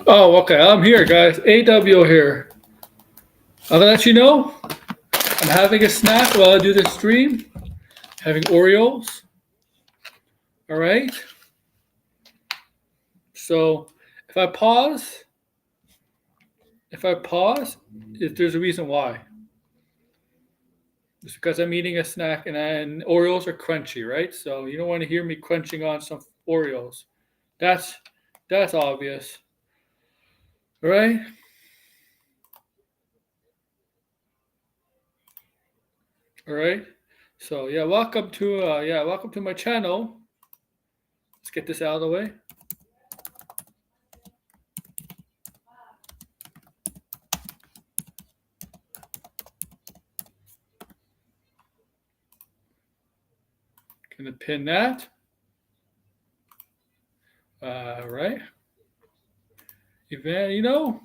Oh, okay. I'm here, guys. AW here. I'll let you know I'm having a snack while I do this stream. Having Oreos. All right. So if I pause, if I pause, if there's a reason why. It's because I'm eating a snack and Oreos are crunchy, right? So you don't want to hear me crunching on some Oreos. That's that's obvious. All right. All right. So welcome to my channel. Let's get this out of the way. Gonna pin that. Right. Event,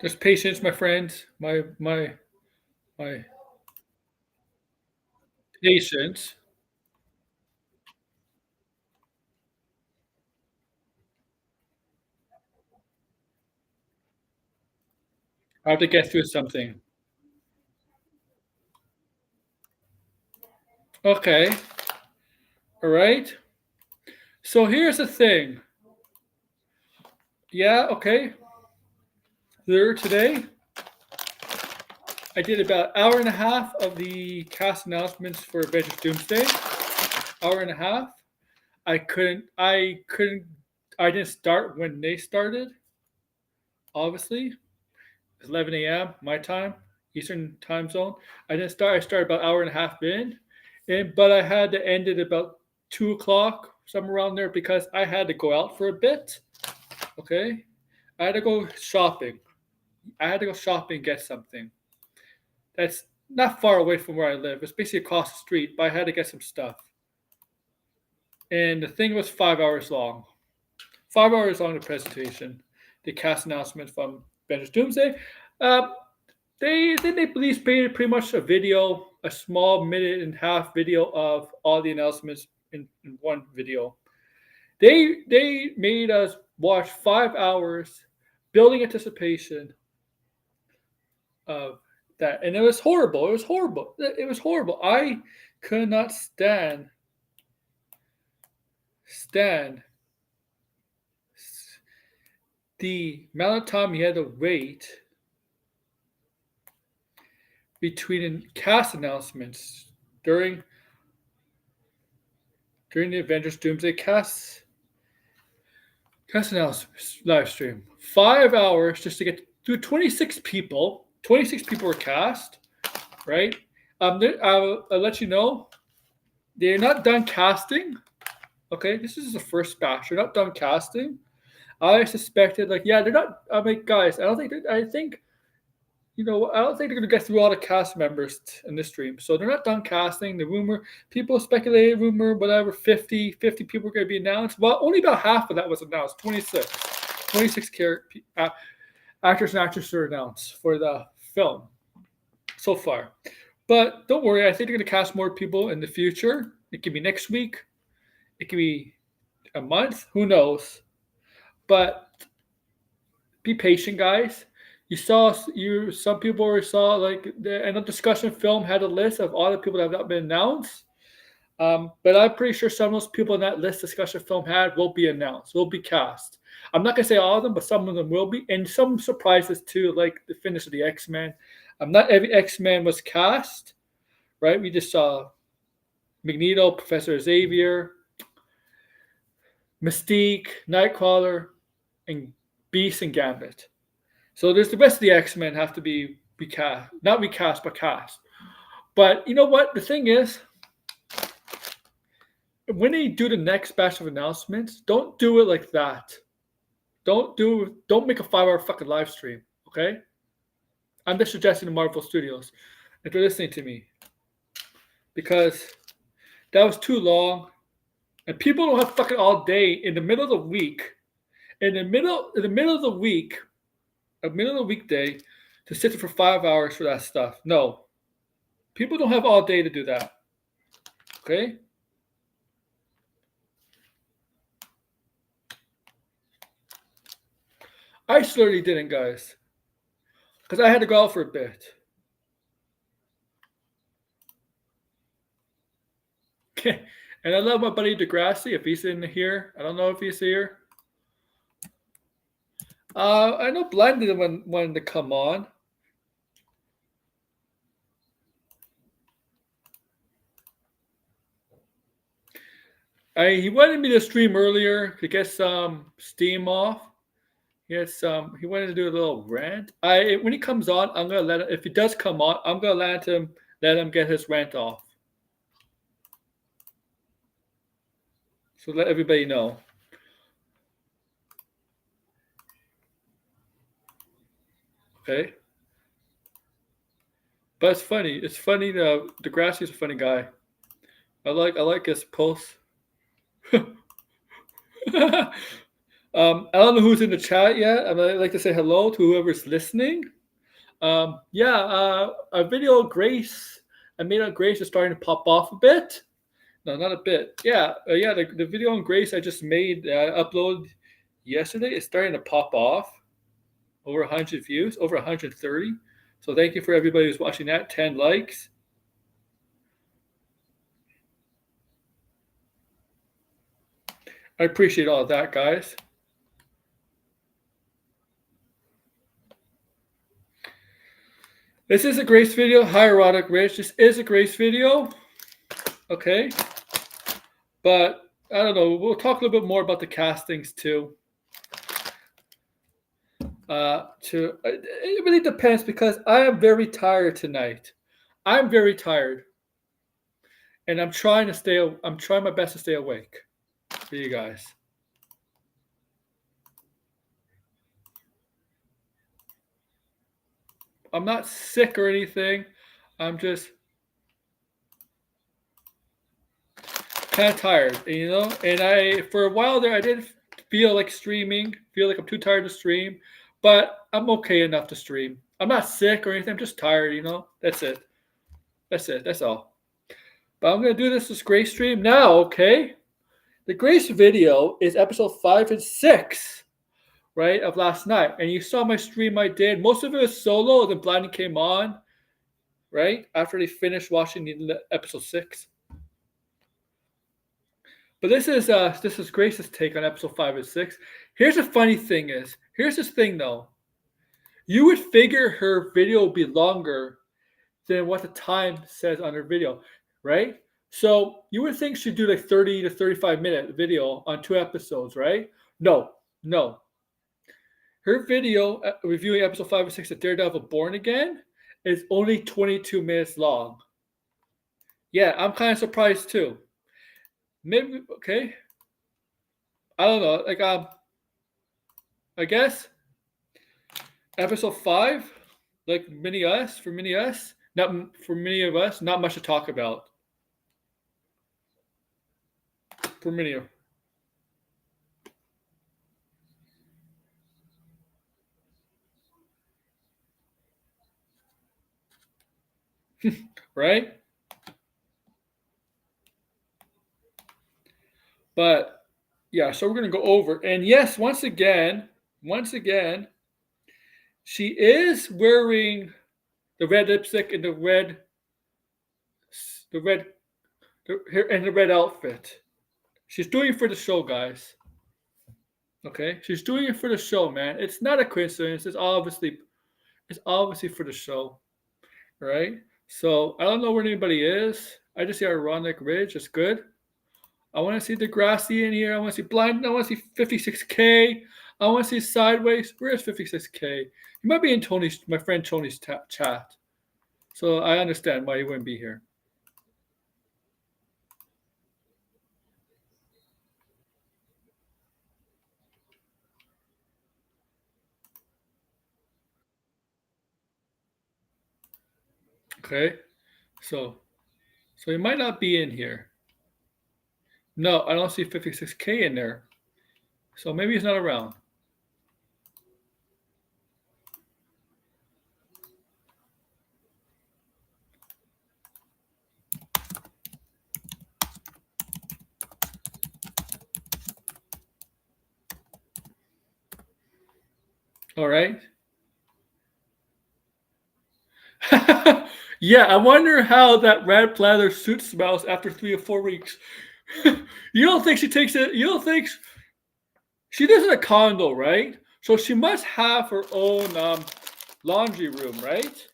just patience, my friends. My patience. I have to get through something. Okay. All right. So here's the thing. Yeah. Okay. There today, I did about an hour and a half of the cast announcements for Avengers Doomsday. Hour and a half. I couldn't. I couldn't. I didn't start when they started. Obviously, it's 11 a.m. my time, Eastern time zone. I didn't start. I started about an hour and a half in, but I had to end it about 2 o'clock, somewhere around there, because I had to go out for a bit. Okay, I had to go shopping. I had to go shopping and get something. That's not far away from where I live. It's basically across the street, but I had to get some stuff. And the thing was 5 hours long. 5 hours long, the presentation, the cast announcement from Avengers Doomsday. Uh, they released pretty much a video, a small minute and a half video of all the announcements in one video. They made us watch 5 hours building anticipation of that, and it was horrible. It was horrible. It was horrible. I could not stand the amount of time you had to wait between cast announcements during the Avengers Doomsday cast announcements live stream. 5 hours just to get through 26 people. 26 people were cast, right? I'll let you know they're not done casting. Okay, this is the first batch. They're not done casting. I suspected, like, yeah, they're not. I mean, guys, I don't think. I think, I don't think they're going to get through all the cast members in this stream. So they're not done casting. The rumor, people speculated, whatever, 50 people are going to be announced. Well, only about half of that was announced. 26 actors and actresses are announced for the film so far. But don't worry, I think they're going to cast more people in the future. It could be next week. It could be a month. Who knows? But be patient, guys. Some people already saw, like, the end of discussion film had a list of all the people that have not been announced. But I'm pretty sure some of those people in that list discussion film had will be announced, will be cast. I'm not gonna say all of them, but some of them will be, and some surprises too, like the finish of the X-Men. Not every X-Men was cast, right? We just saw Magneto, Professor Xavier, Mystique, Nightcrawler, and Beast and Gambit. So there's the rest of the X-Men have to be recast, not recast, but cast. But you know what? The thing is, when they do the next batch of announcements, don't do it like that. Don't make a 5 hour fucking live stream, okay? I'm just suggesting to Marvel Studios if they're listening to me, because that was too long, and people don't have fucking all day in the middle of the week, in the middle of the week, a middle of the weekday, to sit there for 5 hours for that stuff. No. People don't have all day to do that. Okay? I certainly didn't, guys. Because I had to go out for a bit. Okay. And I love my buddy Degrassi, if he's in here. I don't know if he's here. I know Blended wanted to come on. He wanted me to stream earlier to get some steam off. He wanted to do a little rant. When he comes on, I'm gonna let him, if he does come on, I'm gonna let him get his rant off. So let everybody know. Okay. But it's funny. It's funny. Degrassi's a funny guy. I like his posts. I don't know who's in the chat yet. I'd like to say hello to whoever's listening. A video of Grace. I made on Grace is starting to pop off a bit. No, not a bit. The video on Grace I just made, uploaded yesterday, is starting to pop off. Over 100 views, over 130. So thank you for everybody who's watching that. 10 likes. I appreciate all of that, guys. This is a Grace video. Hi, Erotic Rich. This is a Grace video. Okay. But I don't know. We'll talk a little bit more about the castings too. It really depends because I am very tired tonight. I'm very tired, and I'm trying my best to stay awake for you guys. I'm not sick or anything. I'm just kind of tired, you know. And for a while there, I didn't feel like streaming. Feel like I'm too tired to stream. But I'm okay enough to stream. I'm not sick or anything. I'm just tired, you know. That's it. That's all. But I'm going to do this Grace stream now, okay? The Grace video is episode 5 and 6, right, of last night. And you saw my stream I did. Most of it was solo. Then Blinding came on, right, after they finished watching the episode 6. But this is Grace's take on episode 5 and 6. Here's the funny thing is, here's this thing though. You would figure her video would be longer than what the time says on her video, right? So you would think she'd do like 30 to 35 minute video on 2 episodes, right? No. Her video reviewing episode 5 and 6 of Daredevil Born Again is only 22 minutes long. Yeah, I'm kind of surprised too. Maybe, okay. I don't know. Like, I guess episode 5, like for many of us, not much to talk about. For many of right? But yeah, so we're gonna go over. And yes, once again, she is wearing the red lipstick and the red outfit. She's doing it for the show, guys. Okay, she's doing it for the show, man. It's not a coincidence. It's obviously for the show, right? So I don't know where anybody is. I just see Ironic Ridge. It's good. I want to see Degrassi in here. I want to see Blind. I want to see 56K. I want to see Sideways. Where's 56K? He might be in my friend Tony's chat. So I understand why he wouldn't be here. Okay. So he might not be in here. No, I don't see 56K in there. So maybe he's not around. All right. Yeah, I wonder how that red leather suit smells after 3 or 4 weeks. You don't think she takes it? You don't think she lives in a condo, right? So she must have her own laundry room, right?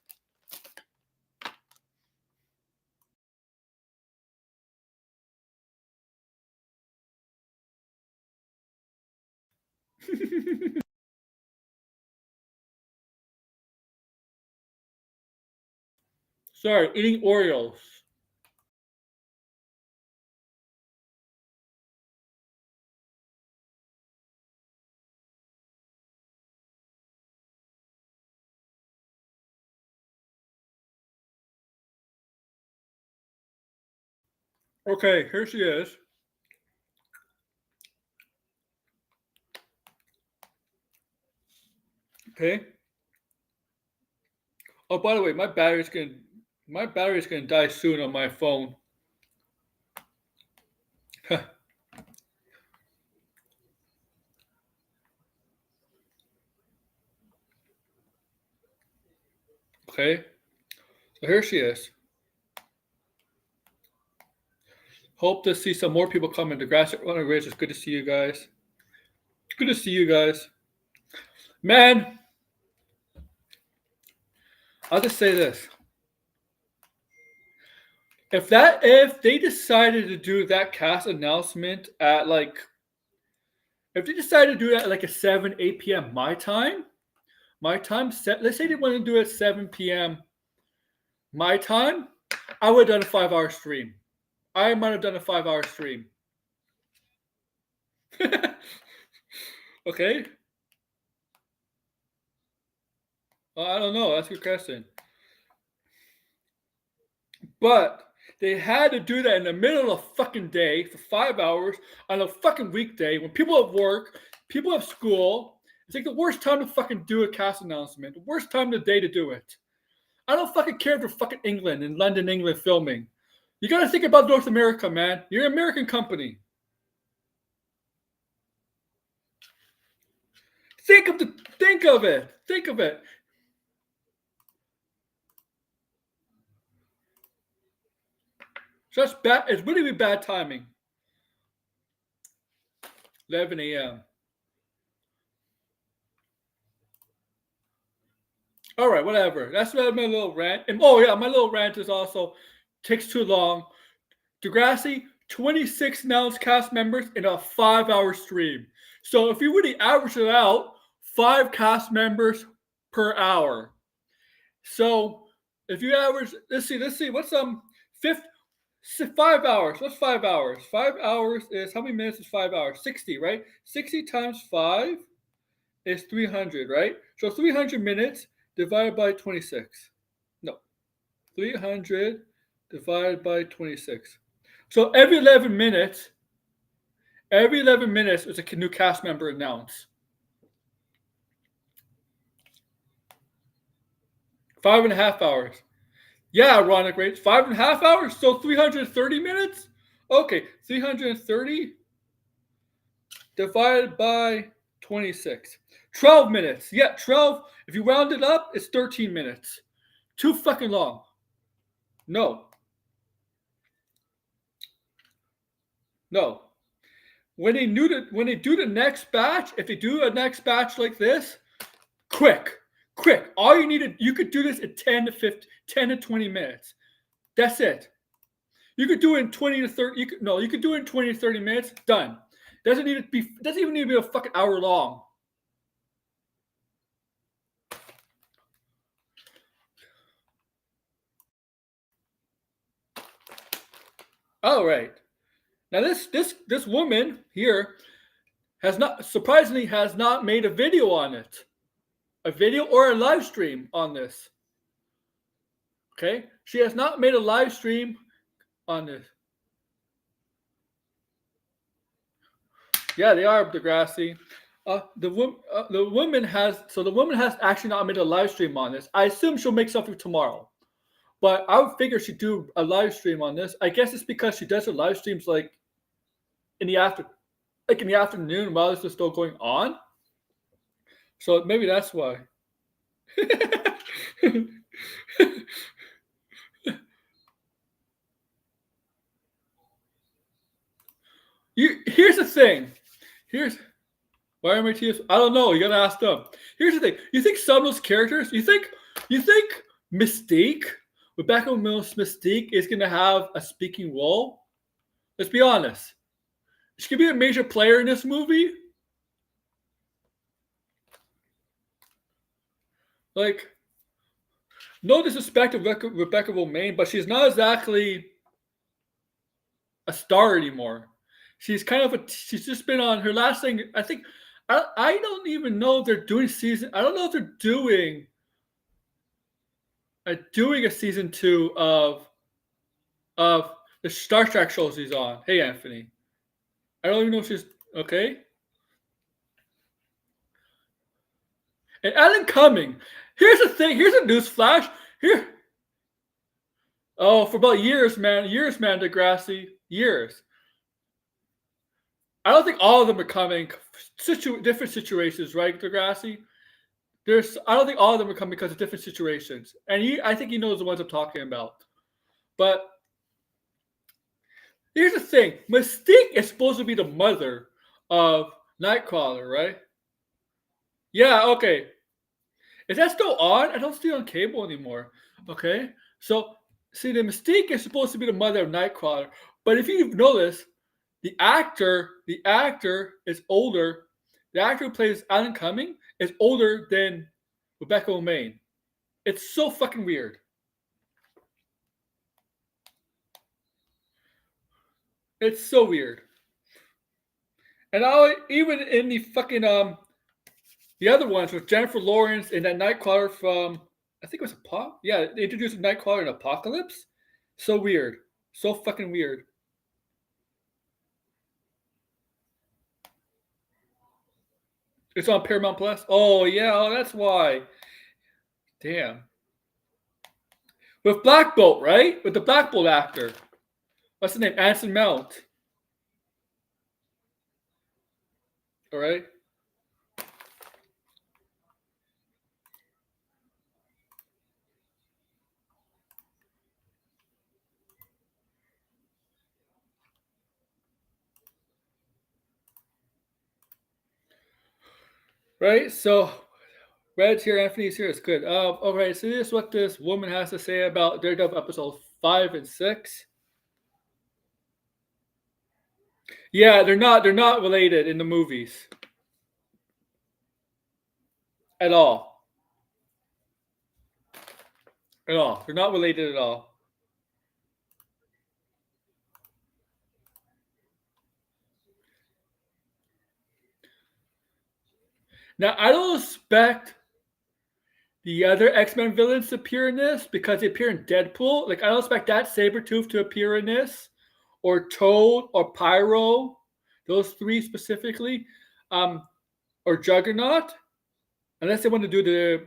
Sorry, eating Oreos. Okay, here she is. Okay. Oh, by the way, my battery's gonna die soon on my phone. Okay. So here she is. Hope to see some more people come into Grass Runner Race. It's good to see you guys. Good to see you guys. Man, I'll just say this. If they decided to do that cast announcement at if they decided to do that at like a 7, 8 p.m. my time set, let's say they want to do it at 7 p.m. my time, I would have done a 5 hour stream. I might have done a 5 hour stream. Okay. I don't know. That's a good question. But they had to do that in the middle of the fucking day for 5 hours on a fucking weekday when people have work, people have school. It's like the worst time to fucking do a cast announcement. The worst time of the day to do it. I don't fucking care if you're fucking England, in London, England filming. You gotta think about North America, man. You're an American company. Think of it. Think of it. So that's bad. It's really bad timing. 11 a.m. All right, whatever. That's my little rant. And oh yeah, my little rant is also takes too long. Degrassi, 26 announced cast members in a 5 hour stream. So if you really average it out, 5 cast members per hour. So if you average, let's see, what's 5 hours? What's 5 hours? 5 hours is how many minutes is 5 hours? 60, right? 60 times 5 is 300, right? So 300 minutes divided by 26. No, 300 divided by 26. So every 11 minutes is a new cast member announced. 5.5 hours. Yeah, ironic, right? 5.5 hours, so 330 minutes? Okay, 330 divided by 26. 12 minutes. Yeah, 12. If you round it up, it's 13 minutes. Too fucking long. No. No. When they do the next batch, if they do a next batch like this, quick. All you could do this in 10 to 15, 10 to 20 minutes. That's it. You could do it in 20 to 30. You could do it in 20 to 30 minutes. Done. Doesn't even need to be a fucking hour long. All right. Now this woman here surprisingly has not made a video on it. A video or a live stream on this. Okay? She has not made a live stream on this. Yeah, they are Degrassi. The woman has actually not made a live stream on this. I assume she'll make something tomorrow, but I would figure she'd do a live stream on this. I guess it's because she does her live streams in the afternoon while this is still going on. So maybe that's why. Here's the thing. Here's why am I tears? I don't know. You gotta ask them. Here's the thing. You think some of those characters? You think Mystique, Rebecca Mills Mystique, is gonna have a speaking role? Let's be honest. She could be a major player in this movie. Like, no disrespect to Rebecca Romaine, but she's not exactly a star anymore. She's kind of she's just been on her last thing. I think I don't even know if they're doing season. I don't know if they're doing a season 2 of the Star Trek shows he's on. Hey, Anthony. I don't even know if she's okay. And Alan Cumming. Here's the thing. Here's a news flash. Here. Oh, for about years, man. Years, man, Degrassi. Years. I don't think all of them are coming. Different situations, right, Degrassi? I don't think all of them are coming because of different situations. And I think he knows the ones I'm talking about. But here's the thing. Mystique is supposed to be the mother of Nightcrawler, right? Yeah, okay. Is that still on? I don't see it on cable anymore. Okay. So, see, the Mystique is supposed to be the mother of Nightcrawler. But if you've noticed, the actor is older. The actor who plays Alan Cumming is older than Rebecca Romaine. It's so fucking weird. It's so weird. And even in the fucking the other ones with Jennifer Lawrence and that Nightcrawler from I think it was they introduced Nightcrawler in Apocalypse. So weird. So fucking weird. It's on Paramount Plus. Oh yeah, that's why. Damn. With Black Bolt, right? With the Black Bolt actor. What's his name? Anson Mount. All right. Right. So, Red's here. Anthony's here. It's good. All right. So this is what this woman has to say about Daredevil episodes 5 and 6. Yeah, they're not related in the movies at all. At all. They're not related at all. Now, I don't expect the other X-Men villains to appear in this because they appear in Deadpool. Like, I don't expect that Sabretooth to appear in this, or Toad, or Pyro, those three specifically, or Juggernaut, unless they want to do the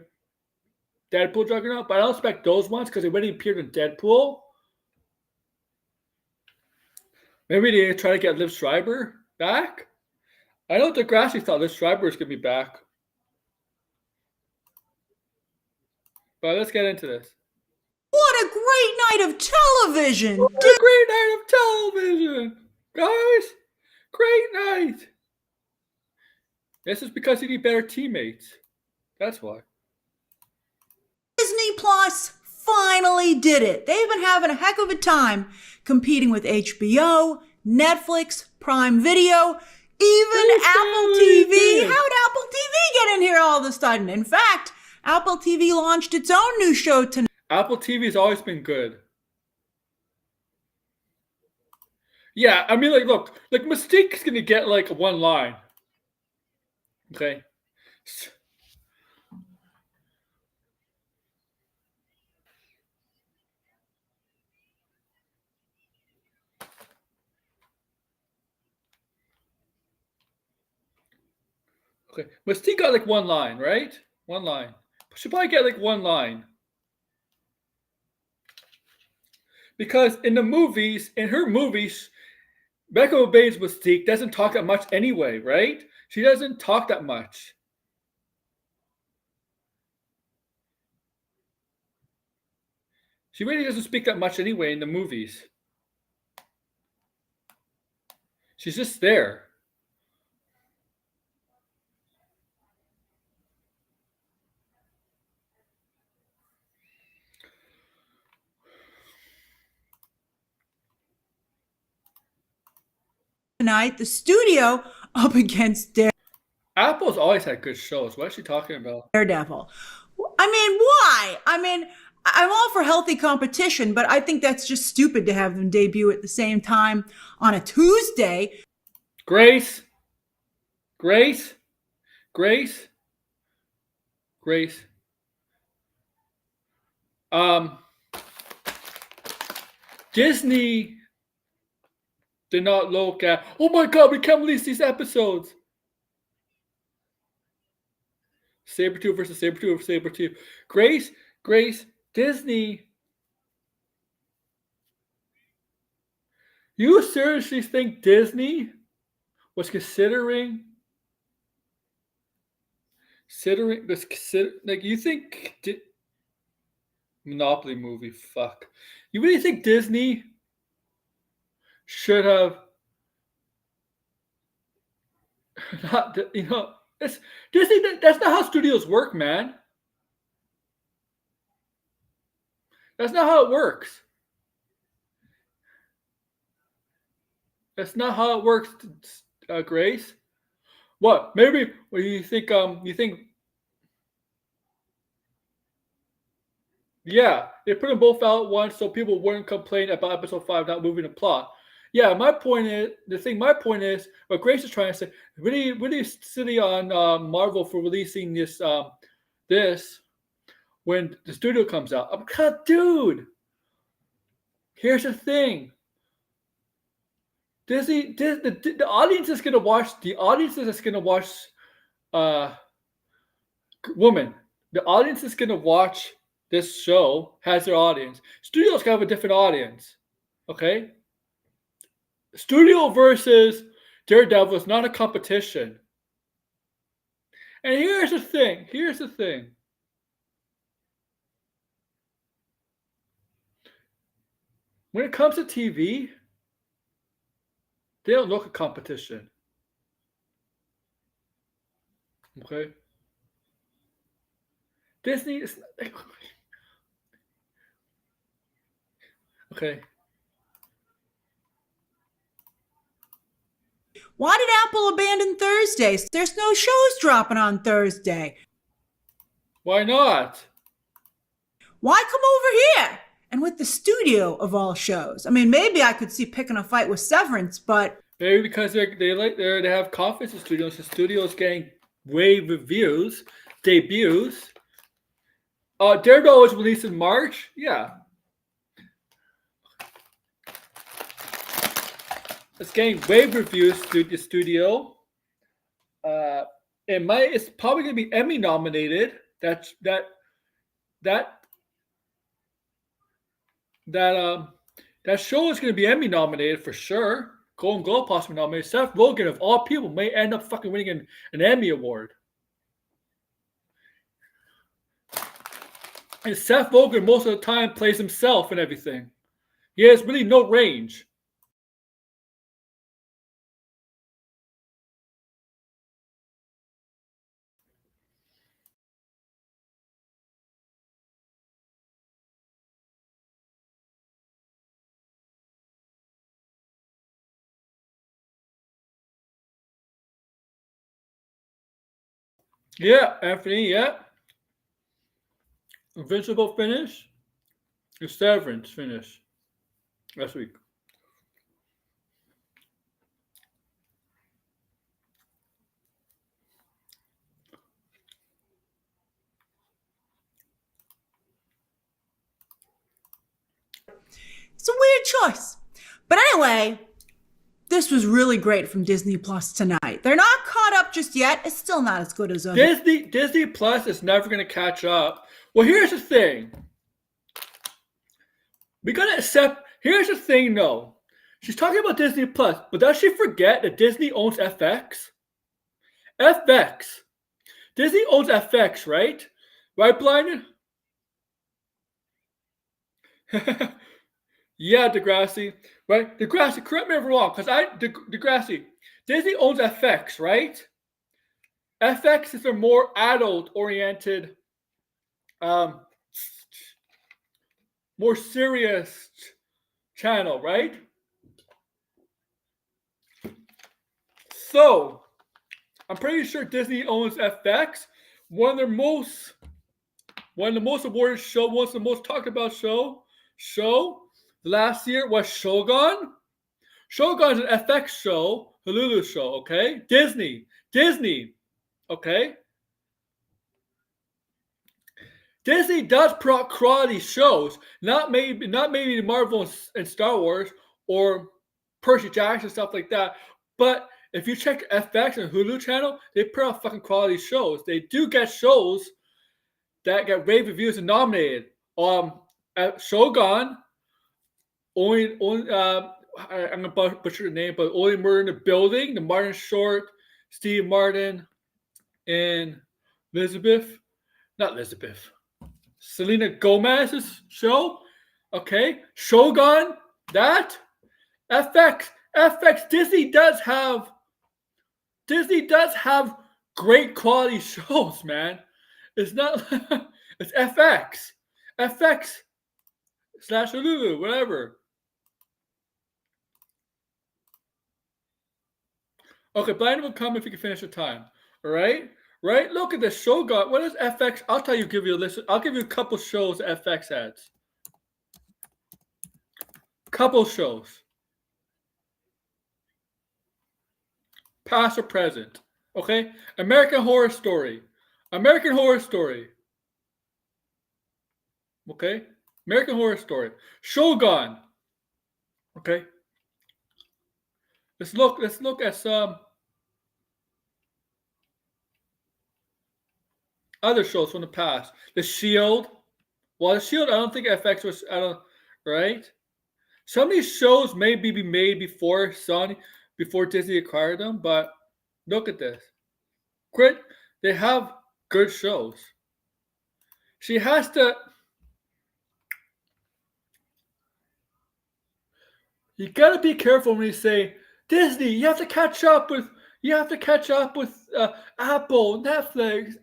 Deadpool Juggernaut. But I don't expect those ones because they already appeared in Deadpool. Maybe they try to get Liv Schreiber back. I know Degrassi thought Liv Schreiber was going to be back. But let's get into this. What a great night of television! What a great night of television! Guys, great night! This is because you need better teammates. That's why. Disney Plus finally did it. They've been having a heck of a time competing with HBO, Netflix, Prime Video, even Apple TV. How did Apple TV get in here all of a sudden? In fact, Apple TV launched its own new show tonight. Apple TV has always been good. Yeah, I mean, look, Mystique's gonna get one line. Okay. Okay, Mystique got one line, right? One line. She'll probably get one line. Because in her movies, Becca Obeys Mystique doesn't talk that much anyway, right? She doesn't talk that much. She really doesn't speak that much anyway in the movies. She's just there. Tonight, the studio up against Apple's always had good shows. What is she talking about? Daredevil. I mean, why? I mean, I'm all for healthy competition, but I think that's just stupid to have them debut at the same time on a Tuesday. Grace. Grace. Grace. Grace. Disney did not look at, oh my God, we can't release these episodes. Sabretooth versus Sabretooth versus Sabretooth. Grace, Disney. You seriously think Disney was considering like you think Monopoly movie, fuck. You really think Disney should have not, it's Disney, that's not how studios work, man. That's not how it works. That's not how it works, Grace. What? Maybe you think yeah, they put them both out at once so people wouldn't complain about episode 5 not moving the plot. Yeah, my point is, what Grace is trying to say, really silly on Marvel for releasing this when the studio comes out. Dude, here's the thing. The audience is gonna watch. The audience is gonna watch. Woman, the audience is gonna watch this show. Has their audience. Studios have a different audience. Okay. Studio versus Daredevil is not a competition. And here's the thing. When it comes to TV, they don't look at competition. Okay. Disney is okay. Why did Apple abandon Thursdays? There's no shows dropping on Thursday. Why not? Why come over here? And with the studio of all shows. I mean, maybe I could see picking a fight with Severance, but maybe because they have confidence in studios. The studios getting rave reviews, debuts. Daredevil was released in March. Yeah. It's getting rave reviews to the studio. It's probably going to be Emmy nominated. That show is going to be Emmy nominated for sure. Golden Globe possibly nominated. Seth Rogen, of all people, may end up fucking winning an Emmy award. And Seth Rogen most of the time plays himself and everything. He has really no range. Yeah, Anthony, yeah. Invincible finish. The Severance finish last week. it's a weird choice. But anyway, this was really great from Disney Plus tonight. They're not caught up just yet. It's still not as good as other. Disney Plus is never going to catch up. Well, here's the thing. We got to accept. Here's the thing, no. She's talking about Disney Plus, but does she forget that Disney owns FX? FX. Disney owns FX, right? Right, Blind? Yeah, Degrassi, right? Degrassi, correct me if I'm wrong, because Degrassi, Disney owns FX, right? FX is a more adult-oriented, um, more serious channel, right? So I'm pretty sure Disney owns FX. One of the most awarded show, one of the most talked about show last year was Shogun. Shogun is an FX show, Hulu show, okay? Disney, okay? Disney does put out quality shows, not maybe Marvel and Star Wars or Percy Jackson stuff like that. But if you check FX and Hulu channel, they put out fucking quality shows. They do get shows that get rave reviews and nominated. At Shogun, I'm gonna butcher the name, but Only Murder in the Building, the Martin Short, Steve Martin, and not Elizabeth. Selena Gomez's show. Okay. Shogun. That. FX. Disney does have great quality shows, man. It's not it's FX. FX slash Hulu, whatever. Okay, Blind will come if you can finish the time. All right? Right? Look at the Shogun. What is FX? Give you a list. I'll give you a couple shows FX ads. Couple shows. Past or present. Okay? American Horror Story. Okay? American Horror Story. Shogun. Okay? Let's look at some other shows from the past. The Shield. Well, The Shield, I don't think FX was. Right? Some of these shows may be made before Disney acquired them, but look at this. Great, they have good shows. She has to. You gotta be careful when you say Disney. You have to catch up with. Apple, Netflix,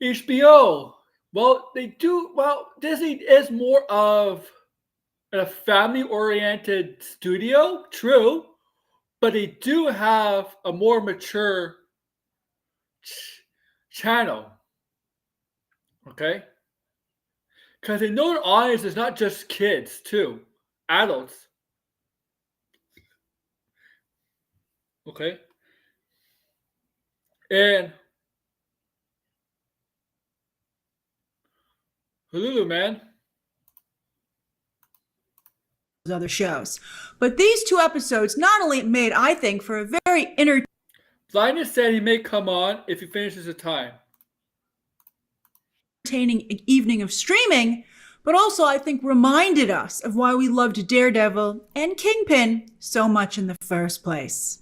HBO. Well, they do. Well, Disney is more of a family-oriented studio, true, but they do have a more mature channel, okay? Because they know their audience is not just kids, too, adults, okay? And Hulu, man. Other shows. But these two episodes not only made, I think, for a very Linus said he may come on if he finishes the time. entertaining evening of streaming, but also I think reminded us of why we loved Daredevil and Kingpin so much in the first place.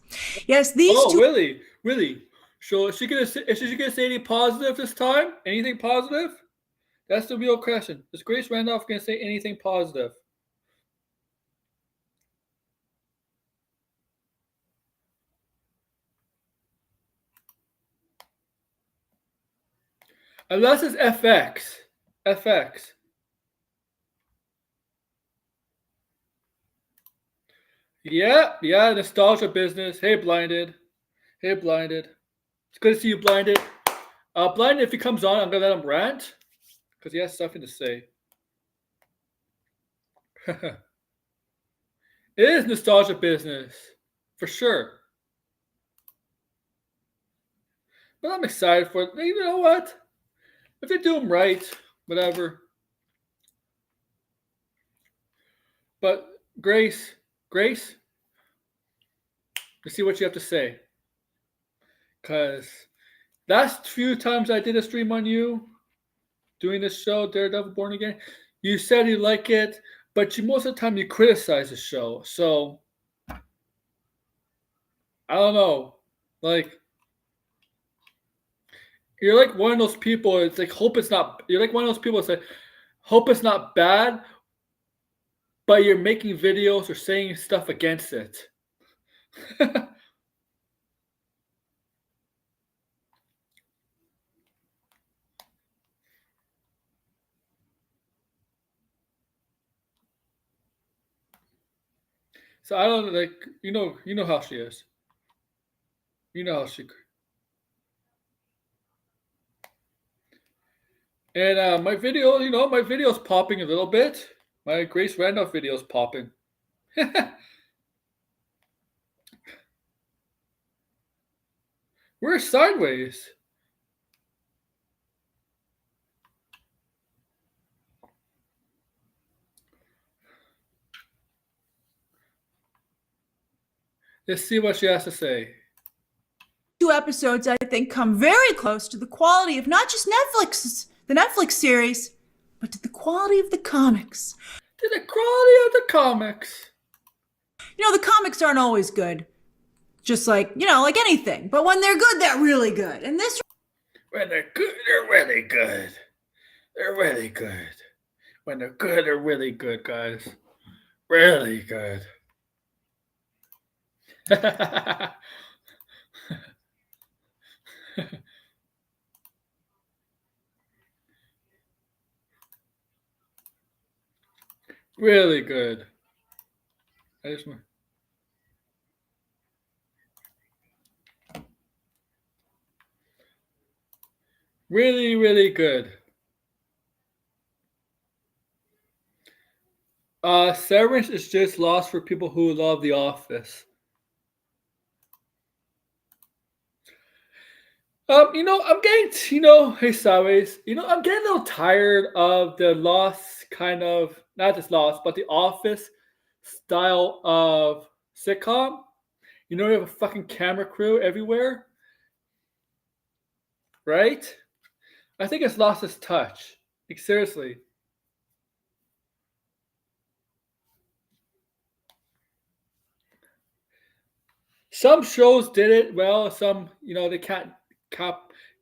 Yes, these two. Really? So is she gonna say anything positive this time? Anything positive? That's the real question. Is Grace Randolph gonna say anything positive? Unless it's FX. Yeah, nostalgia business. Hey, Blinded. It's good to see you, Blinded. Blinded, if he comes on, I'm going to let him rant because he has something to say. It is nostalgia business, for sure. But I'm excited for it. You know what? If they do them right, whatever. But Grace, let's see what you have to say. Because last few times I did a stream on you, doing this show, Daredevil Born Again, you said you like it, but most of the time you criticize the show. So, I don't know. Like, you're like one of those people, it's like, you're like one of those people that say, hope it's not bad, but you're making videos or saying stuff against it. So I don't like you know how she is. You know how she and my video, my video's popping a little bit. My Grace Randolph video's popping. We're sideways. Let's see what she has to say. 2 episodes, I think, come very close to the quality of not just the Netflix series, but to the quality of the comics. To the quality of the comics. The comics aren't always good. Just like, like anything. But when they're good, they're really good. And this... When they're good, they're really good. They're really good. When they're good, they're really good, guys. Really good. Really good. I just want... Really, really good. Severance is just lost for people who love The Office. I'm getting, hey, sideways. I'm getting a little tired of the Lost kind of, not just Lost, but The Office style of sitcom. You have a fucking camera crew everywhere, right? I think it's lost its touch. Like, seriously. Some shows did it well. Some, they can't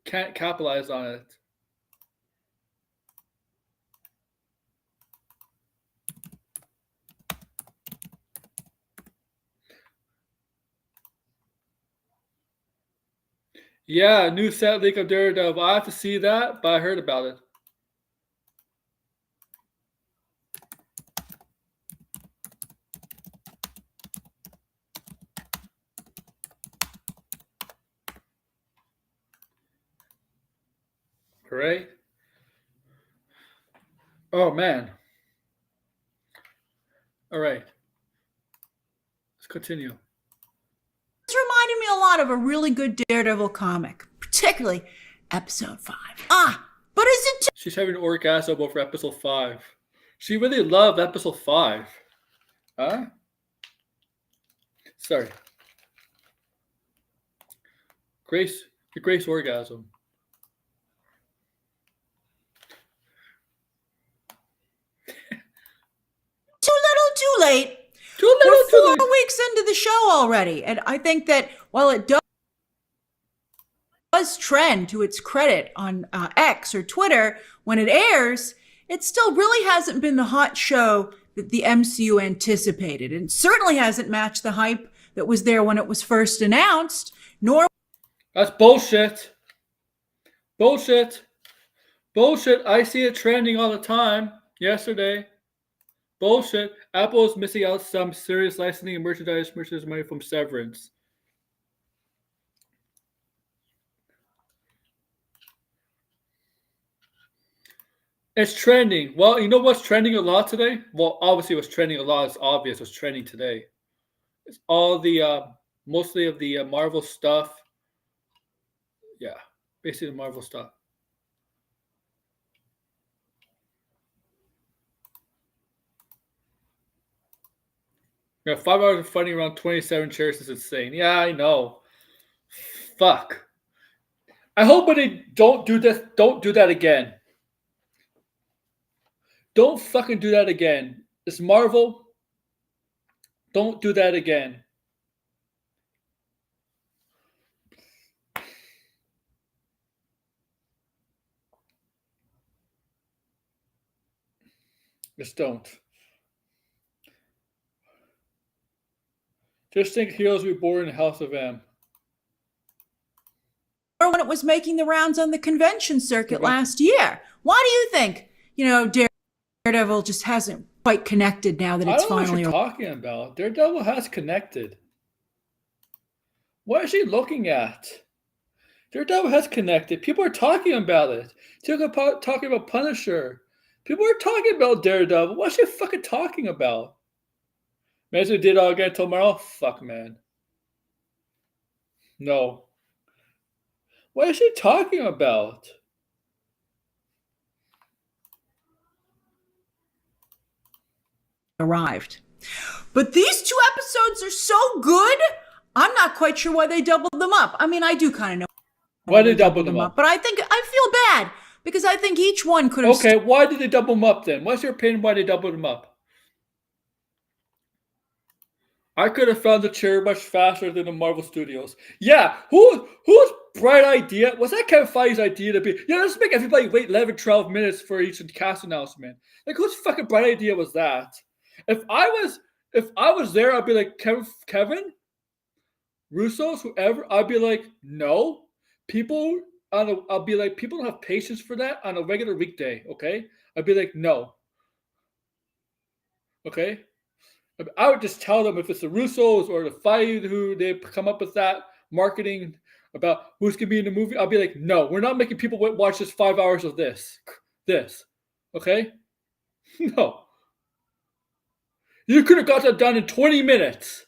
capitalize on it. Yeah, new set leak of Daredevil. I have to see that, but I heard about it. Right? Oh man. All right. Let's continue. This reminded me a lot of a really good Daredevil comic, particularly episode 5. But is it She's having an orgasm over episode 5. She really loved episode 5. Huh? Sorry. The Grace orgasm. too little, too late? Too little, We're too late. 4 weeks into the show already, and I think that while it does trend to its credit on X or Twitter when it airs, it still really hasn't been the hot show that the MCU anticipated, and certainly hasn't matched the hype that was there when it was first announced, nor... That's bullshit. Bullshit. Bullshit. I see it trending all the time. Yesterday. Bullshit. Apple is missing out some serious licensing and merchandise money from Severance. It's trending. Well, you know what's trending a lot today? Well, obviously what's trending a lot is obvious what's trending today. It's all the, mostly of the Marvel stuff. Yeah, basically the Marvel stuff. Yeah, 5 hours of fighting around 27 chairs is insane. Yeah, I know. Fuck. I hope when they don't do this, don't do that again. Don't fucking do that again. It's Marvel. Don't do that again. Just don't. Just think Heroes Reborn in House of M. Or when it was making the rounds on the convention circuit last year. Why do you think, Daredevil just hasn't quite connected now that it's I don't know finally what you're talking about. Daredevil has connected. What is she looking at? Daredevil has connected. People are talking about it. Talking about Punisher. People are talking about Daredevil. What's she fucking talking about? Imagine we did it all again tomorrow. Fuck, man. No. What is she talking about? arrived. But these 2 episodes are so good, I'm not quite sure why they doubled them up. I mean, I do kind of know Why did they double them up? but I feel bad because I think each one could have. Okay, why did they double them up then? What's your opinion why they doubled them up? I could have found the chair much faster than the Marvel Studios. Yeah, whose bright idea was that? Kevin Feige's idea to be, let's make everybody wait 11, 12 minutes for each cast announcement. Like, whose fucking bright idea was that? If I was there, I'd be like, Kevin, Russo's, whoever. I'd be like, no, I'll be like, people don't have patience for that on a regular weekday. Okay, I'd be like, no. Okay. I would just tell them if it's the Russos or the Feige who they come up with that marketing about who's going to be in the movie. I'll be like, no, we're not making people watch just 5 hours of this. Okay? No. You could have got that done in 20 minutes.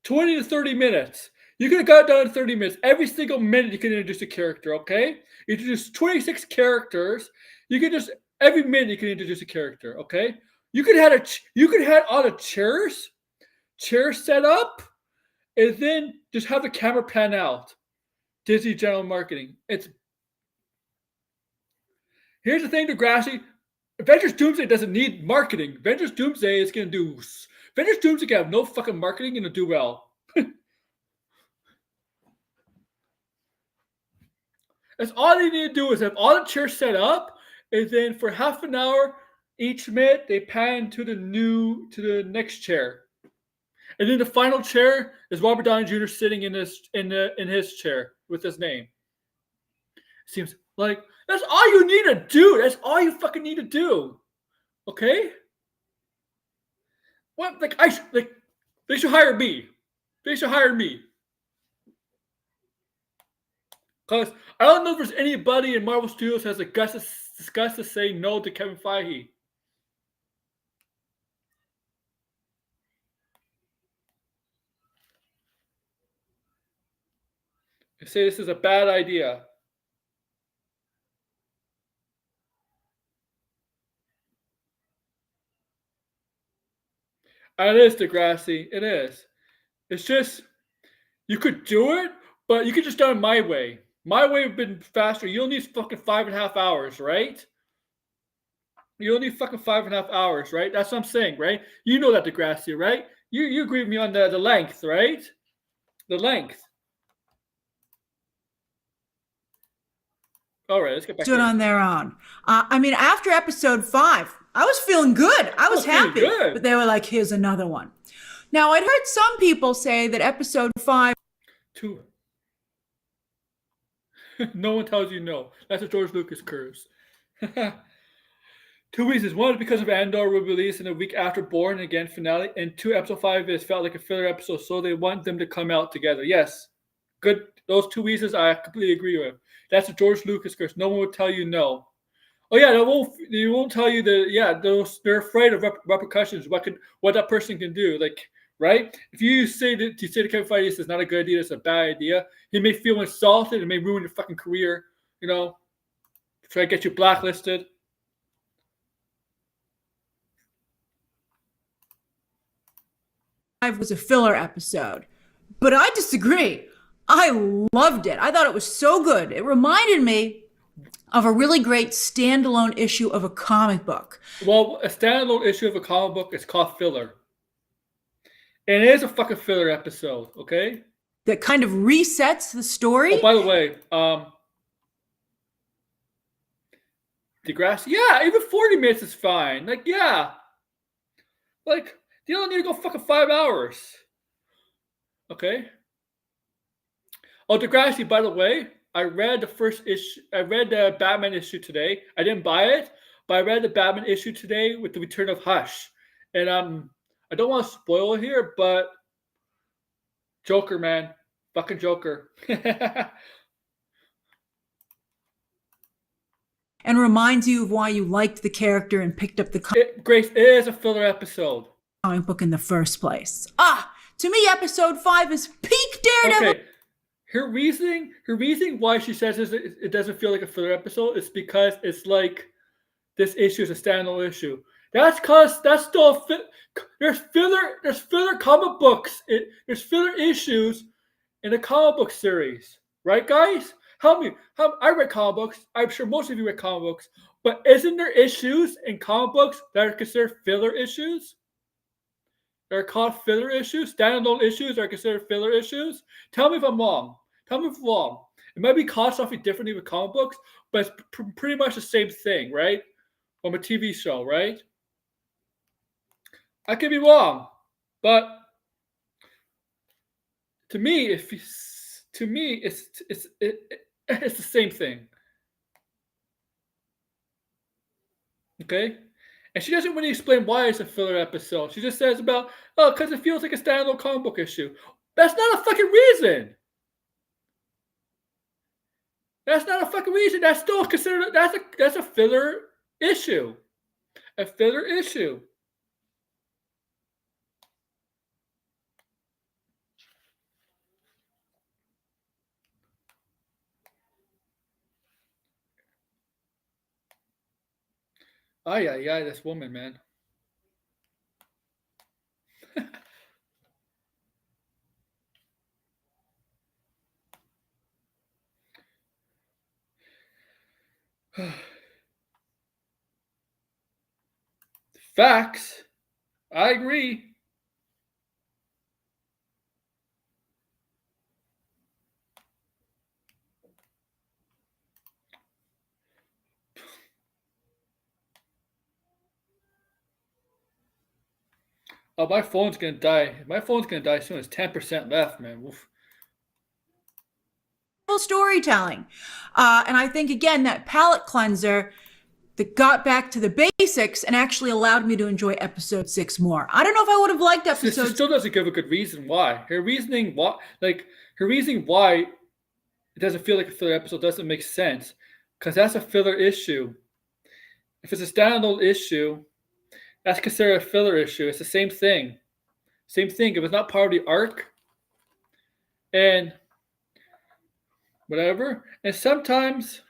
20 to 30 minutes. You could have got it done in 30 minutes. Every single minute you can introduce a character, okay? You introduce 26 characters. Every minute you can introduce a character, okay? You could have all the chairs set up, and then just have the camera pan out. Disney General Marketing. Here's the thing, Degrassi. Avengers Doomsday doesn't need marketing. Avengers Doomsday is going to do. Avengers Doomsday can have no fucking marketing and it'll do well. That's all they need to do is have all the chairs set up, and then for half an hour each minute they pan to the next chair, and then the final chair is Robert Downey Jr. sitting in his chair with his name. Seems like that's all you need to do. That's all you fucking need to do. Okay? What? They should hire me. They should hire me. Because I don't know if there's anybody in Marvel Studios has the guts to say no to Kevin Feige. They say this is a bad idea. It is, Degrassi. It is. It's just, you could do it, but you could just do it my way. My way would have been faster. You don't need fucking 5.5 hours, right? You don't need fucking 5.5 hours, right? That's what I'm saying, right? You know that, Degrassi, right? You agree with me on the length, right? The length. All right, let's get back to it. On their own. I mean, after episode 5, I was feeling good. I was happy. But they were like, here's another one. Now, I'd heard some people say that episode 5... No one tells you no. That's a George Lucas curse. 2 reasons. One is because of Andor will release in a week after Born Again finale, and 2, episode 5 is felt like a filler episode, so they want them to come out together. Yes, good. Those 2 reasons I completely agree with. That's a George Lucas curse. No one will tell you no. Oh yeah, they won't tell you that. Yeah, they're afraid of repercussions. What that person can do, like, right? If you say to Kevin Feige this is not a good idea, it's a bad idea, he may feel insulted and may ruin your fucking career. Try to get you blacklisted. Was a filler episode, but I disagree. I loved it. I thought it was so good. It reminded me of a really great standalone issue of a comic book. Well, a standalone issue of a comic book is called filler. And it is a fucking filler episode, okay? That kind of resets the story. Oh, by the way, Degrassi, yeah, even 40 minutes is fine. Like, yeah, Like, you don't need to go fucking 5 hours. Okay. Oh, Degrassi, by the way, I read the first issue. I read the Batman issue today. I didn't buy it, but I read the Batman issue today with the Return of Hush. And I don't want to spoil it here, but Joker, man, fucking Joker. And reminds you of why you liked the character and picked up the Grace, it is a filler episode. comic book in the first place. To me, episode 5 is peak Daredevil. Okay. Her reasoning why she says it doesn't feel like a filler episode is because it's like this issue is a standalone issue. That's because that's still there's filler comic books. There's filler issues in the comic book series, right, guys? Help me. I read comic books. I'm sure most of you read comic books, but isn't there issues in comic books that are considered filler issues? They're called filler issues. Standalone issues are considered filler issues. Tell me if I'm wrong. Tell me if I'm wrong. It might be called something differently with comic books, but it's pretty much the same thing, right? From a TV show, right? I could be wrong, but to me, it's the same thing. Okay? And she doesn't really explain why it's a filler episode. She just says because it feels like a standalone comic book issue. That's not a fucking reason. That's not a fucking reason. That's still considered, that's a filler issue. A filler issue. Yeah, this woman, man. Facts. I agree. Oh, my phone's gonna die. My phone's gonna die soon. It's 10% left, man. Oof. Storytelling. And I think, again, that palate cleanser that got back to the basics and actually allowed me to enjoy episode 6 more. I don't know if I would have liked This episode still doesn't give a good reason why. Her reasoning why it doesn't feel like a filler episode doesn't make sense. Because that's a filler issue. If it's a standalone issue, that's considered a filler issue. It's the same thing. Same thing. If it's not part of the arc and whatever. And sometimes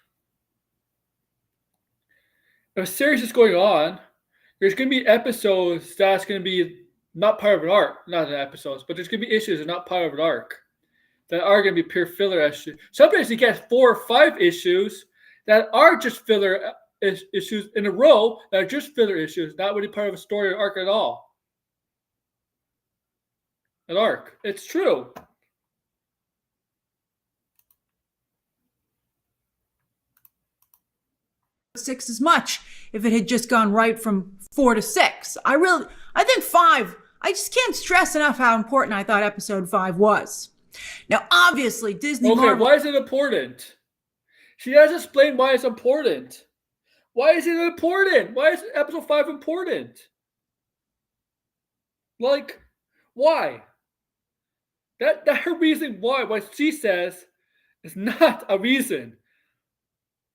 if a series is going on, there's going to be episodes that's going to be not part of an arc. Not an episodes, but there's going to be issues that are not part of an arc that are going to be pure filler issues. Sometimes you get 4 or 5 issues that are just filler issues in a row that are just filler issues, not really part of a story or arc at all. An arc. It's true. six as much if it had just gone right from 4 to 6. I think 5, I just can't stress enough how important I thought episode 5 was. Now, obviously, Disney Marvel. Why is it important? She has explained why it's important. Why is it important? Why is episode 5 important? Like, why? That her reason why, what she says, is not a reason.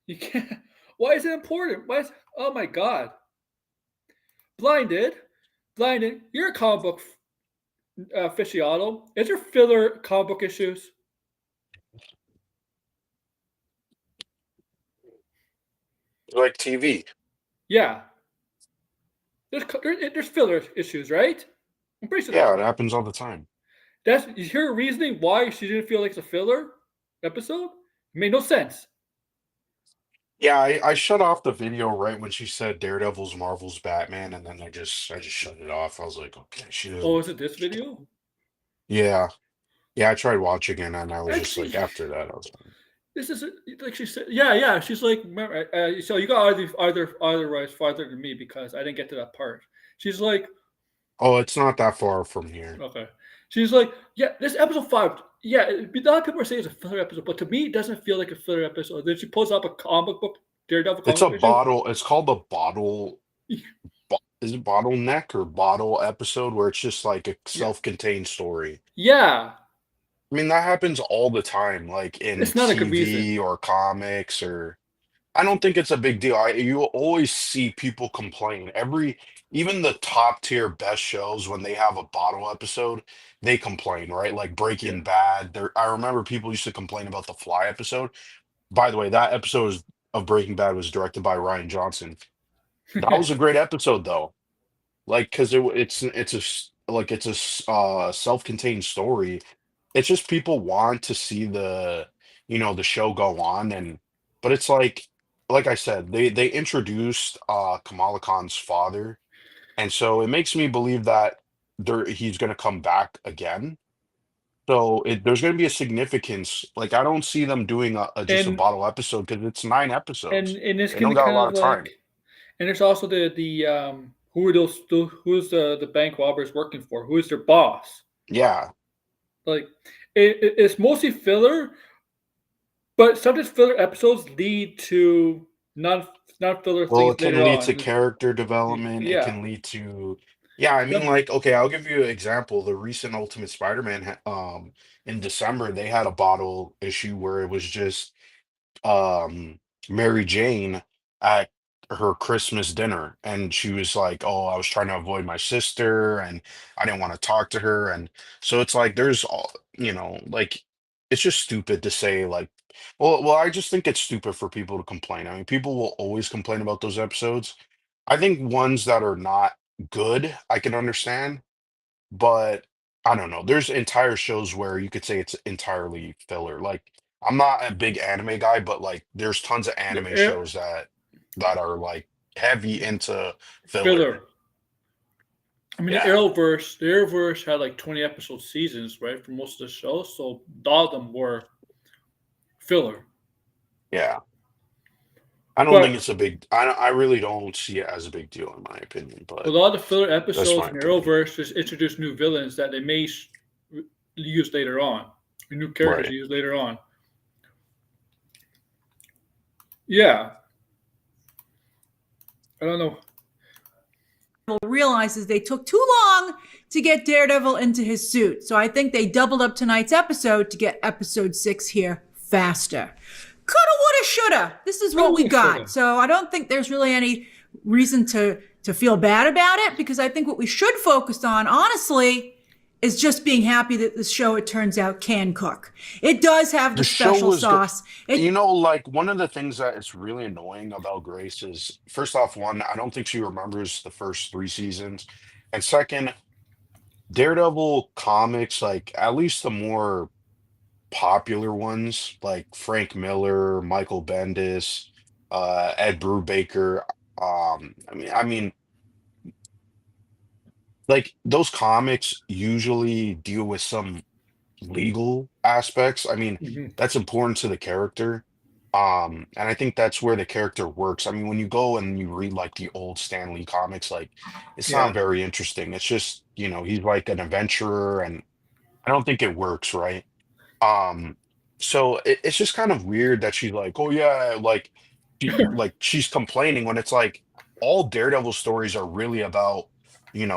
You can't. Why is it important? Oh my God. Blinded. You're a comic book aficionado. Is there filler comic book issues? Like TV. Yeah. There's filler issues, right? I'm pretty sure. Yeah, it happens all the time. You hear her reasoning why she didn't feel like it's a filler episode? It made no sense. Yeah, I shut off the video right when she said Daredevil's Marvel's Batman, and then I just shut it off. I was like, okay, she doesn't. Oh, is it this video? Yeah, I tried watching it, and I was just Actually, like, after that, I was like, this is like she said. Yeah. She's like, so you got either rights farther than me because I didn't get to that part. She's like, Oh, it's not that far from here. Okay. She's like, yeah, this episode 5. Yeah, a lot of people are saying it's a filler episode, but to me, it doesn't feel like a filler episode. Then she pulls up a comic book, Daredevil It's comic a book issue. bottle. It's called the bottle. Is it bottleneck or bottle episode where it's just like a Yeah. self-contained story? Yeah. I mean, that happens all the time, like in It's not a good reason. TV or comics, or I don't think it's a big deal. You will always see people complain. Even the top tier best shows, when they have a bottle episode, they complain, right? Like Yeah. Breaking Bad. I remember people used to complain about the Fly episode. By the way, that of Breaking Bad was directed by Ryan Johnson. That was a great episode, though. Like, because it's a self-contained story. It's just people want to see the show go on, but it's like I said, they introduced Kamala Khan's father, and so it makes me believe that he's going to come back again. So there's going to be a significance. Like, I don't see them doing just a and bottle episode because it's 9 episodes. and it's They don't gonna got a kind lot of of time. like, and there's also the who are who's the bank robbers working for? Who is their boss? Yeah. Like, it's mostly filler, but sometimes filler episodes lead to non filler Well, things it can later lead to on. character development. It Yeah. can lead to, yeah, I mean, Some- like, okay, I'll give you an example. The recent Ultimate Spider-Man, in December, they had a bottle issue where it was just um Mary Jane at her Christmas dinner, and she was like, "Oh, I was trying to avoid my sister and I didn't want to talk to her." And so it's like there's all, like it's just stupid to say like, well, I just think it's stupid for people to complain. I mean, people will always complain about those episodes. I think ones that are not good, I can understand, but I don't know. There's entire shows where you could say it's entirely filler. Like, I'm not a big anime guy, but like there's tons of the anime air- shows that are like heavy into filler. Filler. I mean, Yeah. The Arrowverse had like 20 episode seasons, right, for most of the shows. So a lot of them were filler. Yeah. I don't think But it's a big I really don't see it as a big deal in my opinion, a but lot of the filler that's episodes my in the opinion. Arrowverse just introduce new villains that they may use later on, or new characters Right. use later on. Yeah, I don't know. Realizes they took too long to get Daredevil into his suit. So I think they doubled up tonight's episode to get episode 6 here faster. Coulda, woulda, shoulda. This is what we Coulda, got. shoulda. So I don't think there's really any reason to feel bad about it, because I think what we should focus on, honestly, is just being happy that the show, it turns out, can cook. It does have the The show special was good. sauce. It Like one of the things that is really annoying about Grace is, first off, one, I don't think she remembers the first 3 seasons. And second, Daredevil comics, like at least the more popular ones, like Frank Miller, Michael Bendis, Ed Brubaker. I mean, like those comics usually deal with some legal aspects. I mean, Mhm. that's important to the character. And I think that's where the character works. I mean, when you go and you read like the old Stan Lee comics, like it's Yeah, not very interesting. It's just, he's like an adventurer, and I don't think it works, right? Um, so it's just kind of weird that she's like, oh yeah, like she's complaining when it's like all Daredevil stories are really about,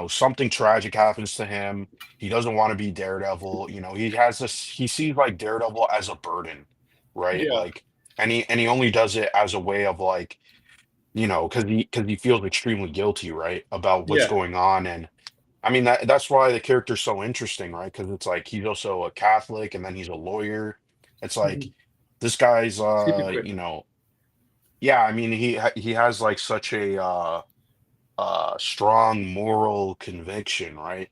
something tragic happens to him. He doesn't want to be Daredevil. He sees like Daredevil as a burden, right? yeah, Like, and he only does it as a way of like, because he feels extremely guilty, right, about what's yeah. going on. And I mean that's why the character's so interesting, right? Because it's like he's also a Catholic and then he's a lawyer. It's like Mhm. this guy's Hypocrite. yeah, I mean he has like such a strong moral conviction, right?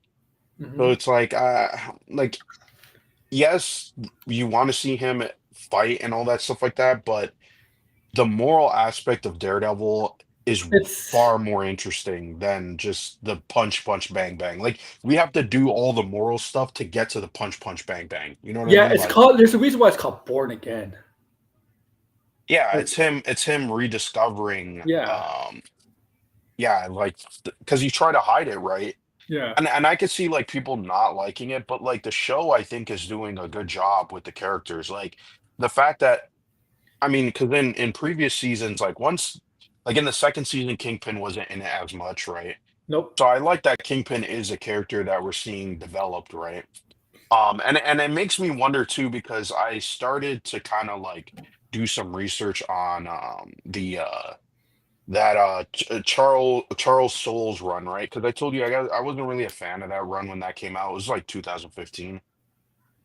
So Mhm. it's like yes, you want to see him fight and all that stuff like that, but the moral aspect of Daredevil is It's far more interesting than just the punch, punch, bang, bang. Like we have to do all the moral stuff to get to the punch, punch, bang, bang. You know what I yeah. mean? It's Like, called. There's a reason why it's called Born Again. yeah, Like, it's him rediscovering, yeah, yeah, like because he tried to hide it, right? Yeah. And I could see like people not liking it, but like the show I think is doing a good job with the characters. Like the fact that I mean, because in previous seasons, like once like in the second season, Kingpin wasn't in it as much, right? Nope. So I like that Kingpin is a character that we're seeing developed, right? And it makes me wonder too because I started to kind of like do some research on the that Charles Soule's run, right? Because I told you I wasn't really a fan of that run when that came out. It was like 2015.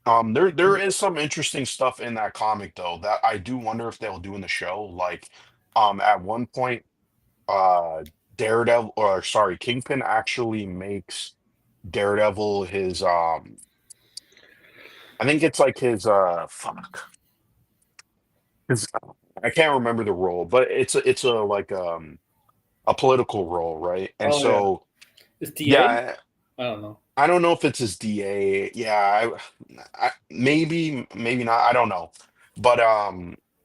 There is some interesting stuff in that comic though that I do wonder if they'll do in the show. Like, at one point, uh, Daredevil or sorry, Kingpin actually makes Daredevil his I think it's like his fuck. His, I can't remember the role, but it's a like a political role, right? And Oh yeah. so It's DA? yeah, I don't know. I don't know if it's his DA. Yeah, maybe not. I don't know. But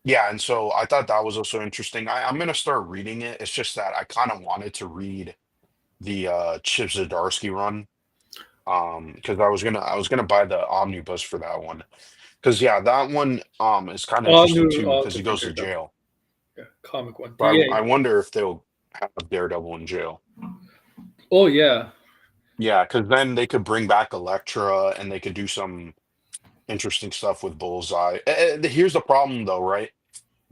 yeah, and so I thought that was also interesting. I'm gonna start reading it. It's just that I kind of wanted to read the Chip Zdarsky run. Because I was gonna buy the omnibus for that one. Because yeah, that one is kind of Oh, interesting new. too, Oh, because okay, he for goes to Daredevil. jail. Yeah, comic one. So I DA. wonder if they'll have Daredevil in jail. Oh yeah. Yeah, because then they could bring back Elektra and they could do some interesting stuff with Bullseye. Here's the problem though, right?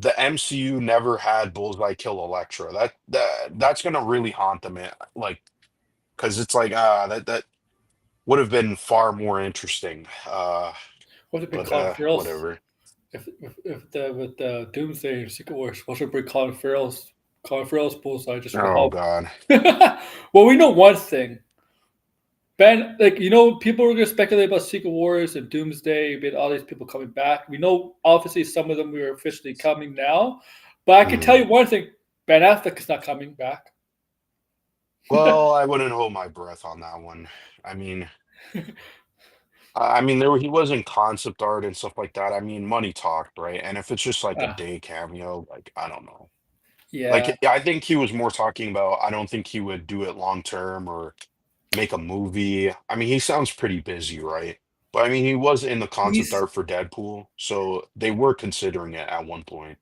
The MCU never had Bullseye kill Elektra. That's gonna really haunt them, like, because it's like that would have been far more interesting. What if it been But Colin Farrell's? whatever. If the with the Doomsday and Secret Wars, what if it bring Colin Farrell's bullseye just for the Oh Hulk? God. Well, we know one thing. Ben, like people were gonna speculate about Secret Wars and Doomsday, but all these people coming back. We know obviously some of them are officially coming now, but I can tell Mhm. you one thing: Ben Affleck is not coming back. Well, I wouldn't hold my breath on that one. I mean, he was in concept art and stuff like that. I mean, money talked, right? And if it's just like a Uh, day cameo, like I don't know. yeah, Like I think he was more talking about I don't think he would do it long term or make a movie. I mean, he sounds pretty busy, right? But I mean, he was in the concept he's art for Deadpool, so they were considering it at one point.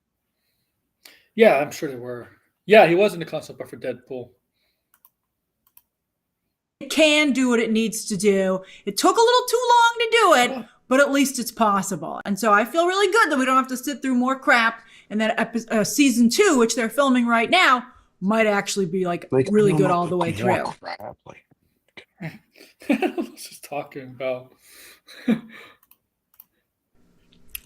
yeah, I'm sure they were. Yeah, he was in the concept art for Deadpool. It can do what it needs to do. It took a little too long to do it, Oh, but at least it's possible. And so I feel really good that we don't have to sit through more crap. And that season 2, which they're filming right now, might actually be like Like I really don't good know, all the way more through. crap. Like I was just talking about.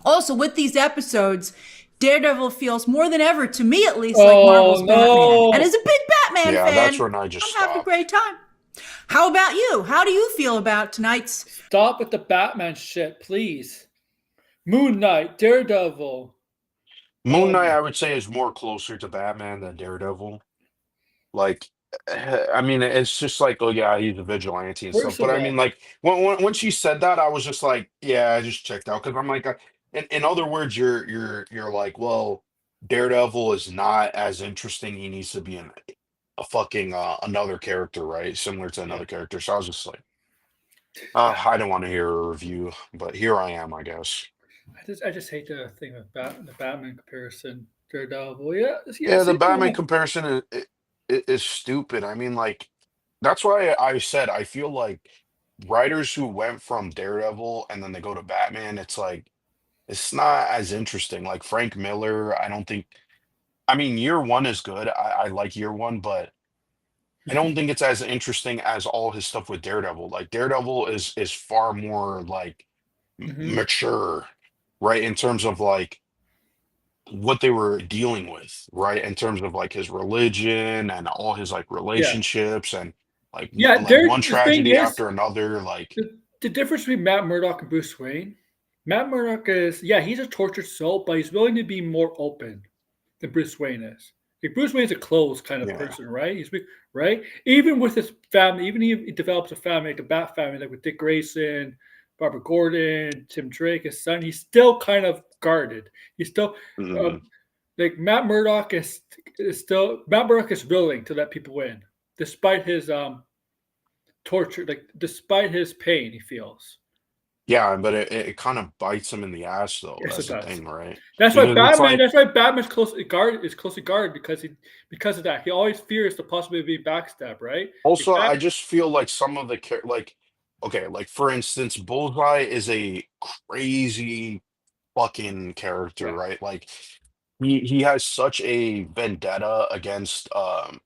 Also, with these episodes, Daredevil feels more than ever, to me at least, like Oh Marvel's Batman. And no! as a big Batman yeah, that's fan, when I just I'm having a stopped. great time. How about you? How do you feel about tonight's? Stop with the Batman shit, please. Moon Knight, Daredevil. Moon Oh Knight, my! I would say, is more closer to Batman than Daredevil. Like, I mean, it's just like, oh yeah, he's a vigilante and stuff. First But of I mean, all, like, when she said that, I was just like, yeah, I just checked out because I'm like, in other words, you're like, well, Daredevil is not as interesting. He needs to be in a fucking another character, right? Similar to yeah. another character. So I was just like, I don't want to hear a review, but here I am, I guess. I just hate the thing with the Batman comparison. Daredevil, yeah, yeah, Yeah, the same thing. Batman comparison is stupid. I mean, like, that's why I said I feel like writers who went from Daredevil and then they go to Batman, it's like it's not as interesting. Like Frank Miller, I don't think. I mean, Year One is good. I like Year One, but I don't think it's as interesting as all his stuff with Daredevil. Like Daredevil is far more like Hmm. mature, right? In terms of like what they were dealing with, right? In terms of like his religion and all his like Yeah, relationships and like yeah. like There, one the thing tragedy is, after another. Like, the difference between Matt Murdock and Bruce Wayne. Matt Murdock is, yeah, he's a tortured soul, but he's willing to be more open than Bruce Wayne is. Like Bruce Wayne's a closed kind of yeah, person, right? Right. Even with his family, even if he develops a family like the Bat family, like with Dick Grayson, Barbara Gordon, Tim Drake, his son, he's still kind of guarded. He's still mhm, um, like Matt Murdock is willing to let people in, despite his tortured, like despite his pain he feels. Yeah, but it kind of bites him in the ass though. Yes, it That's the does. thing, right? That's why Because it's Batman. like, That's why Batman's closely guarded because of that. He always fears the possibility of being backstabbed. Right? Like also, I Bat. just feel like some of the like, okay, like for instance, Bullseye is a crazy fucking character, Yeah. right? Like he has such a vendetta against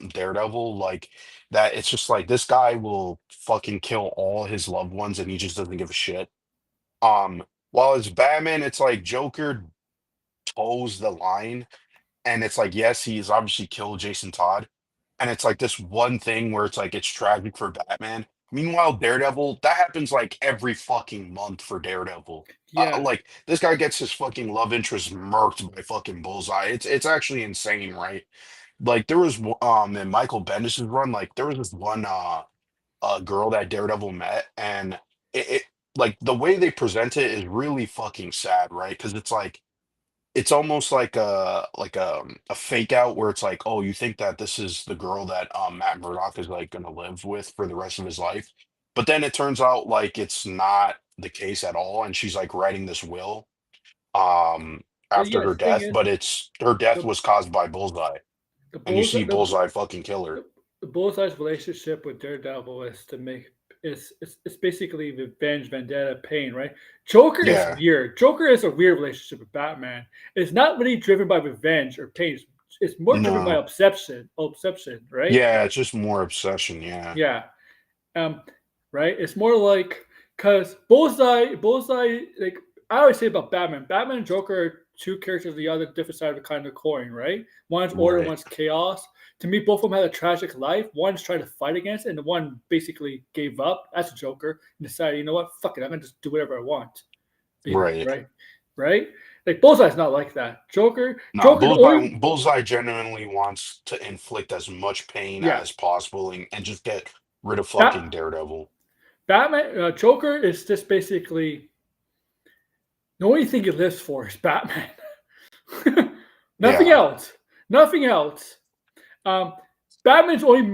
Daredevil, like that it's just like this guy will fucking kill all his loved ones and he just doesn't give a shit. While it's Batman, it's like Joker toes the line, and it's like, yes, he's obviously killed Jason Todd, and it's like this one thing where it's like it's tragic for Batman. Meanwhile, Daredevil, that happens like every fucking month for Daredevil. Yeah. Like this guy gets his fucking love interest murked by fucking Bullseye. It's actually insane, right? Like there was in Michael Bendis's run, like there was this one girl that Daredevil met, and it like the way they present it is really fucking sad, right? Because it's like it's almost like a fake out where it's like, oh, you think that this is the girl that Matt Murdock is like gonna live with for the rest of his life, but then it turns out like it's not the case at all, and she's like writing this will um But after yeah, her the thing death, is, but it's her death the was caused by Bullseye, the and you bulls see Bullseye fucking kill her. the, the Bullseye's relationship with Daredevil is to make it's basically revenge, vendetta, pain, right? Joker is Yeah, weird. Joker is a weird relationship with Batman. It's not really driven by revenge or pain. It's more driven by no, obsession, right? yeah, it's just more obsession. Yeah, Yeah. Um, right? It's more like because Bullseye, like I always say about Batman, Batman and Joker are two characters on the other different side of the kind of coin, right? One's order, right, one's chaos. To me, both of them had a tragic life. One's trying to fight against it, and the one basically gave up. That's a Joker and decided, you know what, fuck it, I'm gonna just do whatever I want. right. Right, right. Like Bullseye's not like that. No, Joker, the only Bullseye genuinely wants to inflict as much pain yeah. as possible and just get rid of fucking Bat, Daredevil. Batman, Joker is just basically the only thing he lives for is Batman. Nothing Yeah. else. Nothing else. Um, Batman's only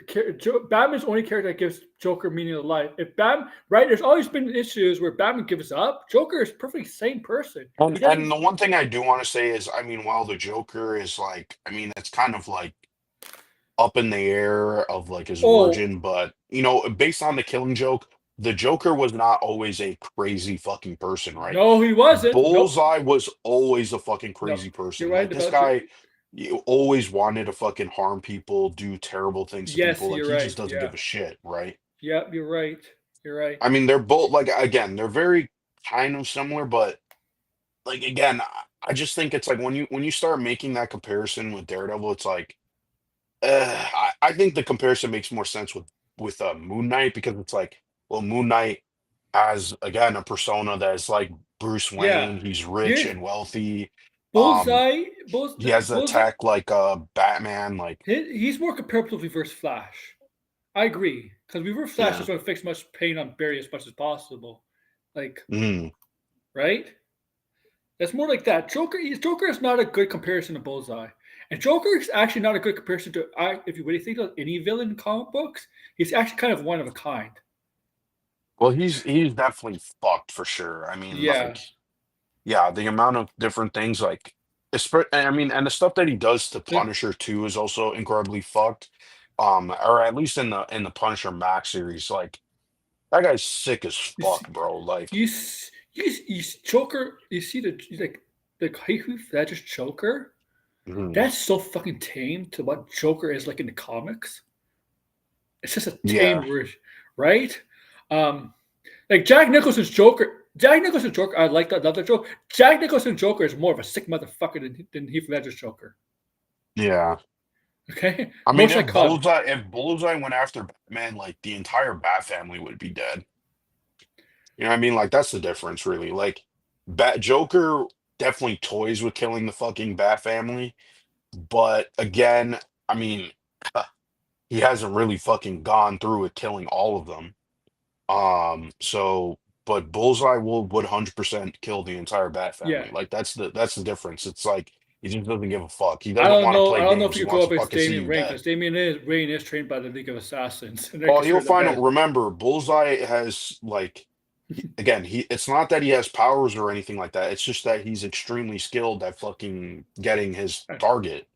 character that gives Joker meaning of life. If Batman, right, there's always been issues where Batman gives up. Joker is a perfectly sane person. He And doesn't. the one thing I do want to say is, I mean, while the Joker is like, I mean, it's kind of like up in the air of like his Oh origin, but you know, based on the Killing Joke, the Joker was not always a crazy fucking person, right? no, he wasn't. Nope. Bullseye was always a fucking No, crazy you're person. Like right this about your. guy, you always wanted to fucking harm people, do terrible things to Yes, people. Like you're he right. just doesn't Yeah, give a shit, right? yeah, you're right. You're right. I mean, they're both like again, they're very kind of similar, but like again, I just think it's like when you start making that comparison with Daredevil, it's like I think the comparison makes more sense with Moon Knight because it's like, well, Moon Knight has again a persona that is like Bruce Yeah. Wayne. He's rich Here's and wealthy. Um, Bullseye. he has the Bullseye. attack like Batman. Like, He's more comparable to Reverse Flash. I agree because Reverse Flash yeah, is going to fix much pain on Barry as much as possible. Like, mm, right? That's more like that. Joker is not a good comparison to Bullseye, and Joker is actually not a good comparison to. If you really think of any villain in comic books, he's actually kind of one of a kind. well, he's definitely fucked for sure. I mean, Yeah. like, yeah, the amount of different things like, I mean, and the stuff that he does to The, Punisher too is also incredibly fucked. Or at least in the Punisher Max series, like that guy's sick as you see, fuck, bro. Like, you Joker. You see the Heath Ledger's Joker. mhm, That's so fucking tame to what Joker is like in the comics. It's just a tame yeah, version, right? Um, like Jack Nicholson's Joker. Jack Nicholson's Joker, I like that other joke. Jack Nicholson's Joker is more of a sick motherfucker than Heath Ledger's Joker. yeah. Okay, I more mean, psychotic. If Bullseye went after Batman, like the entire Bat family would be dead. You know what I mean? Like that's the difference, really. Like, Bat Joker definitely toys with killing the fucking Bat family, but again, I mean, he hasn't really fucking gone through with killing all of them. But Bullseye will would 100% kill the entire Bat Yeah, family. Like that's the difference. It's like He just doesn't give a fuck. He I doesn't don't want to know. play I don't know if games. you He could go wants up to against fucking see Damian you Rain dead. because Rain is trained by the League of Assassins, and they're Oh, he'll considered the find. best. Remember, Bullseye has like again. It's not that he has powers or anything like that. It's just that he's extremely skilled at fucking getting his target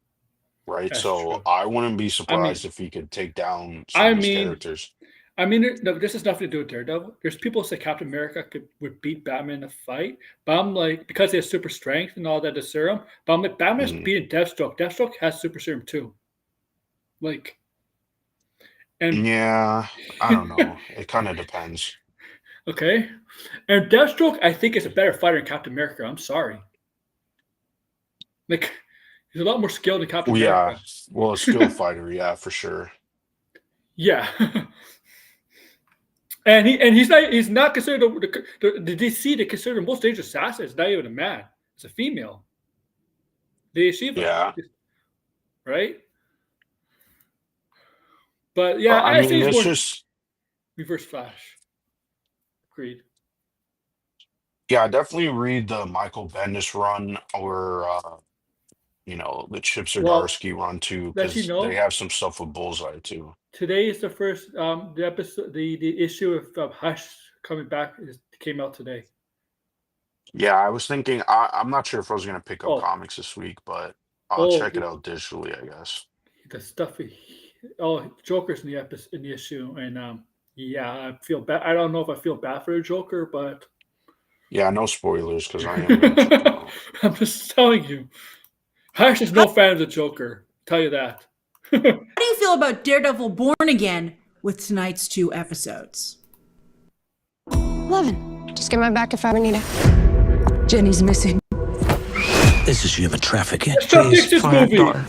right. That's So true. I wouldn't be I mean, surprised if he could take down some I of these mean, characters. no, this has nothing to do with Daredevil. There's people who say Captain America would beat Batman in a fight, but I'm like, because he has super strength and all that, the serum. But I'm like, Batman's Mhm. beating Deathstroke. Deathstroke has super serum too. Like, and Yeah, I don't know. It kind of depends. okay, and Deathstroke, I think is a better fighter than Captain America. I'm sorry. Like, he's a lot more skilled than Captain Well, yeah, America. well, a skilled fighter, yeah, for sure. Yeah. And he's not considered the DC. They consider the most dangerous assassin. It's not even a man. It's a female. The Shiva, Yeah. right? But But yeah, I I say mean, it's it's more just, Reverse Flash. Agreed. yeah, definitely read the Michael Bendis run or, the Chip Well, Zdarsky run too, let you because they know, have some stuff with Bullseye too. today is the first the episode the issue of Hush coming back came out today. Yeah, I was thinking, I'm not sure if I was going to pick up Oh, comics this week, but I'll oh, check it out digitally, I guess. the stuff. Joker's in the episode in the issue, and yeah, I feel bad. I don't know if I feel bad for the Joker, but Yeah, no spoilers because I am going to check it out. I'm just telling you, Hush is no fan of the Joker. I'll tell you that. How do you feel about Daredevil Born Again with tonight's 2 episodes? 11. Just get my back if I ever need it. Jenny's missing. This is human trafficking. Chuck Dixon's find movie. daughter.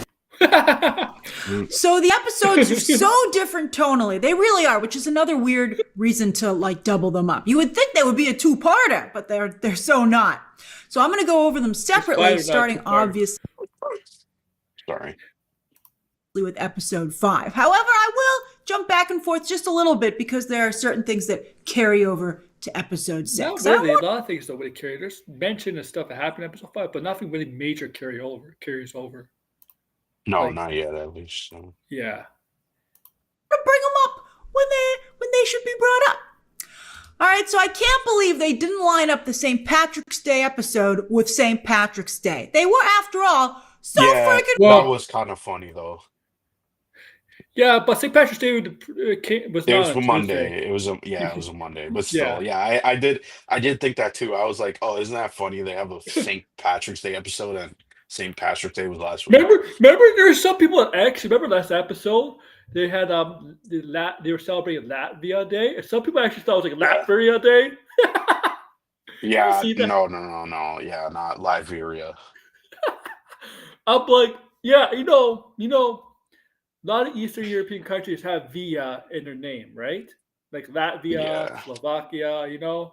So the episodes are so different tonally. They really are, which is another weird reason to like double them up. You would think they would be a 2-parter, but they're so not. So I'm going to go over them separately, starting obviously Sorry. with episode 5. However, I will jump back and forth just a little bit because there are certain things that carry over to episode 6. Not really. A lot of things don't really carry. There's mention of stuff that happened in episode 5, but nothing really major carries over. No, Like- not yet, at least. So. Yeah. To bring them up when they should be brought up. All right, so I can't believe they didn't line up the St. Patrick's Day episode with St. Patrick's Day. They were, after all, so Yeah, freaking. Well- that was kind of funny though. Yeah, but St. Patrick's Day was It not was on a Tuesday. Monday. It was a Monday. But still, yeah, I did think that too. I was like, oh, isn't that funny? They have a St. Patrick's Day episode and St. Patrick's Day was last week. Remember, there were some people at X. Remember last episode? They had they were celebrating Latvia Day, and some people actually thought it was like Latvia Day. Yeah, see that? no. Yeah, not Liberia. I'm like, yeah, you know, a lot of Eastern European countries have Via in their name, right? Like Latvia, Yeah. Slovakia,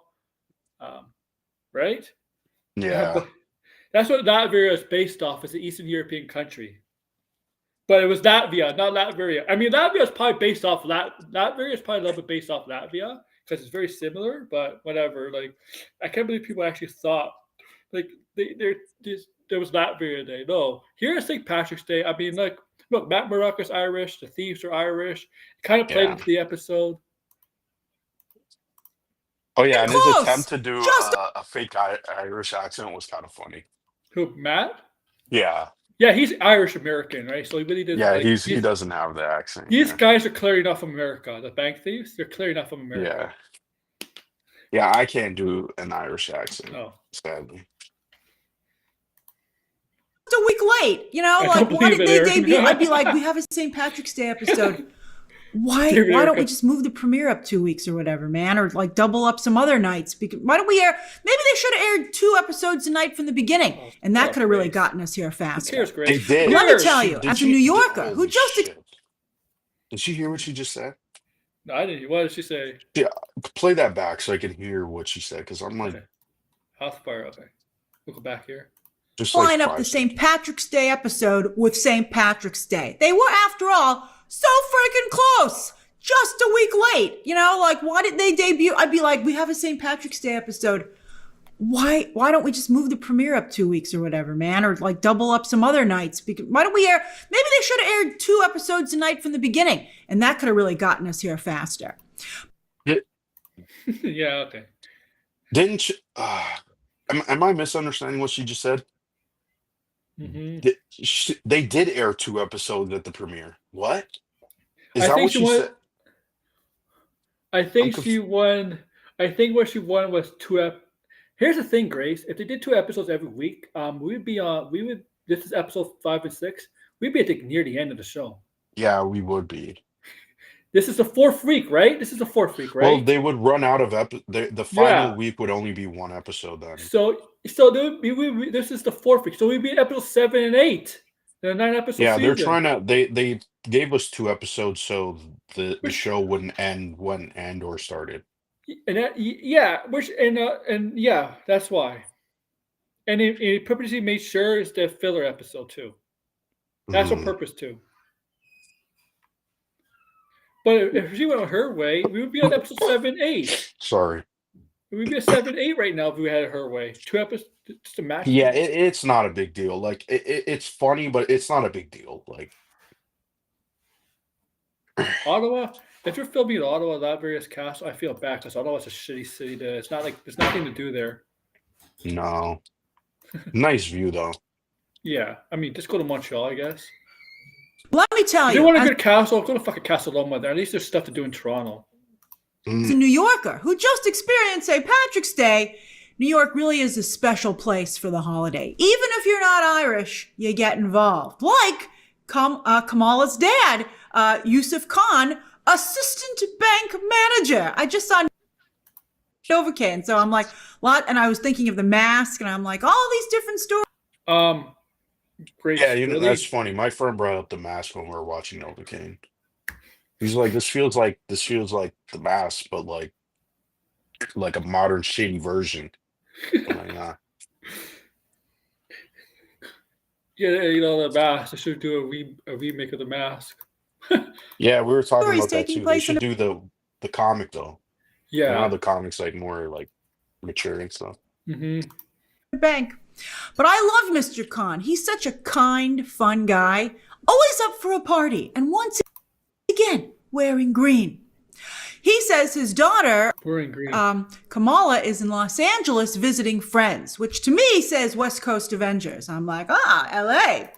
right? Yeah. But that's what Latvia is based off. It's an Eastern European country. But it was Latvia, not Latvia. I mean, Latvia is probably based off Latvia is probably a little bit based off Latvia because it's very similar. But whatever. Like, I can't believe people actually thought like there was Latvia Day. No, here's St. Patrick's Day. I mean, like, look, Matt Murdock is Irish. The thieves are Irish. It kind of played Yeah. into the episode. Oh yeah, and his Close. attempt to do Just- a fake Irish accent was kind of funny. Who, Matt? Yeah, Yeah, he's Irish American, right? So he really did. yeah, like, he doesn't have the accent. These yeah. guys are clearing off America. The bank thieves, they're clearing off Yeah, America. yeah, I can't do an Irish accent, Oh. sadly. A week late, I like don't why did believe they it, Aaron. debut? I'd be like, we have a St. Patrick's Day episode. Why David don't we Erica. just move the premiere up 2 weeks or whatever, man? Or like double up some other nights? Because why don't we air? Maybe they should have aired 2 episodes a night from the beginning, and that could have really Grace. gotten us here faster. Cheers, They Grace. did. Let me Cheers. tell you, Did as a New Yorker who holy just shit. Did she hear what she just said? No, I didn't. What did she say? Play that back so I can hear what she said, because I'm like, Okay. House fire. Okay. We'll go back here. just like line up 5 the St. seconds. Patrick's Day episode with St. Patrick's Day. They were, after all, so freaking close. Just a week late. Like, why did they debut? I'd be like, we have a St. Patrick's Day episode. why don't we just move the premiere up 2 weeks or whatever, man, or like double up some other nights? Because why don't we air? Maybe they should have aired 2 episodes a night from the beginning, and that could have really gotten us here faster. Yeah, okay. Didn't you, am I misunderstanding what she just said? Hmm. They did air 2 episodes at the premiere. What? Is I that think what she she won. said? I I'm think she conf- won. I think what she won was 2 Here's the thing, Grace. If they did 2 episodes every week, we'd be on. We would. This is episode 5 and 6. We'd be, I think, near the end of the show. Yeah, we would be. This is the 4th week, right? This is the 4th week, Well, right? they would run out of the final Yeah. week would only be 1 episode then. So this is the 4th week. So we'd be episode 7 and 8. The 9 episode Yeah, they're season. trying to they gave us 2 episodes so the Which- show wouldn't end when Andor started. And yeah, that's why. And it purposely made sure it's the filler episode too. That's on Mhm. purpose too. But if she went her way, we would be on episode 7, 8. Sorry. We'd be at 7, 8 right now if we had it her way. 2 episodes just to match. Yeah, it's not a big deal. Like it's funny, but it's not a big deal. Like Ottawa. If you're filming in Ottawa, that various cast, I feel bad because Ottawa's a shitty city. It's not like there's nothing to do there. no. Nice view though. Yeah, I mean, just go to Montreal, I guess. Let me tell If you you, want a as good castle, go to fucking Castle Loma there. At least there's stuff to do in Toronto. a Mm, New Yorker who just experienced St. Patrick's Day, New York really is a special place for the holiday. Even if you're not Irish, you get involved. Like Kamala's dad, Yusuf Khan, assistant bank manager. I just saw Novocaine, so I'm like, and I was thinking of The Mask, and I'm like, all these different stories. Great. yeah, really? that's funny. My friend brought up The Mask when we were watching Novocaine. He's like, this feels like The Mask, but like a modern shitty version. I'm like, nah. Yeah, the Mask. They should do a remake of The Mask. Yeah, we were talking Stories about that taking too. They place in should do the comic though. Yeah. Now the comic's like more like mature and stuff. Hmm. Bank. But I love Mr. Khan. He's such a kind, fun guy, always up for a party, and once again, wearing green. He says his daughter, We're in green. Kamala, is in Los Angeles visiting friends, which to me says West Coast Avengers. I'm like, LA.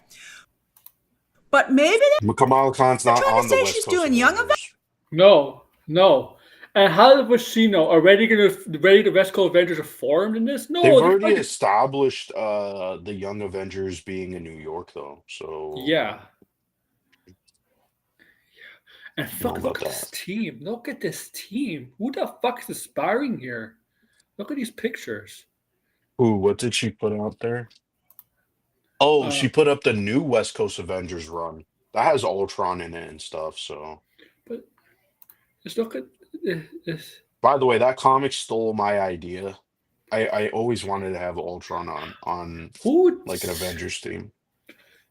But maybe But Kamala Khan's not trying to on the say West she's Coast doing Young Avengers. No. And how was she know? Already the West Coast Avengers are formed in this? No, They've they're already fucking- established the Young Avengers being in New York though. So Yeah. And Know fuck, about look at this that. team. Look at this team. Who the fuck is aspiring here? Look at these pictures. Ooh, what did she put out there? Oh, Uh, she put up the new West Coast Avengers run. That has Ultron in it and stuff. So But just look at this. by the way, that comic stole my idea. I always wanted to have Ultron on Who like an Avengers team.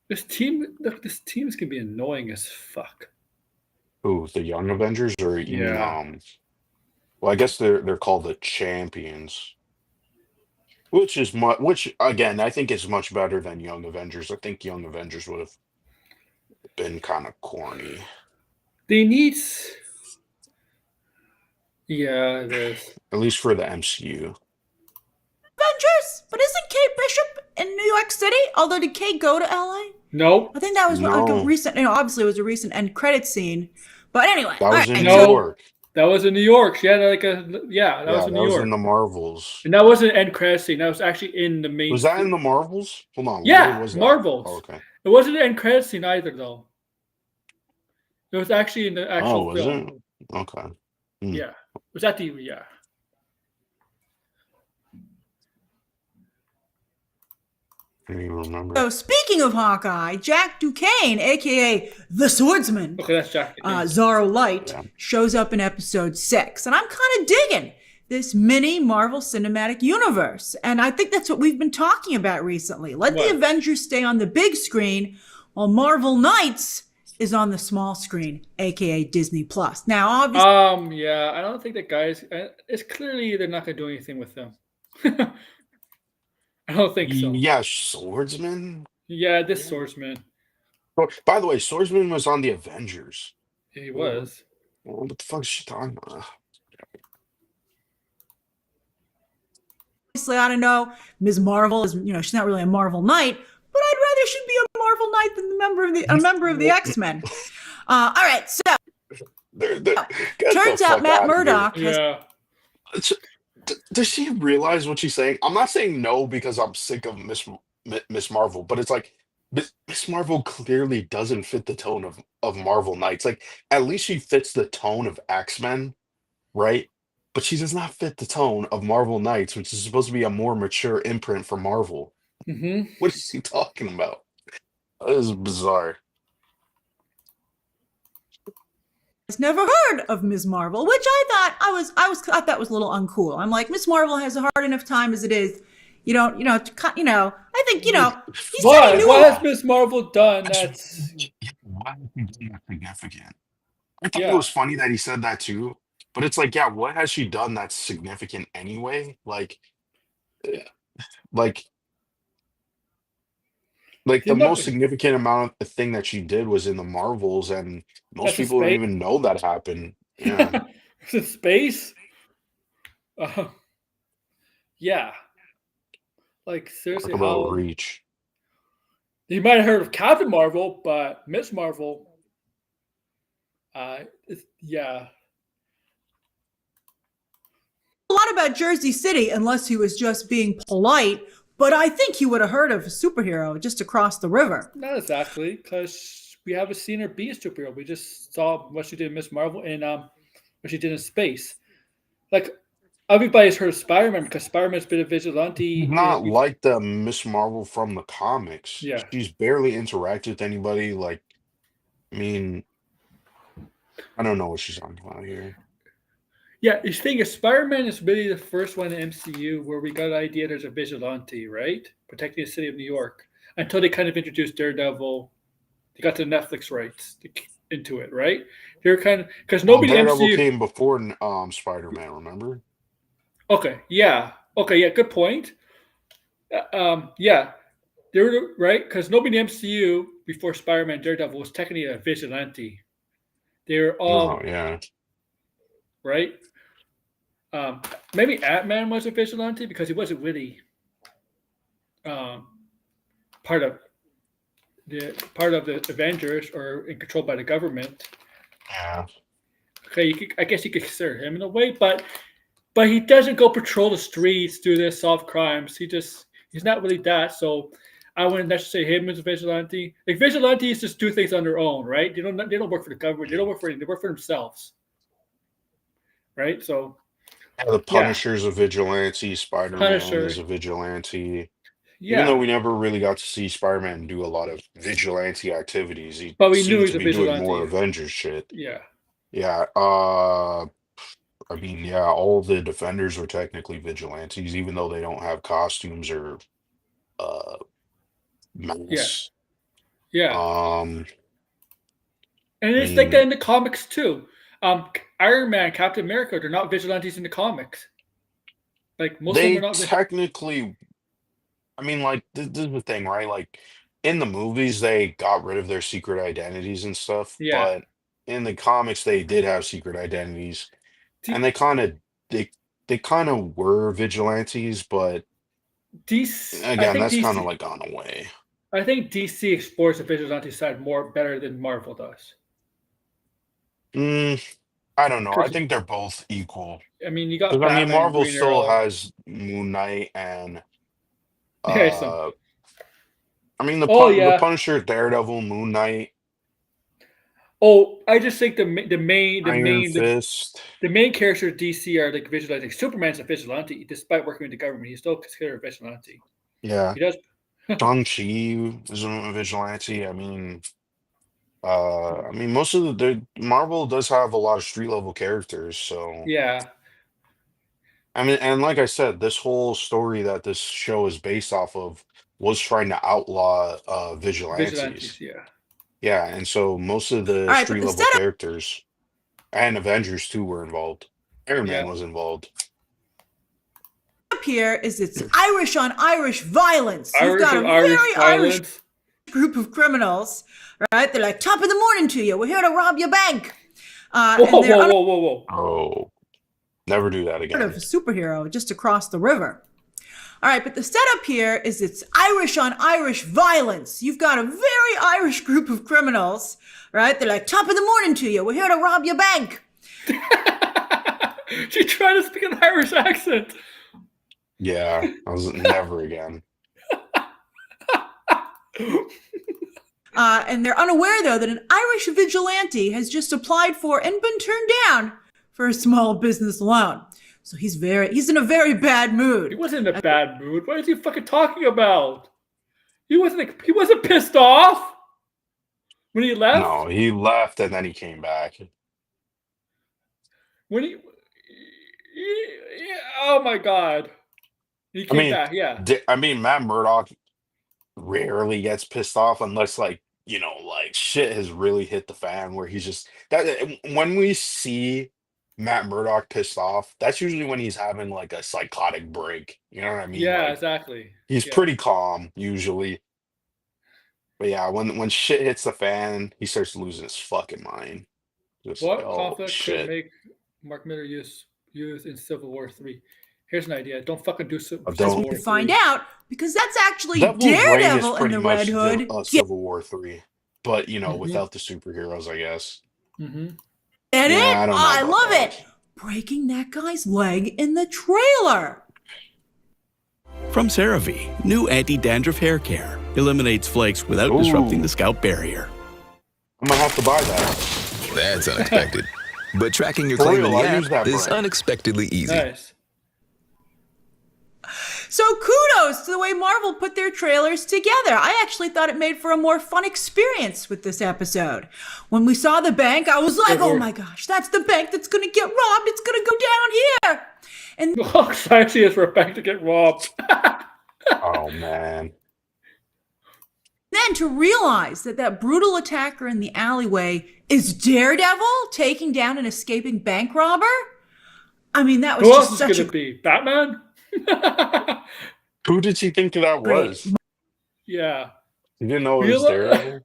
This team, look, this team is gonna be annoying as fuck. Ooh, the Young Avengers, or you mean, Yeah. well, I guess they're called the Champions, which is which again I think is much better than Young Avengers. I think Young Avengers would have been kind of corny. They need. Yeah, it is. At least for the MCU. Avengers. But isn't Kate Bishop in New York City? Although did Kate go to LA? Nope. I think that was like a No. recent, obviously it was a recent end credit scene. But anyway, That was in New No. York. That was in New York. She had like that was Yeah, in that New was York. in the Marvels. And that wasn't an end credit scene. That was actually in the main. Was that in the Marvels? Hold on. Yeah, where was that? Marvels. Oh, okay. It wasn't an end credit scene either, though. It was actually in the Oh, actual was film. it? Okay. Hmm. Yeah. Was that the yeah? I don't even remember. so speaking of Hawkeye, Jack Duquesne, aka the Swordsman, Okay, that's Jack. Zorro Light, Yeah. shows up in episode 6. And I'm kind of digging this mini Marvel Cinematic Universe. And I think that's what we've been talking about recently. Let What? the Avengers stay on the big screen while Marvel Knights is on the small screen, aka Disney Plus. Now, obviously, Yeah, I don't think the guys. It's clearly they're not gonna do anything with them. I don't think so. Yeah, Swordsman. Yeah, this swordsman. Oh, by the way, Swordsman was on the Avengers. He What was. what the fuck is she talking about? Obviously, I don't know. Ms. Marvel is, she's not really a Marvel Knight, but I'd rather she'd be a Marvel Knight than a member of the X-Men. All right, so Get the turns out fuck Matt out of here. Murdock has Yeah. Does she realize what she's saying? I'm not saying no because I'm sick of Miss Marvel, but it's like Miss Marvel clearly doesn't fit the tone of Marvel Knights. Like at least she fits the tone of X-Men, right? But she does not fit the tone of Marvel Knights, which is supposed to be a more mature imprint for Marvel. Hmm. What is he talking about? This is bizarre. never heard of Ms. Marvel, which I thought was a little uncool. I'm like, Miss Marvel has a hard enough time as it is. You don't, I think, he said he Why? knew. What has Miss Marvel done? That's Why is he significant? I thought it yeah. was funny that he said that too, but it's like, yeah, what has she done that's significant anyway? Eh, like, The the amount most significant amount of thing that she did was in the Marvels, and most that's a people don't space. even know that happened. Yeah, It's a space. Uh, yeah. Like talk seriously, about how reach. you might have heard of Captain Marvel, but Miss Marvel, yeah. A lot about Jersey City unless he was just being polite, but I think he would have heard of a superhero just across the river. Not exactly, because we haven't seen her be a superhero. We just saw what she did in Miss Marvel and what she did in space. Like everybody's heard of Spider-Man because Spider-Man's been a She's vigilante. not like the Miss Marvel from the comics. Yeah, She's barely interacted with anybody. Like, I mean, I don't know what she's talking about here. yeah. The thing is, Spider-Man is really the first one in the MCU where we got the idea there's a vigilante, right, protecting the city of New York. Until they kind of introduced Daredevil, they got the Netflix rights into it, right? They're kind of because Well, nobody in the Daredevil MCU. came before Spider-Man, remember? Okay, yeah, okay, yeah. Good point. Yeah, they were right because nobody in the MCU before Spider-Man Daredevil was technically a vigilante. They were Oh, all yeah. right. Maybe Ant-Man was a vigilante because he wasn't really um, part of the Avengers or in control by the government. Yeah. Okay, I guess you could consider him in a way, but he doesn't go patrol the streets, do this, solve crimes. He's not really that. So I wouldn't necessarily say him as a vigilante. Like vigilantes just do things on their own, right? They don't work for the government. They don't work for anything. They work for themselves, right? So Yeah, the yeah, Punisher's a vigilante, Spider-Man is Punisher, a vigilante. Even though yeah. we never really got to see Spider-Man do a lot of vigilante activities, he But we knew seemed he's to a be doing more vigilante. Avengers shit. Yeah, Yeah, I mean, yeah, all the Defenders were technically vigilantes, even though they don't have costumes or uh yeah, masks. yeah. Um, And I it's like that mean, in the comics too. Iron Man, Captain America, they're not vigilantes in the comics. Like most of them are they not. technically, I mean, like this is the thing, right? Like in the movies, they got rid of their secret identities and stuff, Yeah. but in the comics, they did have secret identities, and D- they they kind of were vigilantes, but DC, I again, think that's kind of DC, like gone away. I think DC explores the vigilante side more better than Marvel does. Mm, I don't know. I Because think they're both equal. I mean, you got Because I mean, Batman, Marvel Green still Arrow. has Moon Knight and Yeah, some. uh, I mean Oh The yeah. Punisher, Daredevil, Moon Knight, Oh, I just think Iron Fist. the main characters of DC are like vigilante. Like, Superman's a vigilante, despite working with the government. He's still considered a vigilante. Yeah, He does. Shang-Chi is a vigilante. I mean, most of Marvel does have a lot of street level characters. So, Yeah, I mean, and like I said, this whole story that this show is based off of was trying to outlaw vigilantes. vigilantes. Yeah, Yeah, and so most of the All right, but street the level setup characters and Avengers too were involved. Iron Man yeah. was involved. setup here is it's Irish on Irish violence. You've Irish got a and Irish very Irish violence. group of criminals, right? They're like, top of the morning to you. We're here to rob your bank. Whoa, And they're whoa. Oh, never do that of again. a superhero just across the river. All right, but the setup here is it's Irish on Irish violence. You've got a very Irish group of criminals, right? They're like, top of the morning to you. We're here to rob your bank. She tried to speak an Irish accent. Yeah, I was never again. And they're unaware, though, that an Irish vigilante has just applied for and been turned down for a small business loan. So he's in a very bad mood. He wasn't in a bad mood. What is he fucking talking about? He wasn't pissed off when he left. No, he left and then he came back. When oh my god, he came back. Yeah, Matt Murdock rarely gets pissed off unless like shit has really hit the fan where he's just that when we see Matt Murdock pissed off, that's usually when he's having like a psychotic break. You know what I mean? yeah, Like, exactly. he's pretty calm usually. But yeah, when shit hits the fan, he starts losing his fucking mind. Just What like, oh conflict could shit. make Mark Miller use in Civil War 3? Here's an idea. Don't fucking do Civil don't. War To find 3. out, because that's actually Devil's Reign is Daredevil in pretty the much Red Hood. Civil War 3, but Mhm. without the superheroes, I guess. Mm-hmm. Get Yeah, it? I don't know I about love that. it. Breaking that guy's leg in the trailer. From CeraVe, new anti-dandruff hair care. Eliminates flakes without disrupting the scalp barrier. I'm gonna have to buy that. That's unexpected. But tracking your For claim real, in the I use app that is brand. unexpectedly easy. Nice. So kudos to the way Marvel put their trailers together. I actually thought it made for a more fun experience with this episode. When we saw the bank, I was like, oh my gosh, that's the bank that's going to get robbed. It's going to go down here. And How excited he is for a bank to get robbed. Oh man. then to realize that brutal attacker in the alleyway is Daredevil taking down an escaping bank robber. I mean, that was Who just else is such going to be? Batman? Who did she think that Great. was? Yeah. You didn't know it was Daredevil?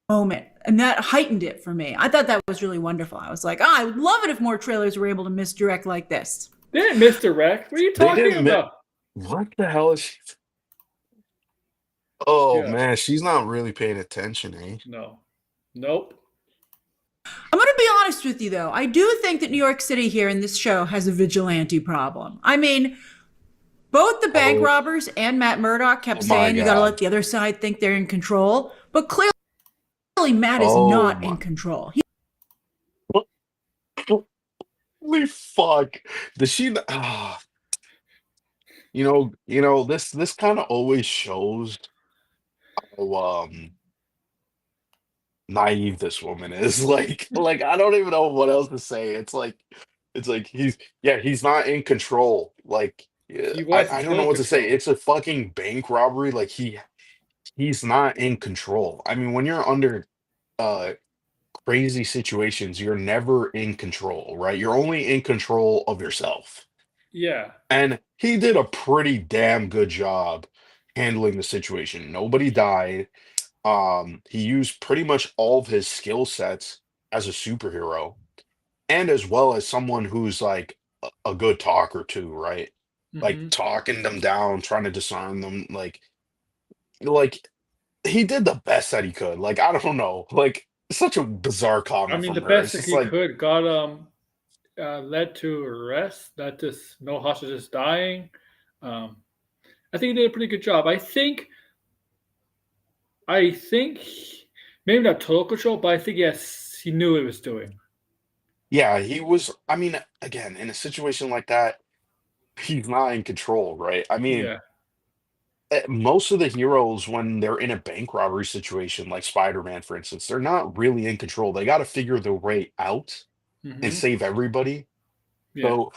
moment. And that heightened it for me. I thought that was really wonderful. I was like, I would love it if more trailers were able to misdirect like this. They didn't misdirect. What are you They talking didn't about? What the hell is she? Oh Yeah. man, she's not really paying attention, eh? No. Nope. I'm going to be honest with you, though. I do think that New York City here in this show has a vigilante problem. I mean, both the bank robbers and Matt Murdock kept Oh my saying you got to God. let the other side think they're in control. But clearly, Matt is Oh not my- in control. Holy fuck! Does she? This kind of always shows how naive this woman is. Like I don't even know what else to say. It's like he's not in control. Like He was I don't in know what to say. control. It's a fucking bank robbery. Like he's not in control. I mean, when you're under crazy situations, you're never in control, right? You're only in control of yourself. Yeah. And he did a pretty damn good job handling the situation. Nobody died. He used pretty much all of his skill sets as a superhero, and as well as someone who's like a good talker too, right? Like Mhm. talking them down, trying to disarm them, like he did the best that he could. Like I don't know, like such a bizarre comment I mean, the from her. best It's that just he could got led to arrest, not just no hostages dying. I think he did a pretty good job. I think maybe not total control, but I think yes, he knew what he was doing. yeah, he was. I mean, again, in a situation like that, he's not in control, right? I mean, Yeah. most of the heroes, when they're in a bank robbery situation, like Spider-Man, for instance, they're not really in control. They got to figure their way out and Mhm. save everybody. Yeah. So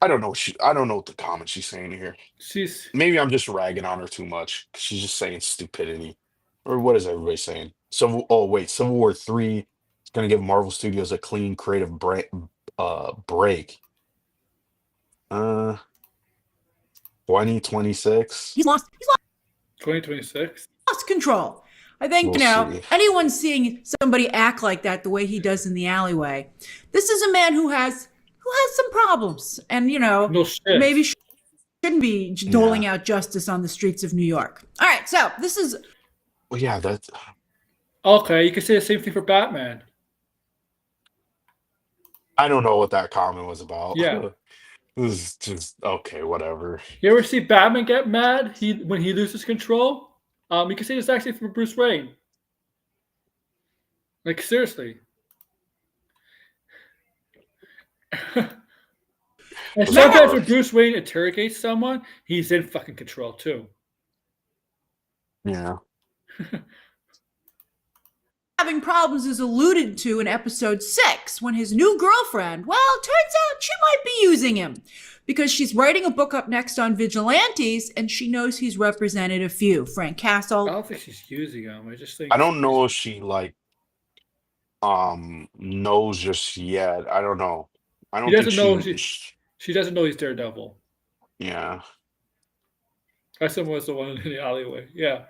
I don't know. I don't know what the comment she's saying here. She's Maybe I'm just ragging on her too much 'cause she's just saying stupidity. Or what is everybody saying? Civil War 3 is going to give Marvel Studios a clean creative break. Uh, 2026. He's lost 2026. control. I think, We'll see. anyone seeing somebody act like that the way he does in the alleyway, this is a man who has some problems, and No shit. maybe shouldn't be doling Yeah. out justice on the streets of New York. All right, so this is Well, yeah, that's. Okay, you can say the same thing for Batman. I don't know what that comment was about. Yeah. This is just okay, whatever. You ever see Batman get mad when he loses control? You can say this actually for Bruce Wayne. Like, seriously. And sometimes when Bruce Wayne interrogates someone, he's in fucking control too. Yeah. having problems is alluded to in episode 6 when his new girlfriend, well, turns out she might be using him because she's writing a book up next on vigilantes and she knows he's represented a few. Frank Castle. I don't think she's using him. I just think I don't know if she knows just yet. I don't know. I don't She think doesn't know she. she doesn't know he's Daredevil. Yeah. That someone was the one in the alleyway. Yeah.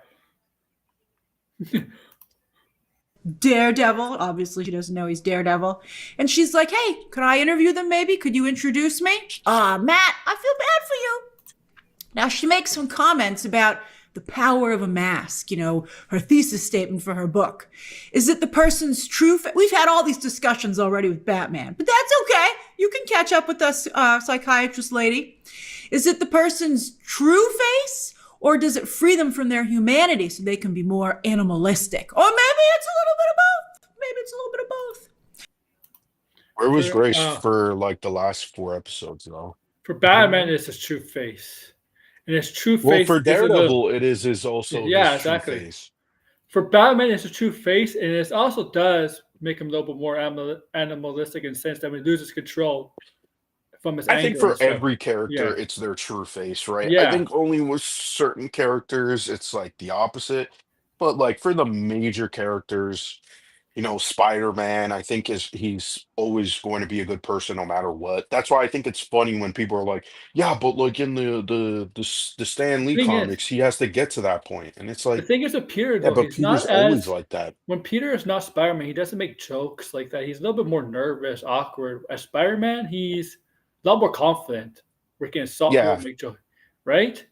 Daredevil. Obviously, she doesn't know he's Daredevil. And she's like, hey, could I interview them maybe? Could you introduce me? Matt, I feel bad for you. Now, she makes some comments about the power of a mask, her thesis statement for her book. Is it the person's true We've had all these discussions already with Batman, but that's okay. You can catch up with us, psychiatrist lady. Is it the person's true face? Or does it free them from their humanity so they can be more animalistic? Or maybe it's a little bit of both. Maybe it's a little bit of both. Where was Grace for the last 4 episodes though? For Batman, it's his true face. And his true face. Well, for Daredevil, it is also his exactly. true face. For Batman, it's a true face, and it also does make him a little bit more animalistic in the sense that when he loses control from his anger. I think for every character, it's their true face, right? Yeah. I think only with certain characters, it's the opposite. But for the major characters, Spider-Man, I think he's always going to be a good person no matter what. That's why I think it's funny when people are like, yeah, but in the Stan Lee comics, he has to get to that point. And it's the thing is with Peter, though, yeah, but he's Peter's not always like that. When Peter is not Spider-Man, he doesn't make jokes like that. He's a little bit more nervous, awkward. As Spider-Man, he's a lot more confident. Where he can assault people and make jokes, right?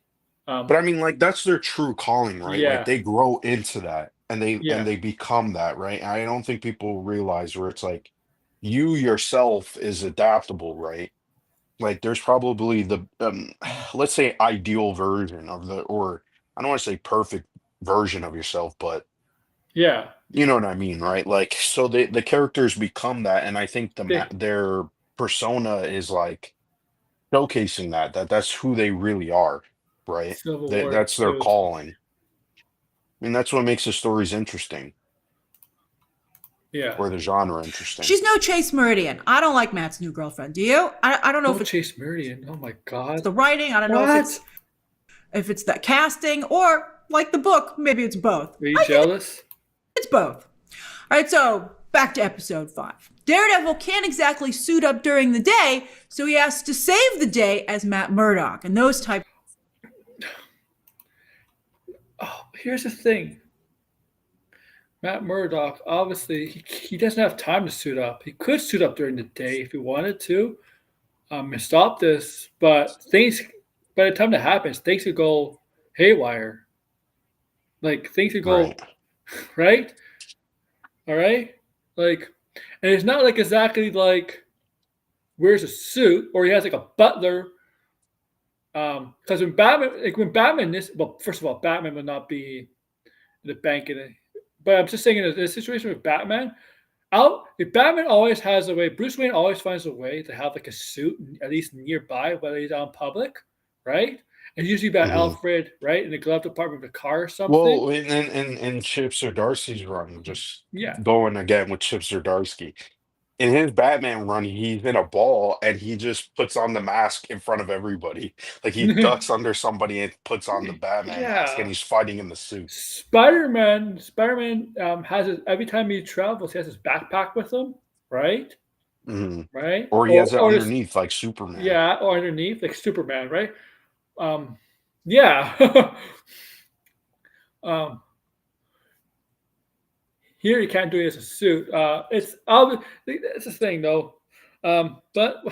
But I mean, that's their true calling, right? Yeah. They grow into that. And they become that, right? I don't think people realize where it's you yourself is adaptable, right? There's probably the let's say ideal version of or I don't want to say perfect version of yourself, but yeah, you know what I mean, right? So the characters become that, and I think their persona is showcasing that's who they really are, right? That's their calling. I mean, that's what makes the stories interesting. Yeah. Or the genre interesting. She's no Chase Meridian. I don't like Matt's new girlfriend. Do you? I don't know if it's Chase Meridian. Oh my God. The writing. I don't know if it's the casting or the book. Maybe it's both. Are you jealous? It's both. All right. So back to episode 5. Daredevil can't exactly suit up during the day, so he has to save the day as Matt Murdock and those type. Oh, here's the thing. Matt Murdock, obviously, he doesn't have time to suit up. He could suit up during the day if he wanted to and stop this, but things, by the time that happens, things could go haywire. Things could go, right? All right? And it's not exactly wears a suit or he has a butler. Because when Batman, first of all, Batman would not be in the bank but I'm just saying in a situation with Batman, if Batman always has a way, Bruce Wayne always finds a way to have a suit at least nearby, whether he's out in public, right? And usually about Alfred, right, in the glove department of a car or something. Well, in Chip Zdarsky's run, just going again with Chip Zdarsky. In his Batman run, he's in a ball and he just puts on the mask in front of everybody. He ducks under somebody and puts on the Batman mask and he's fighting in the suit. Spider-Man has every time he travels, he has his backpack with him, right? right? Or he has it Or this, underneath like Superman. yeah, or underneath like Superman, right? Yeah. um, Here you can't do it as a suit. It's the thing though. But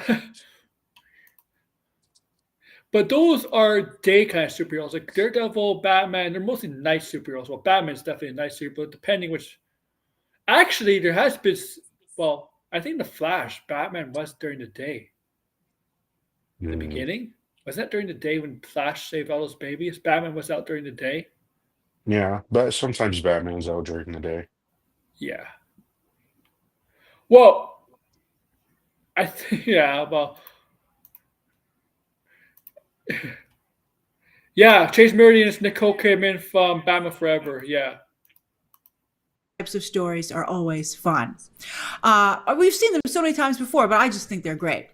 but those are day kind of superheroes like Daredevil, Batman. They're mostly night superheroes. Well, Batman's definitely a night superhero, depending which. Actually, there has been. Well, I think the Flash, Batman was during the day. In the beginning, was that during the day when Flash saved all those babies? Batman was out during the day. Yeah, but sometimes Batman's out during the day. Yeah. Well, I think yeah. Well, yeah. Chase Meridian is Nicole Kidman from Batman Forever. Yeah. Types of stories are always fun. We've seen them so many times before, but I just think they're great.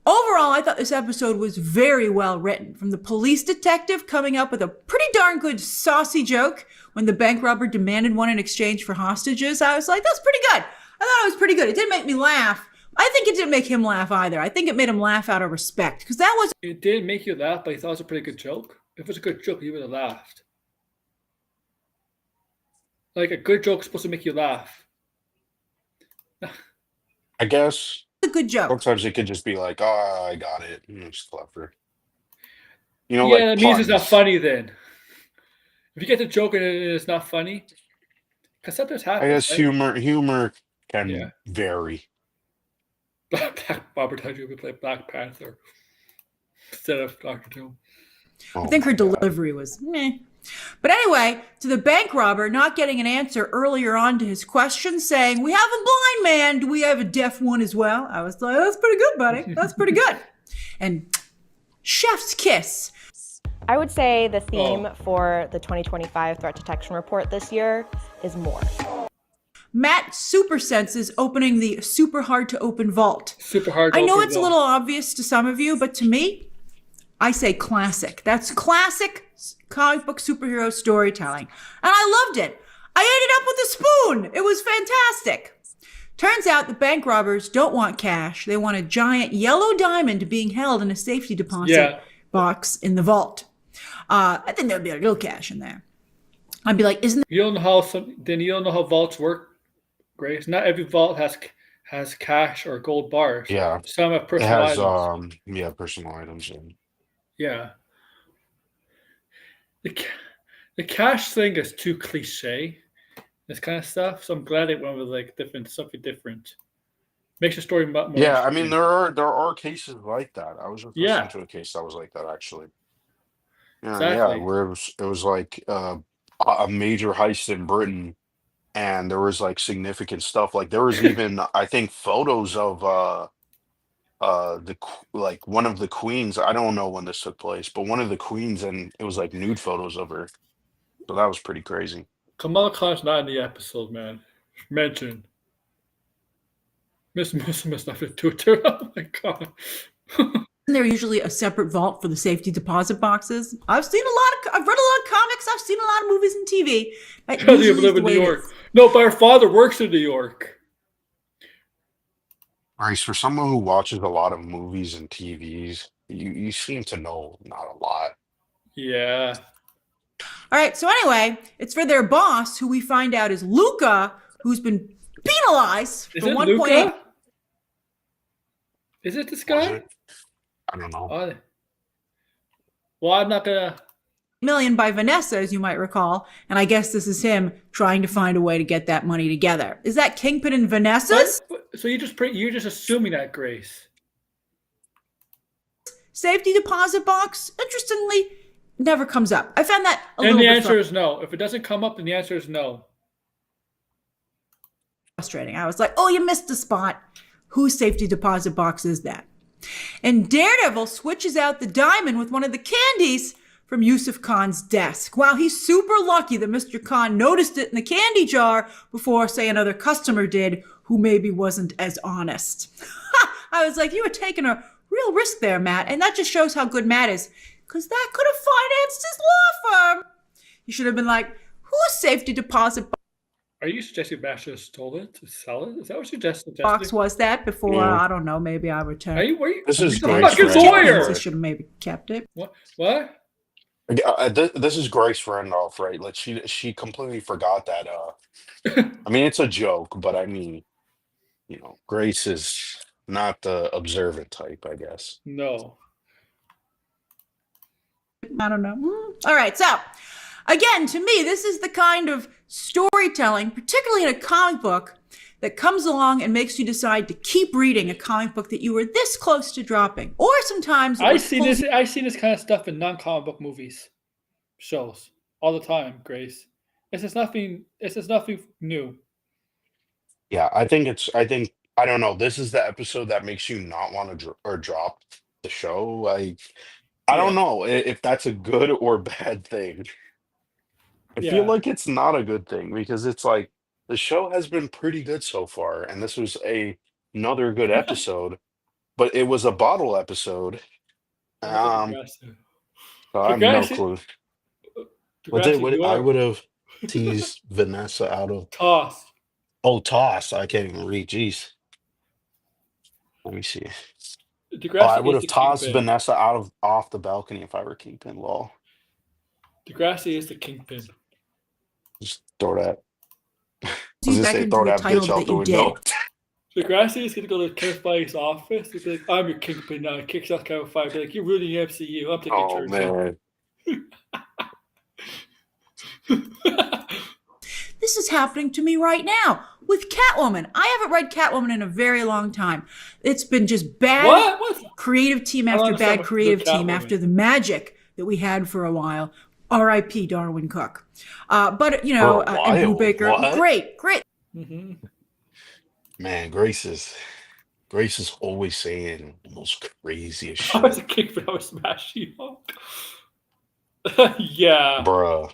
Overall, I thought this episode was very well written. From the police detective coming up with a pretty darn good saucy joke when the bank robber demanded one in exchange for hostages. I was like, that's pretty good. I thought it was pretty good. It didn't make me laugh. I think it didn't make him laugh either. I think it made him laugh out of respect because that was. It didn't make you laugh, but you thought it was a pretty good joke. If it was a good joke, you would have laughed. Like a good joke is supposed to make you laugh. I guess a good joke. sometimes it could just be like, oh, I got it. It's clever. Yeah, like that means it's not puns. funny then. If you get the joke and it's not funny, because sometimes I happens. guess Right? humor can vary. Robert Downey would play Black Panther instead of Doctor Doom. I think her delivery was meh. But anyway, to the bank robber not getting an answer earlier on to his question, saying, we have a blind man. Do we have a deaf one as well? I was like, that's pretty good, buddy. That's pretty good. And chef's kiss. I would say the theme for the 2025 Threat Detection Report this year is more. Matt super senses opening the super hard to open vault. Super hard to I know open it's vault. a little obvious to some of you, but to me, I say classic. That's classic comic book superhero storytelling. And I loved it. I ate it up with a spoon. It was fantastic. Turns out the bank robbers don't want cash. They want a giant yellow diamond being held in a safety deposit box in the vault. I think there'd be a little cash in there. I'd be like, isn't you don't know how then you don't know how vaults work, Grace? Not every vault has cash or gold bars. Yeah. Some have It personal has items. personal items. Yeah. The cash thing is too cliche, this kind of stuff. So I'm glad it went with like something different. Makes the story more. Yeah, I mean there are cases like that. I was just Yeah. listening to a case that was like that actually. Yeah, Exactly. where it was like a major heist in Britain, and there was like significant stuff. Like there was even I think photos of like one of the queens. I don't know when this took place, but one of the queens, and it was like nude photos of her. So that was pretty crazy. Kamala Khan's not in the episode, man. Mentioned. Miss Muslim is not in Twitter. Oh my god. there usually a separate vault for the safety deposit boxes? I've read a lot of comics. I've seen a lot of movies and TV. That Because you usually is live the in way New it York. is. No, but her father works in New York. Bryce, for someone who watches a lot of movies and TVs, you seem to know not a lot. Yeah. All right. So anyway, it's for their boss, who we find out is Luca, who's been penalized Is for it 1.8 Luca? Is it this Was guy? it? I don't know. Well, I'm not gonna. million by Vanessa, as you might recall. And I guess this is him trying to find a way to get that money together. Is that Kingpin and Vanessa's So you're just assuming that, Grace. safety deposit box? Interestingly, never comes up. I found that a And little the bit answer is no. If it doesn't come up, then the answer is no. frustrating. I was like, oh, you missed the spot. Whose safety deposit box is that? And Daredevil switches out the diamond with one of the candies from Yusuf Khan's desk. Wow, he's super lucky that Mr. Khan noticed it in the candy jar before, say, another customer did who maybe wasn't as honest. I was like, you were taking a real risk there, Matt. And that just shows how good Matt is, because that could have financed his law firm. He should have been like, whose safety deposit box? Are you suggesting Bash should have stolen it to sell it? Is that what you're just Box suggesting? was that before? Yeah. I don't know. Maybe I returned. Are you? Were you? This is The Grace fucking Randolph. lawyer! I should have maybe kept it. What? What? This is Grace Randolph, right? Like she completely forgot that. I mean, it's a joke, but I mean, Grace is not the observant type, I guess. No. I don't know. All right. So, again, to me, this is the kind of storytelling, particularly in a comic book, that comes along and makes you decide to keep reading a comic book that you were this close to dropping. Or sometimes I see this kind of stuff in non-comic book movies, shows all the time. Grace, this is nothing. This is nothing new. Yeah, I don't know. This is the episode that makes you not want to drop the show. I don't know if that's a good or bad thing. I feel like it's not a good thing because it's like the show has been pretty good so far, and this was another good episode, but it was a bottle episode. So I have no clue. I would have teased Vanessa out of Toss. Oh, toss. I can't even read. Jeez. Let me see. I would have tossed Vanessa off the balcony if I were Kingpin. Lol. Degrassi is the Kingpin. Just throw that. I You was gonna back say into throw the that title bitch out that the you window. Degrassi is gonna go to Kevin Feige's office. He's like, "I'm your Kingpin now." He kicks out Kevin Feige. Be like, "You're ruining the MCU. I'm taking Oh charge." man. This is happening to me right now with Catwoman. I haven't read Catwoman in a very long time. It's been just bad What? creative team I don't after understand bad what creative to do with team Catwoman. after the magic that we had for a while. R.I.P. Darwin Cook. But, For a and while? Brubaker. What? Great. Mm-hmm. Man, Grace is always saying the most craziest I was a shit. Kingpin. I was smashing Hulk. Yeah. Bruh.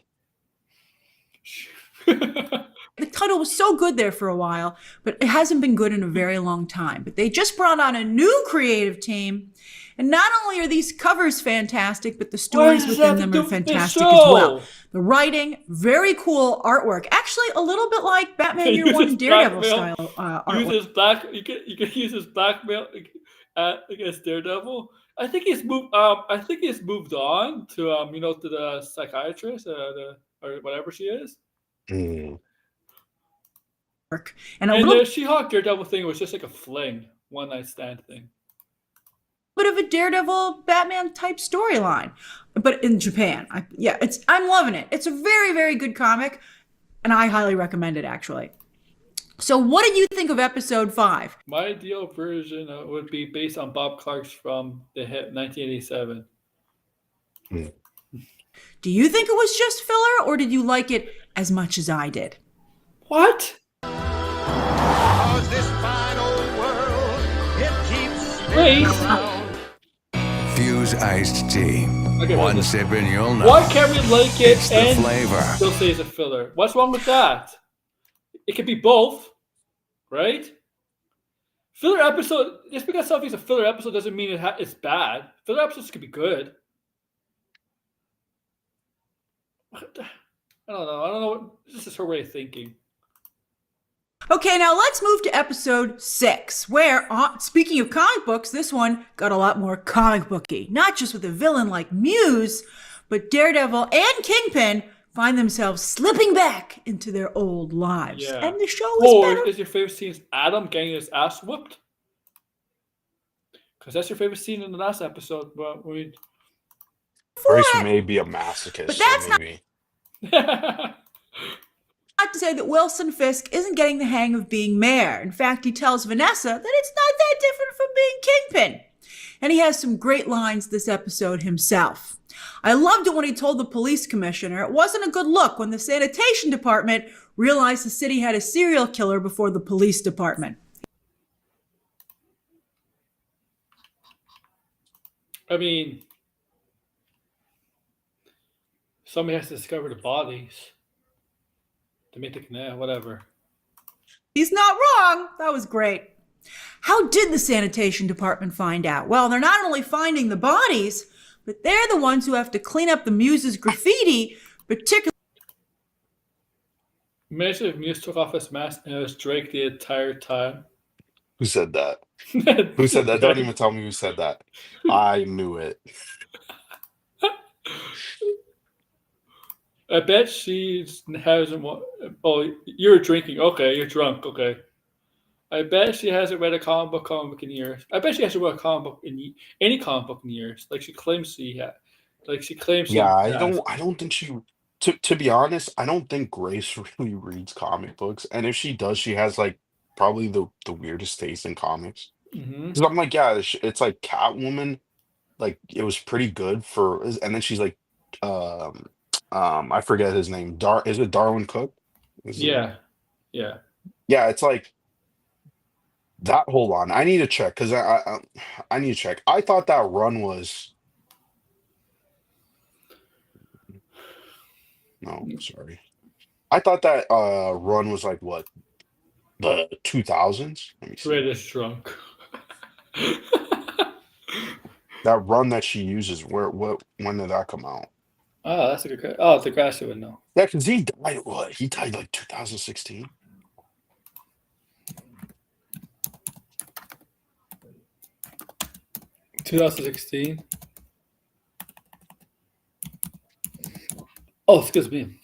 The title was so good there for a while, but it hasn't been good in a very long time. But they just brought on a new creative team. And not only are these covers fantastic, but the stories within them are fantastic as well. The writing, very cool artwork. Actually, a little bit like Batman Year One Daredevil style artwork. You can use his blackmail against Daredevil. I think he's moved. I think he's moved on to to the psychiatrist, or whatever she is. Mm. And The She-Hulk Daredevil thing was just like a fling, one night stand thing. Bit of a Daredevil Batman type storyline, but in Japan. I'm loving it. It's a very, very good comic, and I highly recommend it, actually. So what did you think of episode 5? My ideal version would be based on Bob Clark's from the hit 1987. Mm. Do you think it was just filler, or did you like it as much as I did? What? This fine old world, it keeps Wait. Fuse iced tea. Okay, One sip and you'll know. Why can't we like it It's the and flavor. still say it's a filler? What's wrong with that? It could be both, right? Filler episode. Just because something's a filler episode doesn't mean it's bad. Filler episodes could be good. I don't know. This is her way of thinking. Okay, now let's move to episode 6, where, speaking of comic books, this one got a lot more comic booky. Not just with a villain like Muse, but Daredevil and Kingpin find themselves slipping back into their old lives. Yeah. And the show is better. Is your favorite scene Adam getting his ass whooped? Because that's your favorite scene in the last episode. But Grace may be a masochist, But that's so maybe. Not to say that Wilson Fisk isn't getting the hang of being mayor. In fact, he tells Vanessa that it's not that different from being Kingpin. And he has some great lines this episode himself. I loved it when he told the police commissioner it wasn't a good look when the sanitation department realized the city had a serial killer before the police department. I mean, somebody has to discover the bodies to make the canal, whatever. He's not wrong. That was great. How did the sanitation department find out? Well, they're not only finding the bodies, but they're the ones who have to clean up the Muse's graffiti, particularly Imagine if Muse took off his mask and it was Drake the entire time. Who said that? Who said that? Don't even tell me who said that. I knew it. I bet she hasn't. Oh, you're drinking. Okay, you're drunk. Okay. I bet she hasn't read a comic book in years. I bet she hasn't read a comic book in any comic book in years. Like she claims she had. Like she claims she Yeah, has. I don't think she to be honest, I don't think Grace really reads comic books. And if she does, she has like probably the weirdest taste in comics. Mm-hmm. Because I'm like, yeah, it's like Catwoman, like it was pretty good for, and then she's like, um, I forget his name. Is it Darwin Cook? Is it? Yeah. Yeah. Yeah, it's like that. Hold on, I need to check because I need to check. I thought that run was no, sorry. I thought that run was like what, the 2000s? Let me see. Red is drunk. That run that she uses, when did that come out? Oh, that's a good question. Oh, the grassy would know. Yeah, because he died, what? He died like 2016. 2016. Oh, excuse me.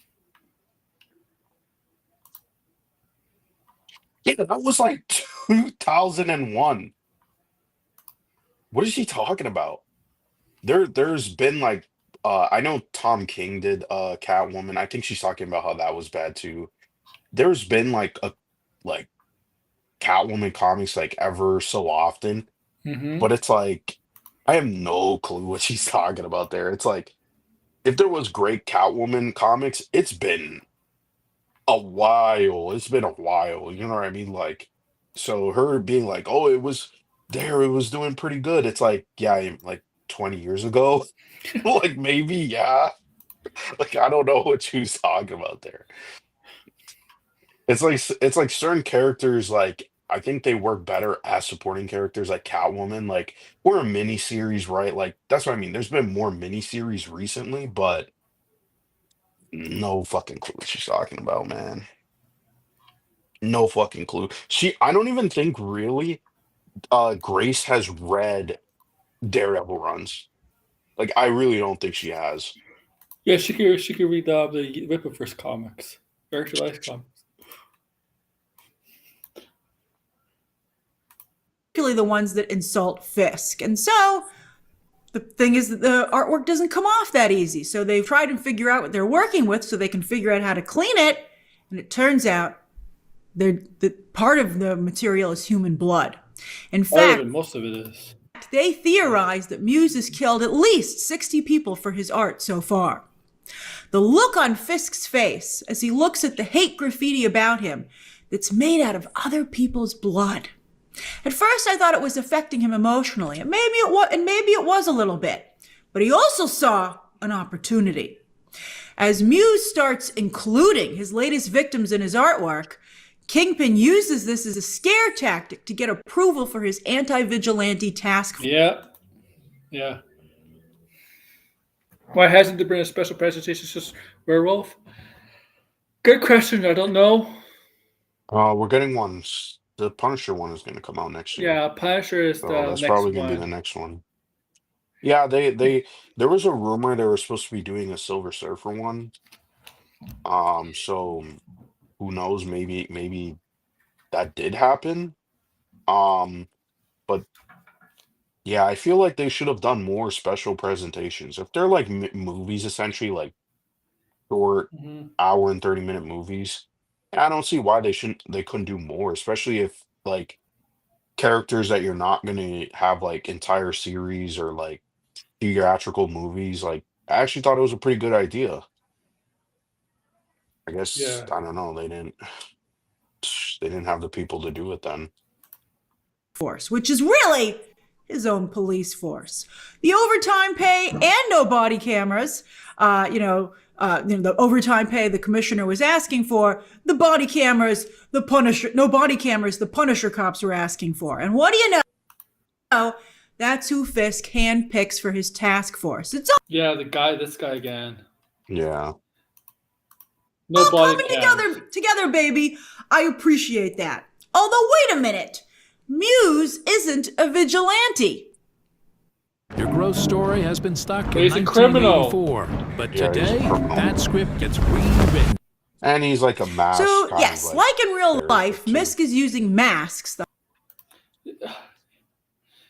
Yeah, that was like 2001. What is he talking about? There's been like I know Tom King did Catwoman. I think she's talking about how that was bad too. There's been like Catwoman comics like ever so often, Mm-hmm. but it's like I have no clue what she's talking about there. It's like if there was great Catwoman comics, it's been a while. It's been a while. You know what I mean? Like, so her being like, "Oh, it was there. It was doing pretty good." It's like, yeah, like 20 years ago. Like maybe, yeah. Like I don't know what she was talking about there. It's like certain characters. Like I think they work better as supporting characters, like Catwoman. Like we're a mini series, right? Like that's what I mean. There's been more mini series recently, but no fucking clue what she's talking about, man. No fucking clue. I don't even think really Grace has read Daredevil runs. Like I really don't think she has. Yeah, she could read the Ripperverse comics. Character Life comics. Particularly the ones that insult Fisk. And so the thing is that the artwork doesn't come off that easy. So they've tried to figure out what they're working with so they can figure out how to clean it. And it turns out that part of the material is human blood. In fact, Most of it is. they theorize that Muse has killed at least 60 people for his art so far. The look on Fisk's face as he looks at the hate graffiti about him that's made out of other people's blood. At first, I thought it was affecting him emotionally, and maybe it was a little bit. But he also saw an opportunity. As Muse starts including his latest victims in his artwork, Kingpin uses this as a scare tactic to get approval for his anti-vigilante task force. Yeah. Yeah. Why hasn't there been a special presentation to Werewolf? Good question. I don't know. We're getting one. The Punisher one is going to come out next year. Yeah, Punisher is So the that's next probably going to be one. the next one. Yeah, there was a rumor they were supposed to be doing a Silver Surfer one. So who knows? Maybe that did happen. But yeah, I feel like they should have done more special presentations. If they're like movies, essentially like short Mhm. hour and 30-minute movies, I don't see why they couldn't do more, especially if like characters that you're not gonna have like entire series or like theatrical movies. Like I actually thought it was a pretty good idea. I guess Yeah. I don't know, they didn't have the people to do it then. Force, which is really his own police force. The overtime pay and no body cameras, the overtime pay the commissioner was asking for, the body cameras, the Punisher, no body cameras, the Punisher cops were asking for. And what do you know? That's who Fisk handpicks for his task force. Yeah, this guy again. Yeah. No All body coming cams. together, baby. I appreciate that. Although, wait a minute. Muse isn't a vigilante. Your growth story has been stuck But in he's a criminal. 1984, but Yeah, he's a today criminal. that script gets rewritten. And he's like a mask So, kind yes, of like in real character, life, too. Misk is using masks.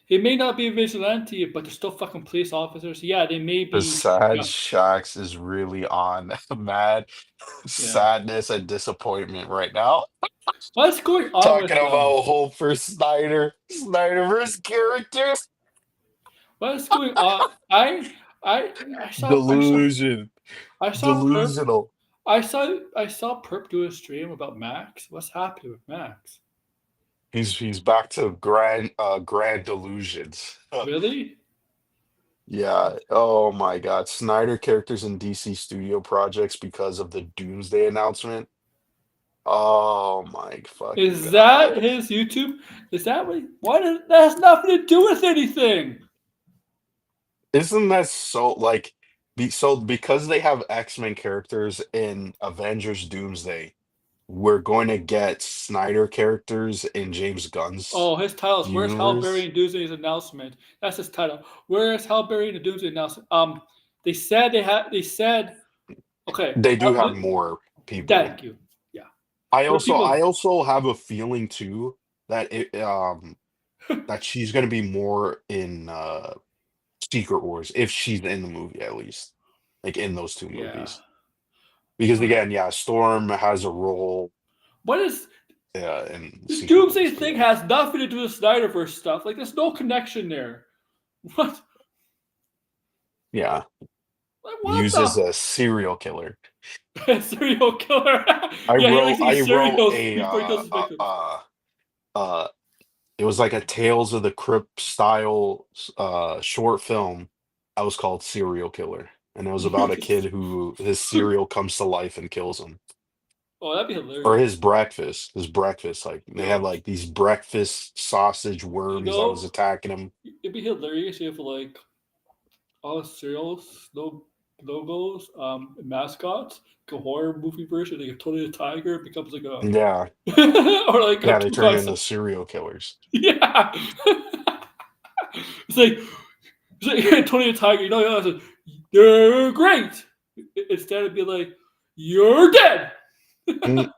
He may not be a vigilante, but they're still fucking police officers. Yeah, they may be. The sad Yeah. Shax is really on mad sadness and disappointment right now. What's going on Talking with them? about hope for Snyderverse characters. What's going on? I saw Delusion. I saw Perp. Delusional. I saw Perp do a stream about Max. What's happening with Max? He's back to grand delusions. Really? Yeah. Oh my God. Snyder characters in DC studio projects because of the Doomsday announcement. Oh my fucking Is God. that his YouTube? Is that what? That has nothing to do with anything. Isn't that so like because they have X-Men characters in Avengers Doomsday, we're going to get Snyder characters in James Gunn's Oh, his title is "Where's Hal Berry universe? in Doomsday's announcement?" That's his title. Where's Hal Berry in the Doomsday announcement? They said They said, okay. They do have more people. Thank you. Yeah. I More people. also have a feeling too that that she's going to be more in Secret Wars if she's in the movie, at least like in those two Yeah. movies. Because again, yeah, Storm has a role What is in the Secret Doomsday Wars, but thing? yeah. Has nothing to do with Snyderverse stuff. Like, there's no connection there. What? Yeah, Like, what used as the a serial killer. serial killer? I Yeah, he wrote likes to eat cereals a before he kills his victims. it was like a Tales of the Crypt style short film that was called Serial Killer, and it was about a kid who his cereal comes to life and kills him. Oh, that'd be hilarious. Or his breakfast, like they had like these breakfast sausage worms that was attacking him. It'd be hilarious if like all the cereals, logos, mascots, like a horror movie version, like a Tony the Tiger becomes like a Yeah, or like yeah, a they two turn guys. into serial killers. Yeah. It's like Tony the Tiger, it's like, you're great. Instead of being like, you're dead. Mm.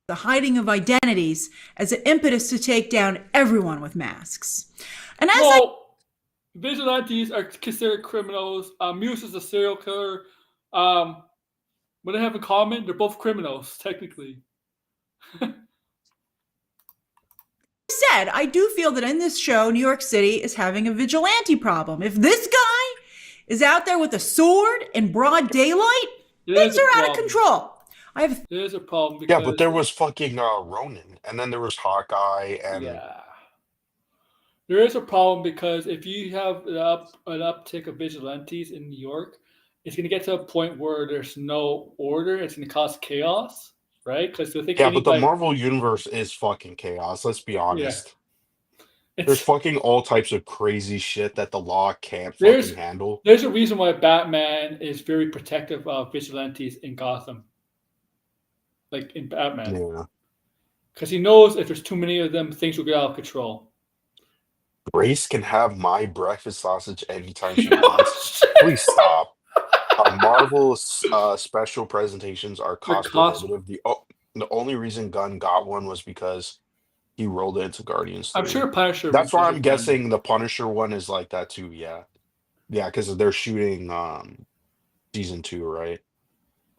The hiding of identities as an impetus to take down everyone with masks. And as Vigilantes are considered criminals. Muse is a serial killer. What they have in common, they're both criminals, technically. said, I do feel that in this show, New York City is having a vigilante problem. If this guy is out there with a sword in broad daylight, things are out of control. There's a problem because Yeah, but there was fucking Ronin, and then there was Hawkeye, and there is a problem because if you have an uptick of vigilantes in New York, it's going to get to a point where there's no order. It's going to cause chaos, right? Because they think but the Marvel universe is fucking chaos. Let's be honest. There's fucking all types of crazy shit that the law can't fucking handle. There's a reason why Batman is very protective of vigilantes in Gotham, like in Batman. Yeah. Because he knows if there's too many of them, things will get out of control. Grace can have my breakfast sausage anytime she wants. Please stop. Marvel's special presentations are cost prohibitive. The only reason Gunn got one was because he rolled it into Guardians 3. I'm sure Punisher. That's why I'm guessing the Punisher one is like that too. Yeah, because they're shooting season 2, right?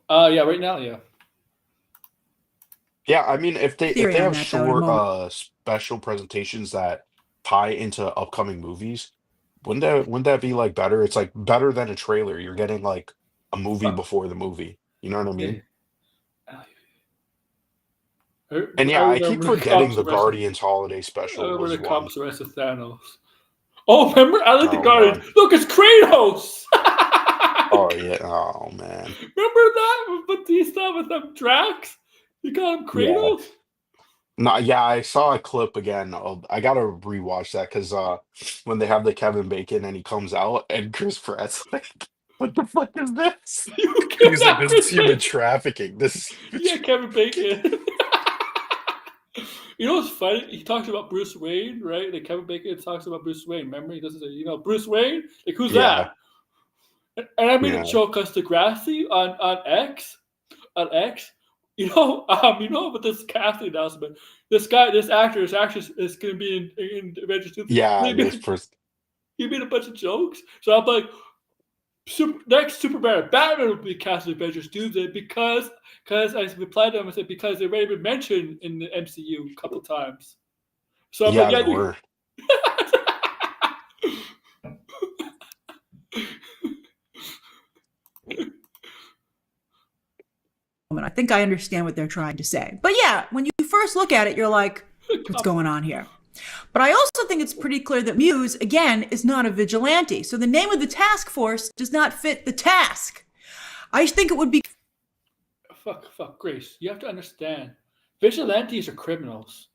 Yeah, right now, yeah. Yeah, I mean, if they have that, short special presentations that tie into upcoming movies, wouldn't that be like better? It's like better than a trailer. You're getting like a movie before the movie. You know what I mean? And yeah, I keep forgetting the Guardians holiday special. I remember was the one. cops arrested Thanos. Oh, remember? I like the Oh, Guardians. God. Look, it's Kratos! Oh yeah. Oh man. Remember that? But these stuff with them Drax? You call him Kratos? No, yeah, I saw a clip again. I gotta rewatch that because when they have the Kevin Bacon and he comes out and Chris Pratt's like, What the fuck is this? You killed He's like, that this is bitch. human trafficking. This is Yeah, Kevin Bacon. You know what's funny? He talks about Bruce Wayne, right? Like Kevin Bacon talks about Bruce Wayne. Remember, he doesn't say, Bruce Wayne. Like, who's yeah, that? And I made a yeah. joke because Degrassi on X, with this casting announcement, this actor, this actress is going to be in Avengers 2. Yeah, He this made, person. he made a bunch of jokes. So I'm like, next Superman and Batman will be cast in Avengers Doomsday because I replied to him and said because they've already been mentioned in the MCU a couple times. So I'm Yeah, like, they were. I think I understand what they're trying to say. But yeah, when you first look at it, you're like, what's going on here? But I also think it's pretty clear that Muse, again, is not a vigilante. So the name of the task force does not fit the task. I think it would be... Fuck, Grace. You have to understand. Vigilantes are criminals.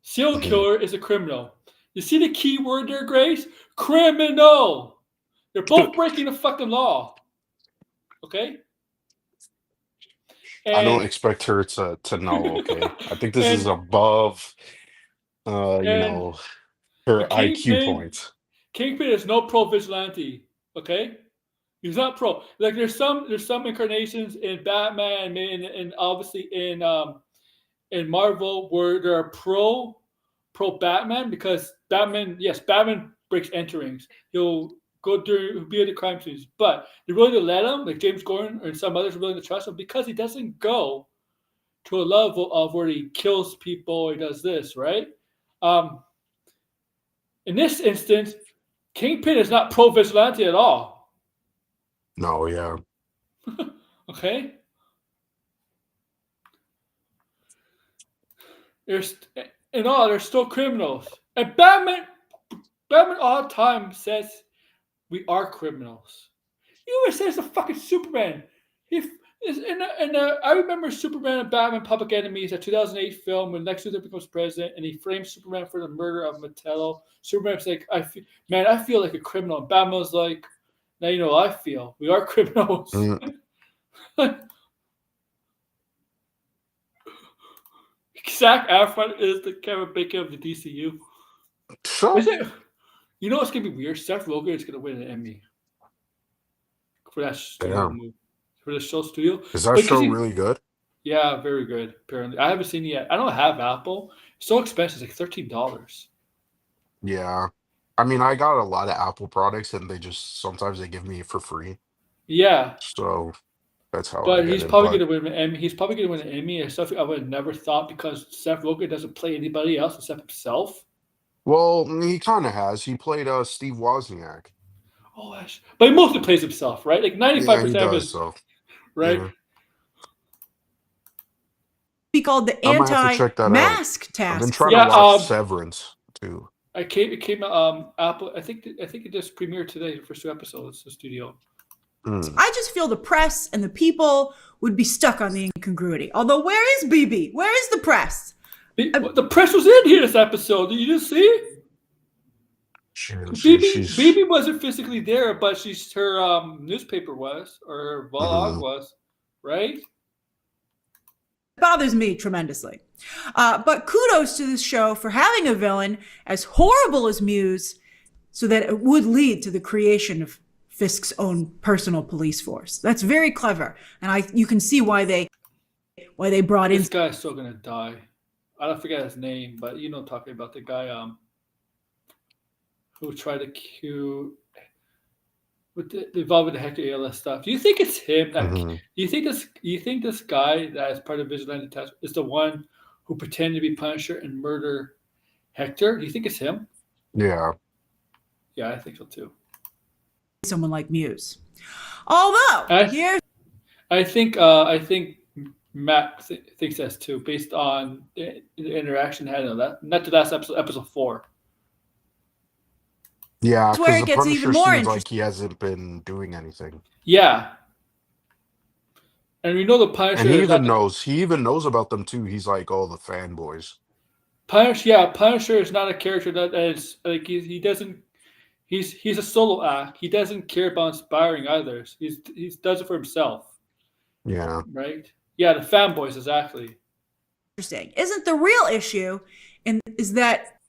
Serial killer is a criminal. You see the key word there, Grace? Criminal. They're both breaking the fucking law. Okay? I don't expect her to know, okay? I think this is above, her IQ points. Kingpin is no pro vigilante, okay? He's not pro. Like there's some incarnations in Batman and obviously in Marvel where they're pro Batman because Batman breaks enterings. He'll be at the crime scenes, but they're willing to let him, like James Gordon or some others are willing to trust him because he doesn't go to a level of where he kills people, he does this, right? In this instance, Kingpin is not pro vigilante at all. No, yeah. Okay? They're still criminals. And Batman all the time says we are criminals. He always says the fucking Superman. I remember Superman and Batman Public Enemies, a 2008 film when Lex Luthor becomes president and he frames Superman for the murder of Metello. Superman's like, I feel like a criminal. And Batman's like, now you know how I feel. We are criminals. Zac Efron is the Kevin Bacon of the DCU. Sure. You know what's going to be weird? Seth Rogen is going to win an Emmy for that movie. For the show studio. Is that show really good? Yeah, very good, apparently. I haven't seen it yet. I don't have Apple. It's so expensive. It's like $13. Yeah. I mean, I got a lot of Apple products and sometimes they give me it for free. Yeah. So that's how But he's probably going to win an Emmy. He's probably going to win an Emmy or something I would have never thought because Seth Rogen doesn't play anybody else except himself. Well, he kind of has. He played Steve Wozniak. Oh, but he mostly plays himself, right? Like 95% of his... So. Right? Yeah. Be called the anti-mask task. I've been trying to watch Severance too. It came Apple. I think it just premiered today. The first 2 episodes. The studio. I just feel the press and the people would be stuck on the incongruity. Although, where is BB? Where is the press? The press was in here this episode. Did you just see? BB wasn't physically there, but her newspaper was, or her vlog was, right? It bothers me tremendously. But kudos to this show for having a villain as horrible as Muse so that it would lead to the creation of Fisk's own personal police force. That's very clever. And you can see why they brought in... This guy's still going to die. I don't forget his name, but you know talking about the guy who tried to involved with the Hector ALS stuff. Do you think it's him? Do you think this guy that is part of Vigilante Task is the one who pretended to be Punisher and murder Hector? Do you think it's him? Yeah. Yeah, I think so too. Someone like Muse. Although I think Matt thinks that's too, based on the interaction had on that. Not the last episode 4. Yeah, that's where it gets even more interesting. Like he hasn't been doing anything. Yeah, and we know the Punisher. And he even knows about them too. He's like, oh, the fanboys. Punisher is not a character that is like he doesn't He's a solo act. He doesn't care about inspiring others. He does it for himself, Yeah. right? Yeah, the fanboys exactly. Interesting. Isn't the real issue is that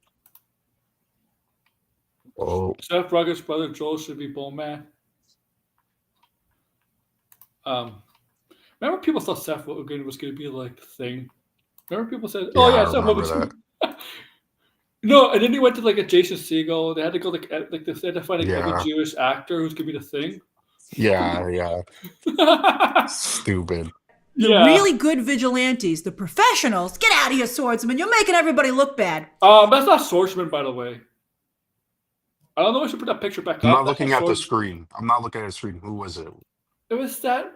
Seth Rogen's brother Joel should be Bowman. Remember people thought Seth Rogen was going to be like the Thing. Remember people said, "Oh yeah, I Seth remember Rogen's." that. No, and then he went to like a Jason Segel. They had to go like they had to find like Yeah. every Jewish actor who's gonna be the Thing. Yeah. Stupid. the really good vigilantes, the professionals, get out of here, swordsman. You're making everybody look bad. That's not Swordsman, by the way. I don't know if I should put that picture back I'm up. not looking at the Swordsman. screen. I'm not looking at the screen. Who was it? It was that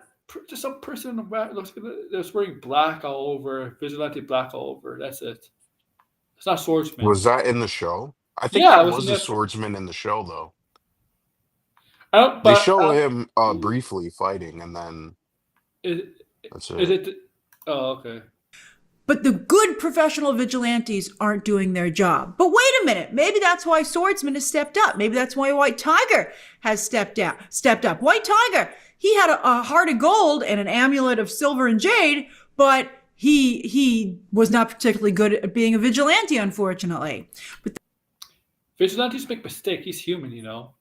just some person in the back looks like that was wearing black all over, vigilante black all over. That's it. It's not Swordsman. Was that in the show? I think Yeah, that it was was in a the- swordsman in the show, though. But They show him briefly fighting, and then that's it. Is it? Oh, okay. But the good professional vigilantes aren't doing their job. But wait a minute, maybe that's why Swordsman has stepped up. Maybe that's why White Tiger has stepped up. White Tiger, he had a heart of gold and an amulet of silver and jade, but he was not particularly good at being a vigilante, unfortunately. But Vigilantes make mistakes. He's human, you know.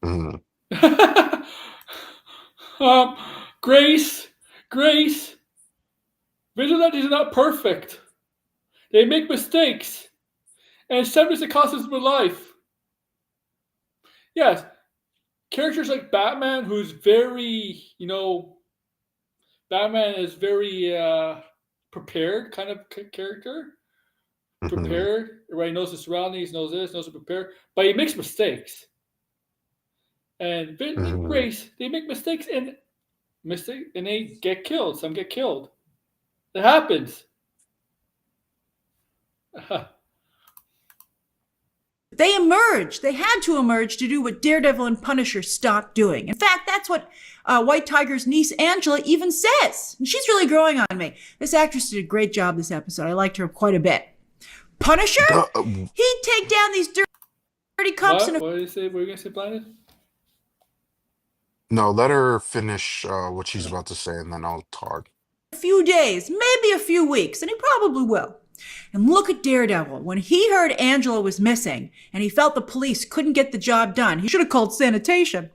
Mhm. Grace. Vigilantes are not perfect. They make mistakes. And sometimes it costs them their life. Yes. Characters like Batman, who's very, Batman is very prepared kind of character. Prepared. Everybody knows his surroundings, knows this, knows to prepare. But he makes mistakes. And Grace, they make mistakes and they get killed. Some get killed. It happens. they emerged. They had to emerge to do what Daredevil and Punisher stopped doing. In fact, that's what White Tiger's niece Angela even says. And she's really growing on me. This actress did a great job this episode. I liked her quite a bit. Punisher? He'd take down these dirty cops. What did you say? What were you going to say, Blinded? No, let her finish what she's about to say, and then I'll talk. A few days, maybe a few weeks, and he probably will. And look at Daredevil. When he heard Angela was missing and he felt the police couldn't get the job done, he should have called sanitation.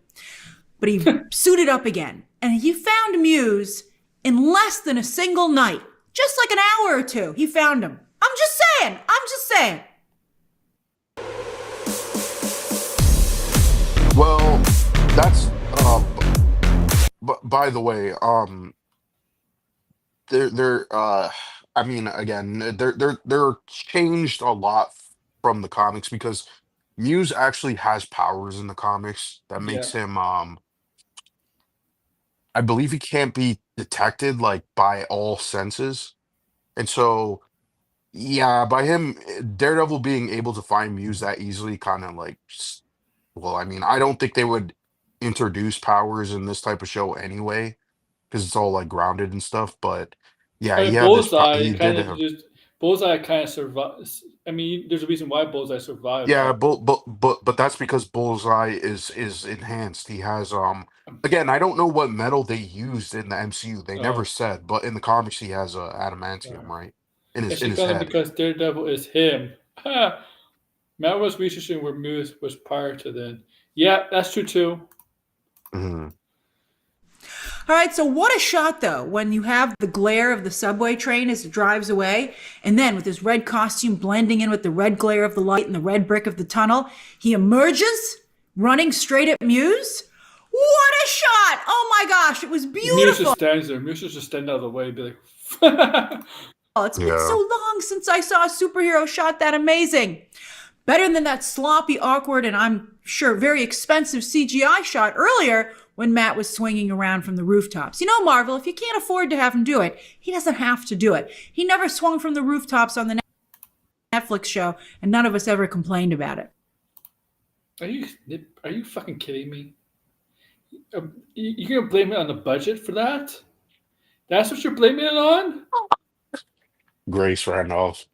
But he suited up again, and he found Muse in less than a single night. Just like an hour or two, he found him. I'm just saying. Well, that's but by the way, I mean, again, they're changed a lot from the comics because Muse actually has powers in the comics that makes him I believe he can't be detected like by all senses. And so yeah, by him Daredevil being able to find Muse that easily kind of like well, I mean, I don't think they would introduce powers in this type of show anyway, because it's all like grounded and stuff. But yeah, he had this. He did have. Bullseye kind of survived. I mean, there's a reason why Bullseye survived. Yeah, but that's because Bullseye is enhanced. He has again, I don't know what metal they used in the MCU. They never said, but in the comics he has adamantium, right? In his head. Because Daredevil is him. Matt was researching where Muse was prior to then. Yeah, that's true too. Mm-hmm. All right, so what a shot, though, when you have the glare of the subway train as it drives away, and then with his red costume blending in with the red glare of the light and the red brick of the tunnel, he emerges, running straight at Muse. What a shot! Oh my gosh, it was beautiful. Muse just stands there. Muse just stand out of the way and be like... It's been so long since I saw a superhero shot that amazing. Better than that sloppy, awkward, and I'm sure very expensive CGI shot earlier when Matt was swinging around from the rooftops. You know, Marvel, if you can't afford to have him do it, he doesn't have to do it. He never swung from the rooftops on the Netflix show, and none of us ever complained about it. Are you fucking kidding me? You're going to blame it on the budget for that? That's what you're blaming it on? Grace Randolph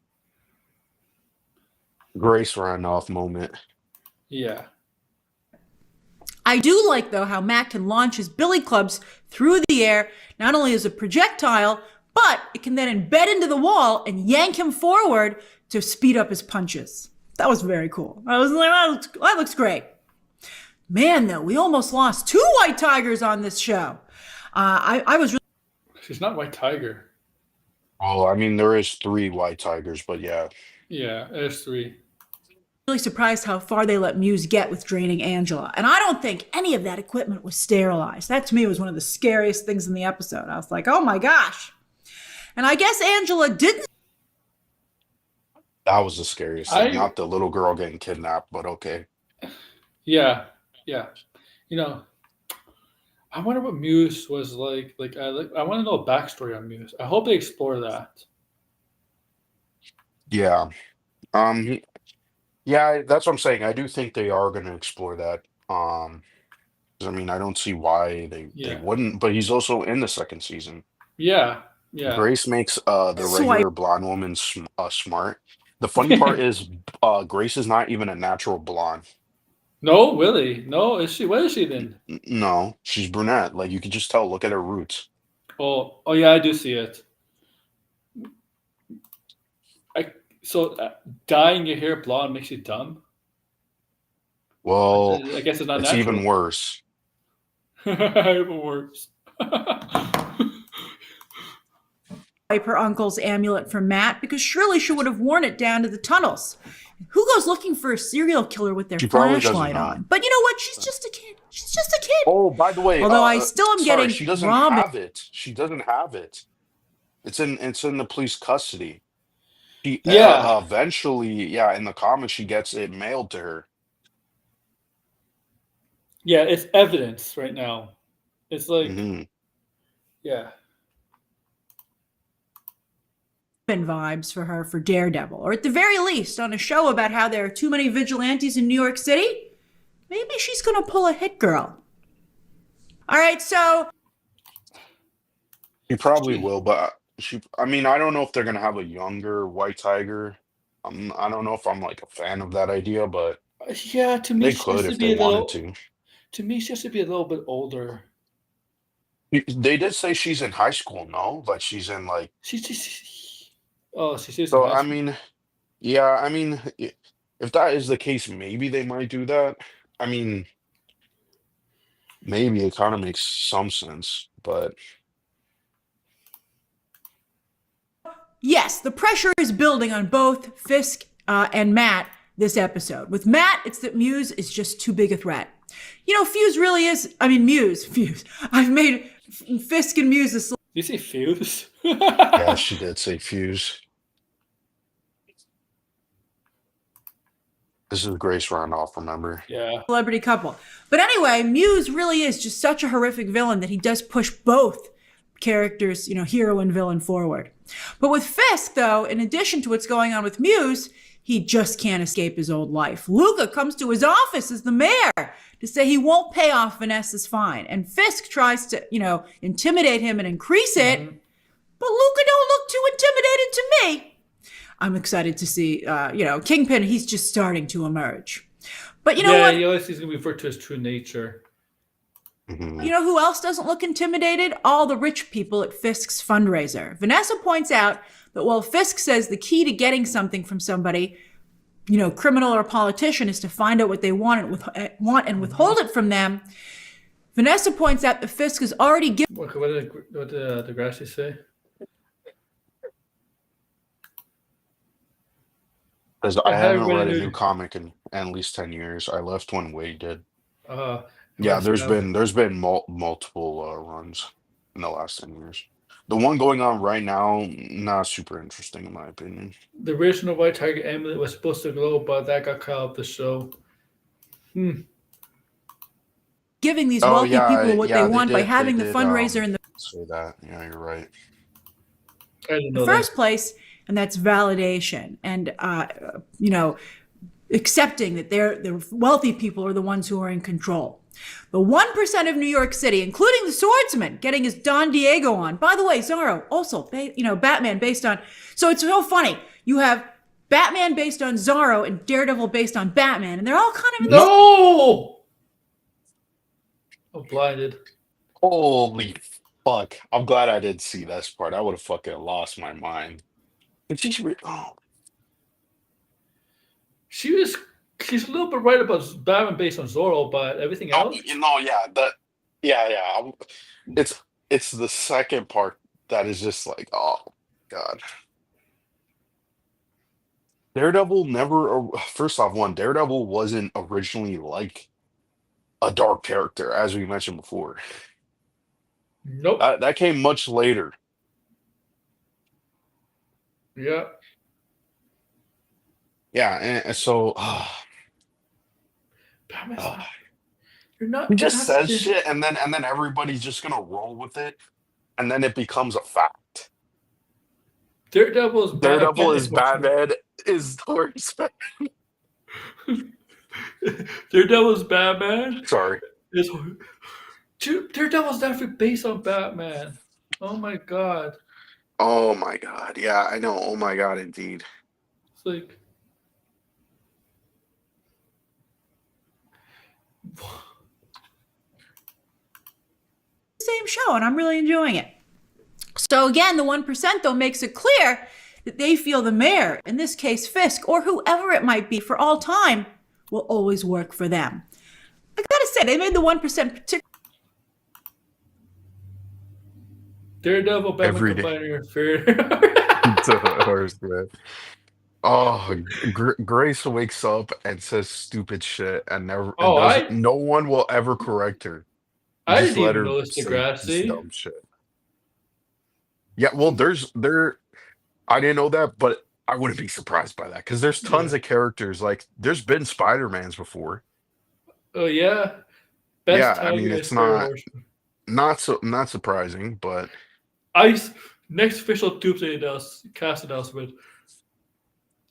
moment. Yeah. I do like, though, how Matt can launch his billy clubs through the air, not only as a projectile, but it can then embed into the wall and yank him forward to speed up his punches. That was very cool. I was like, that looks great. Man, though, we almost lost 2 white tigers on this show. I was She's not White Tiger. Oh, I mean, there is 3 white tigers, but yeah. Yeah, there's 3. really surprised how far they let Muse get with draining Angela. And I don't think any of that equipment was sterilized. That to me was one of the scariest things in the episode. I was like, oh my gosh. And I guess Angela didn't. That was the scariest thing. Not the little girl getting kidnapped, but okay. Yeah. You know, I wonder what Muse was like. I want to know a backstory on Muse. I hope they explore that. Yeah. Yeah, that's what I'm saying. I do think they are going to explore that. 'Cause, I mean, I don't see why they wouldn't, but he's also in the second season. Yeah. Grace makes the regular blonde woman smart. The funny part is Grace is not even a natural blonde. No, Willie. No, is she? What is she then? No, she's brunette. Like you can just tell. Look at her roots. Oh, yeah, I do see it. So dyeing your hair blonde makes you dumb? Well, I guess it's not it's natural. even worse. Even worse. Wipe her uncle's amulet from Matt because surely she would have worn it down to the tunnels. Who goes looking for a serial killer with their flashlight on? But you know what? She's just a kid. She's just a kid. Oh, by the way, although I still am getting she doesn't Robin. have it. She doesn't have it. It's in the police custody. She, eventually, in the comics, she gets it mailed to her. Yeah, it's evidence right now. It's like, yeah. Vibes for her for Daredevil, or at the very least on a show about how there are too many vigilantes in New York City. Maybe she's gonna pull a hit girl. All right, so She probably will, but I mean, I don't know if they're gonna have a younger White Tiger. I don't know if I'm like a fan of that idea, but yeah, to me, they could if they wanted to. To me, she has to be a little bit older. They did say she's in high school, no? Like she's in like. She's So I mean, if that is the case, maybe they might do that. I mean, maybe it kind of makes some sense, but yes, the pressure is building on both Fisk and Matt this episode. With Matt, it's that Muse is just too big a threat. You know, Muse. I've made Fisk and Muse a. Did you say Fuse? Yeah, she did say Fuse. This is Grace Randolph, remember? Yeah. Celebrity couple. But anyway, Muse really is just such a horrific villain that he does push both characters, hero and villain forward. But with Fisk, though, in addition to what's going on with Muse, he just can't escape his old life. Luca comes to his office as the mayor to say he won't pay off Vanessa's fine. And Fisk tries to, intimidate him and increase it. But Luca don't look too intimidated to me. I'm excited to see, Kingpin, he's just starting to emerge. But you know what? Yeah, he always is going to be referred to his true nature. You know who else doesn't look intimidated? All the rich people at Fisk's fundraiser. Vanessa points out that while Fisk says the key to getting something from somebody, criminal or politician, is to find out what they want and withhold it from them, Vanessa points out that Fisk has already given. What did Degrassi say? Because I haven't read a new comic in at least 10 years. I left when Wade did. Yeah, there's been multiple runs in the last 10 years. The one going on right now, not super interesting in my opinion. The original White Tiger amulet was supposed to glow, but that got cut out of the show. Giving these wealthy people what they want by they having the did, fundraiser in the say that. Yeah, you're right. first place, and that's validation and accepting that the wealthy people are the ones who are in control. The 1% of New York City, including the swordsman, getting his Don Diego on. By the way, Zorro, also, Batman based on. So it's so funny. You have Batman based on Zorro and Daredevil based on Batman, and they're all kind of in No! I'm blinded. Holy fuck! I'm glad I didn't see this part. I would have fucking lost my mind. But oh, She's a little bit right about Batman based on Zorro, but everything oh, else. yeah, yeah. It's the second part that is just like, oh god. Daredevil never. First off, Daredevil wasn't originally like a dark character, as we mentioned before. Nope. That came much later. Yeah. Yeah, and so Batman's not. You're not. he You're just not says shit, and then everybody's just gonna roll with it, and then it becomes a fact. Daredevil Is Batman is Doris. Daredevil's Batman. Sorry. Daredevil's definitely based on Batman. Oh my god. Oh my god. Yeah, I know. Oh my god, indeed. It's like. same show, and I'm really enjoying it. So again, the 1% though makes it clear that they feel the mayor, in this case Fisk, or whoever it might be for all time, will always work for them. I gotta say, they made the 1% particularly. Daredevil, Batman combining Oh, Grace wakes up and says stupid shit, and never. Oh, And no one will ever correct her. I Just didn't let even her notice say Degrassi. dumb shit. Yeah, well, I didn't know that, but I wouldn't be surprised by that because there's tons of characters. Like, there's been Spider-Mans before. Oh yeah. Yeah, I mean, it's not surprising, but next official Doomsday cast announcement.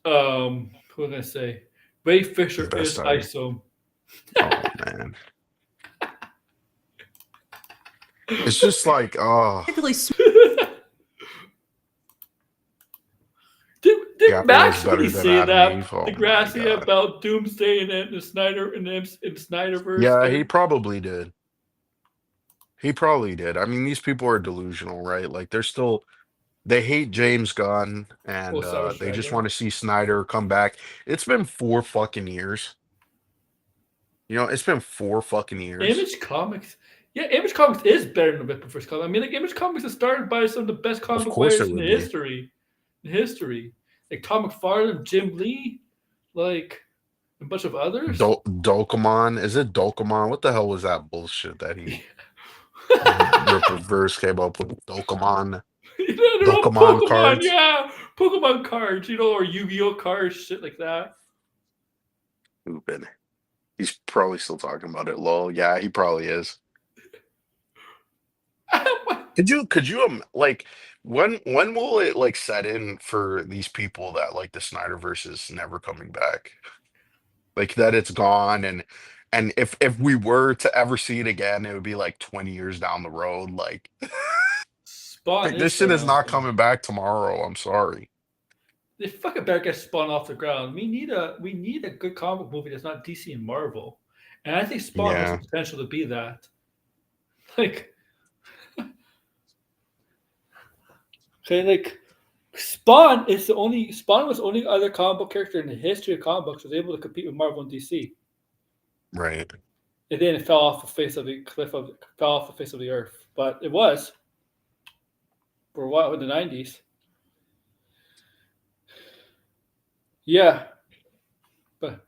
Who am I gonna say? Ray Fisher is Isom. Oh man. It's just like, Did Max really say that? Oh, Degrassi about Doomsday and the Snyder in Snyderverse? Yeah, he probably did. I mean, these people are delusional, right? Like, they hate James Gunn, and they just want to see Snyder come back. It's been 4 fucking years. You know, it's been 4 fucking years. Image Comics. Yeah, Image Comics is better than the Ripperverse comic. I mean, like, Image Comics is started by some of the best comic book writers in history. Like Tom McFarlane, Jim Lee, like a bunch of others. Dokemon. Is it Dokemon? What the hell was that bullshit that he Ripperverse came up with? Dokemon. Pokemon cards. Yeah, Pokemon cards, or Yu-Gi-Oh cards, shit like that. Stupid. He's probably still talking about it. Lol. Yeah, he probably is. Could you like when will it like set in for these people that like the Snyderverse is never coming back? Like that it's gone, and if we were to ever see it again, it would be like 20 years down the road. Like, like this shit is not coming back tomorrow. I'm sorry. They fucking better get Spawn off the ground. We need a good comic movie that's not DC and Marvel, and I think Spawn has the potential to be that. Like. Okay, like Spawn was the only other comic book character in the history of comic books that was able to compete with Marvel and DC. Right. And then it fell off the face of the earth. But it was for a while in the 90s. Yeah. But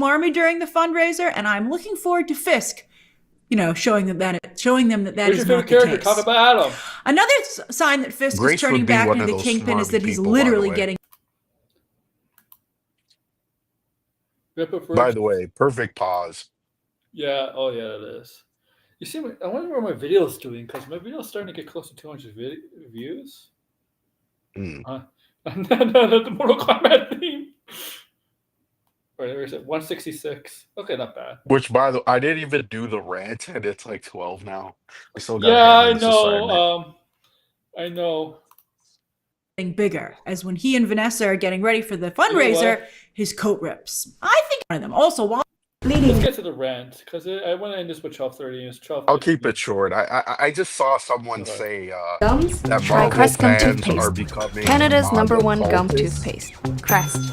Army during the fundraiser, and I'm looking forward to Fisk. Showing them that is not the case. Talk about Adam. Another sign that Fisk is turning back into the Kingpin is that he's literally getting. By the way, perfect pause. Yeah. Oh yeah, it is. You see, I wonder what my video is doing because my video is starting to get close to 200 views. The Mortal Kombat theme. Right, where is it? 166. Okay, not bad. Which, by the way, I didn't even do the rant, and it's like 12 now. I still got. Yeah, I know. I know. Bigger, as when he and Vanessa are getting ready for the fundraiser, his coat rips. I think one of them. Also, while Let's get to the rant, because I want to end this with 12:30. It's 12:50. I'll keep it short. I just saw someone say Gums? that Try Marvel Crest Gum fans are toothpaste. becoming Canada's MAGA #1 gum cultists. toothpaste. Crest.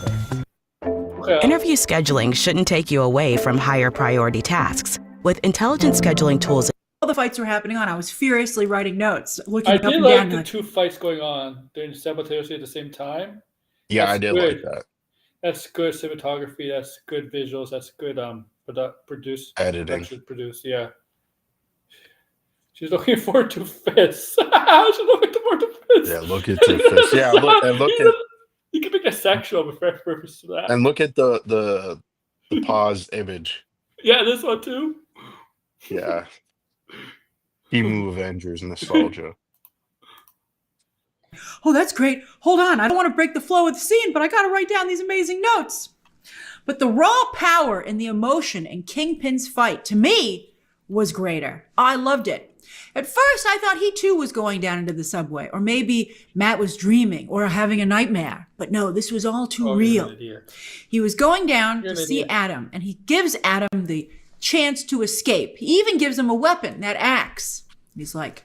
Okay. Interview scheduling shouldn't take you away from higher priority tasks. With intelligent scheduling tools, the fights were happening on, I was furiously writing notes, looking I up did and like down. the two fights going on. They're simultaneously at the same time. Yeah, That's I did good. like that. That's good cinematography. That's good visuals. That's good Editing. produce. Yeah. She's looking forward to fists. She's looking forward to fists. Yeah, look at the fist. Yeah, look at. You can make a sexual reference to that. And look at the paused image. Yeah, this one too. Yeah. Emu Avengers nostalgia. Oh, that's great. Hold on. I don't want to break the flow of the scene, but I got to write down these amazing notes. But the raw power and the emotion in Kingpin's fight, to me, was greater. I loved it. At first, I thought he too was going down into the subway, or maybe Matt was dreaming or having a nightmare. But no, this was all too real. He was going down to see Adam, and he gives Adam the chance to escape. He even gives him a weapon, that axe. He's like,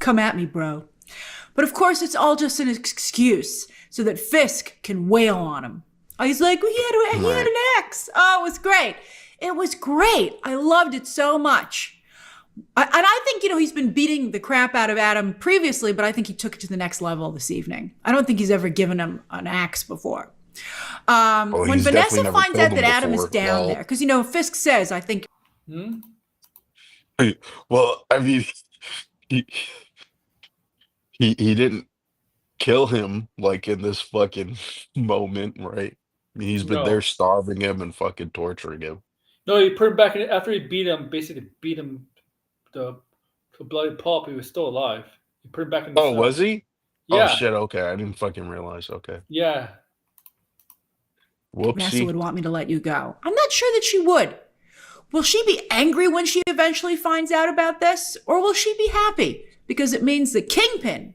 come at me, bro. But of course, it's all just an excuse so that Fisk can wail on him. He's like, he had an axe. Oh, it was great. It was great. I loved it so much. And I think, he's been beating the crap out of Adam previously, but I think he took it to the next level this evening. I don't think he's ever given him an axe before. When Vanessa finds out that Adam is down there, because, Fisk says, I think. Well, I mean, he didn't kill him like in this fucking moment, right? I mean, he's been there starving him and fucking torturing him. No, he put him back in after he basically beat him to bloody pulp. He was still alive. He put him back in the cell. Was he? Yeah. Oh shit, okay. I didn't fucking realize. Okay. Yeah. Whoopsie. Vanessa would want me to let you go. I'm not sure that she would. Will she be angry when she eventually finds out about this? Or will she be happy? Because it means that Kingpin,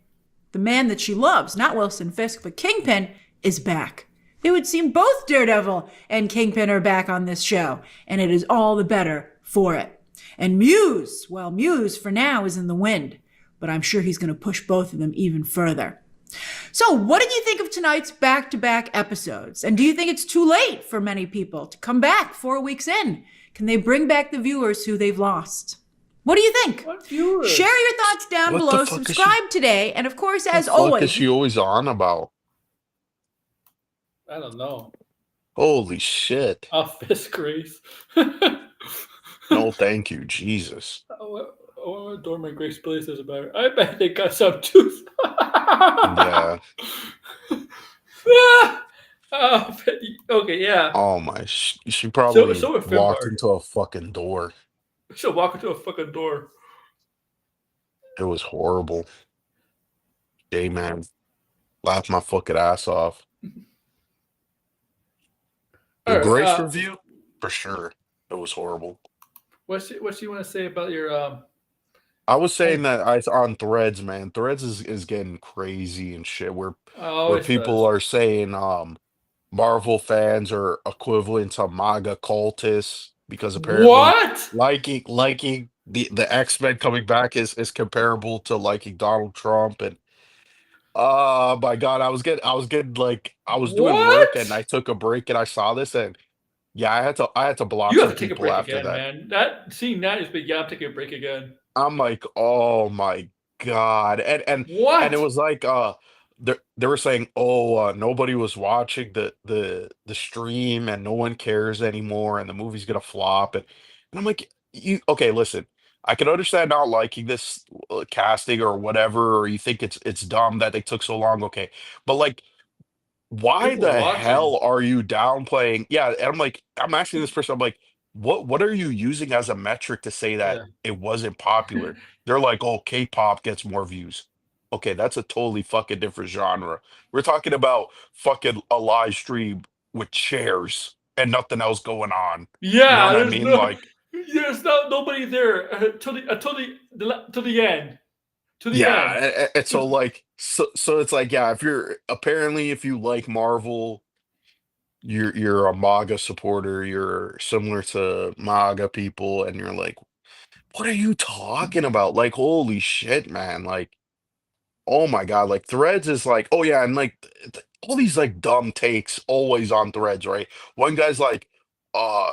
the man that she loves, not Wilson Fisk, but Kingpin, is back. It would seem both Daredevil and Kingpin are back on this show, and it is all the better for it. And Muse for now is in the wind, but I'm sure he's going to push both of them even further. So what did you think of tonight's back-to-back episodes? And do you think it's too late for many people to come back 4 weeks in? Can they bring back the viewers who they've lost? What do you think? What viewers? Share your thoughts down below. Subscribe today. And of course, as always. What is she always on about? I don't know. Holy shit. Fisk Grace. No, thank you. Jesus. I want to adore my Grace Billy says about her. I bet they got some tooth. Yeah. Okay, yeah. Oh my. She probably So walked into a fucking door. She'll walk into a fucking door. It was horrible. Hey, man. Laughed my fucking ass off. The Grace review? For sure. It was horrible. What do you want to say about your I was saying that on Threads, man. Threads is getting crazy and shit where people are saying Marvel fans are equivalent to MAGA cultists because apparently liking the X-Men coming back is comparable to liking Donald Trump. And my God, I was doing work and I took a break and I saw this and yeah, I had to block some people after again, that. Man. Seeing that is big. Yeah, I'm taking a break again. I'm like, oh my God. And what? And it was like they were saying, oh, nobody was watching the stream and no one cares anymore and the movie's gonna flop. And I'm like, okay, listen, I can understand not liking this casting or whatever, or you think it's dumb that they took so long, okay. But like, why the hell are you downplaying? Yeah, and I'm like, I'm asking this person, I'm like, what are you using as a metric to say that it wasn't popular? They're like, oh, K-pop gets more views. Okay, that's a totally fucking different genre. We're talking about fucking a live stream with chairs and nothing else going on. Yeah, you know what I mean? There's nobody there till the end. to the Yeah, end. and so like so it's like yeah, if you like Marvel, you're a MAGA supporter, you're similar to MAGA people, and you're like, what are you talking about? Like, holy shit, man! Like, oh my god, like Threads is like, oh yeah, and like all these like dumb takes always on Threads, right? One guy's like, uh,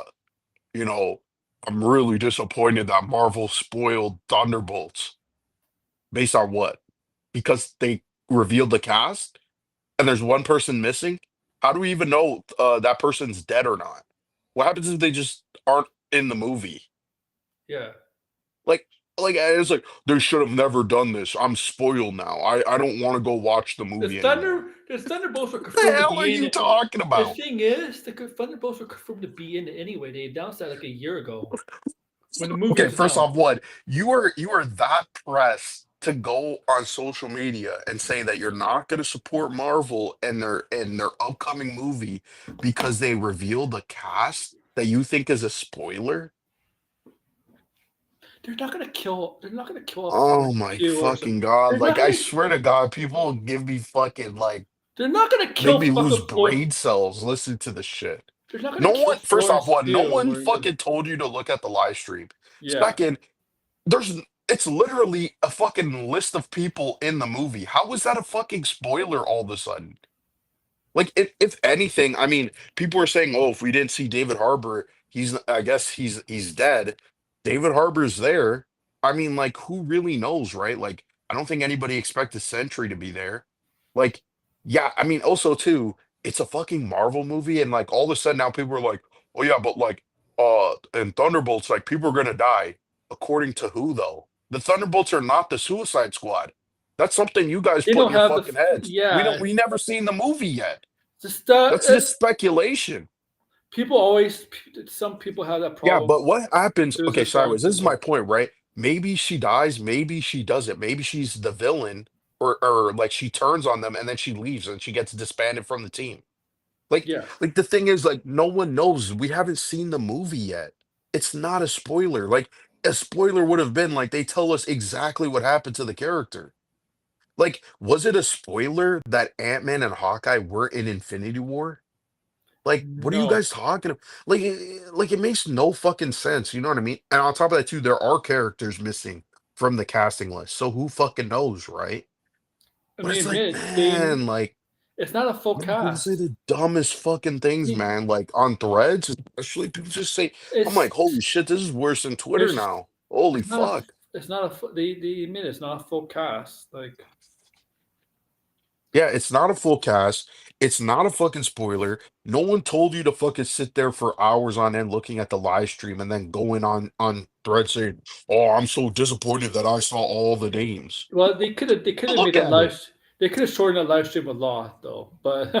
you know, I'm really disappointed that Marvel spoiled Thunderbolts. Based on what? Because they revealed the cast and there's one person missing? How do we even know that person's dead or not? What happens if they just aren't in the movie? Yeah. Like, it's like they should have never done this. I'm spoiled now. I don't want to go watch the movie anymore. The Thunderbolts were What the confirmed to hell are be in you it. talking The about? thing is, the Thunderbolts were confirmed to be in it anyway. They announced that like a year ago when the movie Okay, was first off, announced. what you are that pressed to go on social media and say that you're not going to support Marvel and their upcoming movie because they revealed a cast that you think is a spoiler? They're not gonna kill. They're not gonna kill off Oh Florence my Pugh or some. fucking God. They're not Like I gonna. swear to God, people give me fucking like They're not gonna make kill me lose fucking Florence. brain cells listening to the shit. They're not gonna No kill one, first off, Florence what? No Pugh. one Or the, fucking told you to look at the live stream. yeah. Second, there's it's literally a fucking list of people in the movie. How is that a fucking spoiler all of a sudden? Like, if anything, I mean, people are saying, "Oh, if we didn't see David Harbour, I guess he's dead." David Harbour's there. I mean, like, who really knows, right? Like, I don't think anybody expected Sentry to be there. Like, yeah, I mean, also too, it's a fucking Marvel movie, and like all of a sudden now people are like, "Oh yeah, but like, in Thunderbolts, like people are gonna die." According to who though? The Thunderbolts are not the Suicide Squad. That's something you guys They put don't in your have fucking heads. yeah. We never seen the movie yet. Just That's just speculation. people always. Some people have that Yeah, problem. but what happens? There's Okay, a sideways. This is my Thunderbolt. point, right? Maybe she dies, maybe she doesn't. Maybe she's the villain, or like she turns on them and then she leaves and she gets disbanded from the team. Yeah. Like the thing is, like, no one knows. We haven't seen the movie yet. It's not a spoiler. Like, a spoiler would have been like they tell us exactly what happened to the character. Like, was it a spoiler that Ant-Man and Hawkeye were in Infinity War? Like, what are you No. guys talking about? Like it makes no fucking sense. You know what I mean? And on top of that, too, there are characters missing from the casting list. So who fucking knows, right? I But mean, it's like, admit it, man, like, it's not a full man, people say cast. the dumbest fucking things, See, man. Like on threads, especially people just say, I'm it's like, holy shit, this is worse than Twitter it's now. Holy it's not a fuck. it's not a they admit it's not a full cast. Like Yeah, it's not a full cast. It's not a fucking spoiler. No one told you to fucking sit there for hours on end looking at the live stream and then going on thread saying, "Oh, I'm so disappointed that I saw all the names." well, they could have made Look that at it. they could have shortened that live stream a lot though, but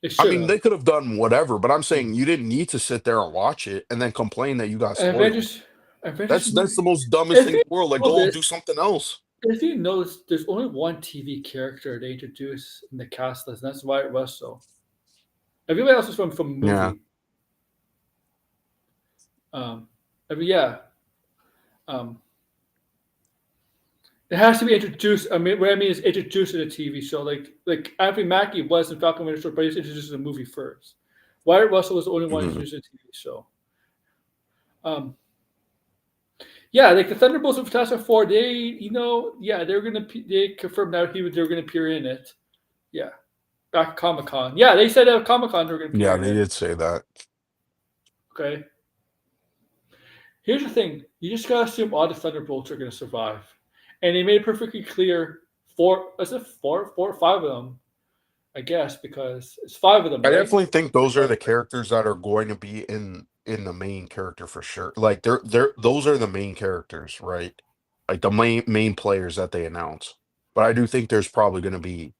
they I should mean, have. they could have done whatever, but I'm saying you didn't need to sit there and watch it and then complain that you got spoiled. Avengers Avengers That's movie. the most dumbest If thing in you the world. Like, know go this, do something else. if you notice, there's only one TV character they introduced in the cast list, and that's Wyatt Russell. Everybody else is from a Yeah. movie. Um, I mean, yeah. Um, it has to be introduced. I mean, what I mean is introduced in a TV show. Like Anthony Mackie was in Falcon Winter Soldier, but he's introduced in a movie first. Wyatt Russell was the only one Mhm. introduced in a TV show. Um, yeah, like the Thunderbolts and Fantastic Four, they confirmed that they were gonna appear in it. Yeah, back at Comic Con. Yeah, they said at Comic Con they were gonna Yeah, appear in they it. did say that. Okay. Here's the thing: you just gotta assume all the Thunderbolts are gonna survive, and they made it perfectly clear. Is it four or five of them? I guess because it's five of them, I right? definitely think those are the characters that are going to be in the main character for sure. Like they're those are the main characters, right? Like the main players that they announce. But I do think there's probably going to be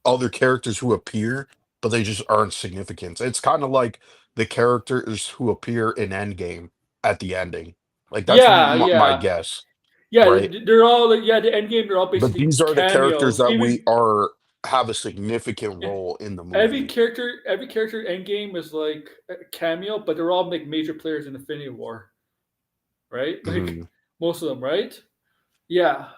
other characters who appear, but they just aren't significant. It's kind of like the characters who appear in Endgame at the ending. Like that's Yeah, my yeah, guess, yeah. right? They're all the end game. They're all But basically these are the characters cameos. that we Even are have a significant role in the movie. every character in Endgame is like a cameo, but they're all like major players in Infinity War, right? Like Mhm. most of them, right? Yeah.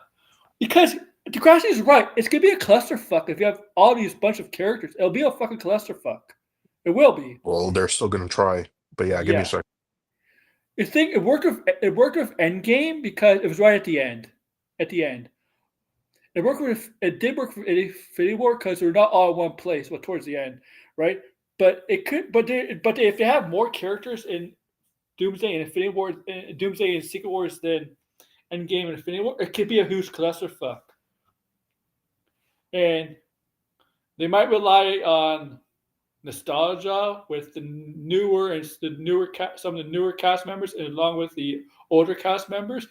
Because Degrassi is right. It's gonna be a clusterfuck if you have all these bunch of characters. It'll be a fucking clusterfuck. It will be. Well, they're still gonna try. But yeah, give me a Yeah. second. I think it worked with Endgame because it was right at the end. At the end. It did work for Infinity War because they're not all in one place, but towards the end, right? But it could if they have more characters in Doomsday and Infinity War, Doomsday and Secret Wars than Endgame and Infinity War, it could be a huge clusterfuck. And they might rely on nostalgia with the newer some of the newer cast members, and along with the older cast members.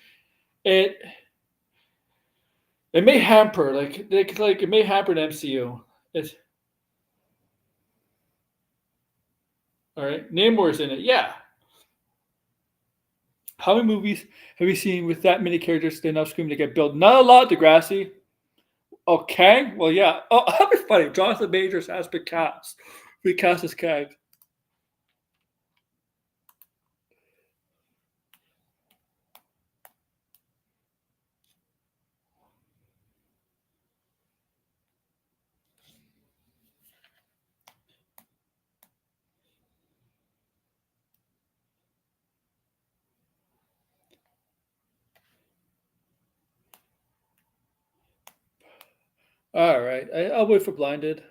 It may hamper it may hamper the MCU. It's all right. Namor's in it, yeah. How many movies have you seen with that many characters standing off screen to get built? Not a lot, Degrassi. Oh, Kang? Well, yeah. Oh, that'd be funny. Jonathan Majors has been cast. Recast as Kang. All right. I'll wait for Blinded.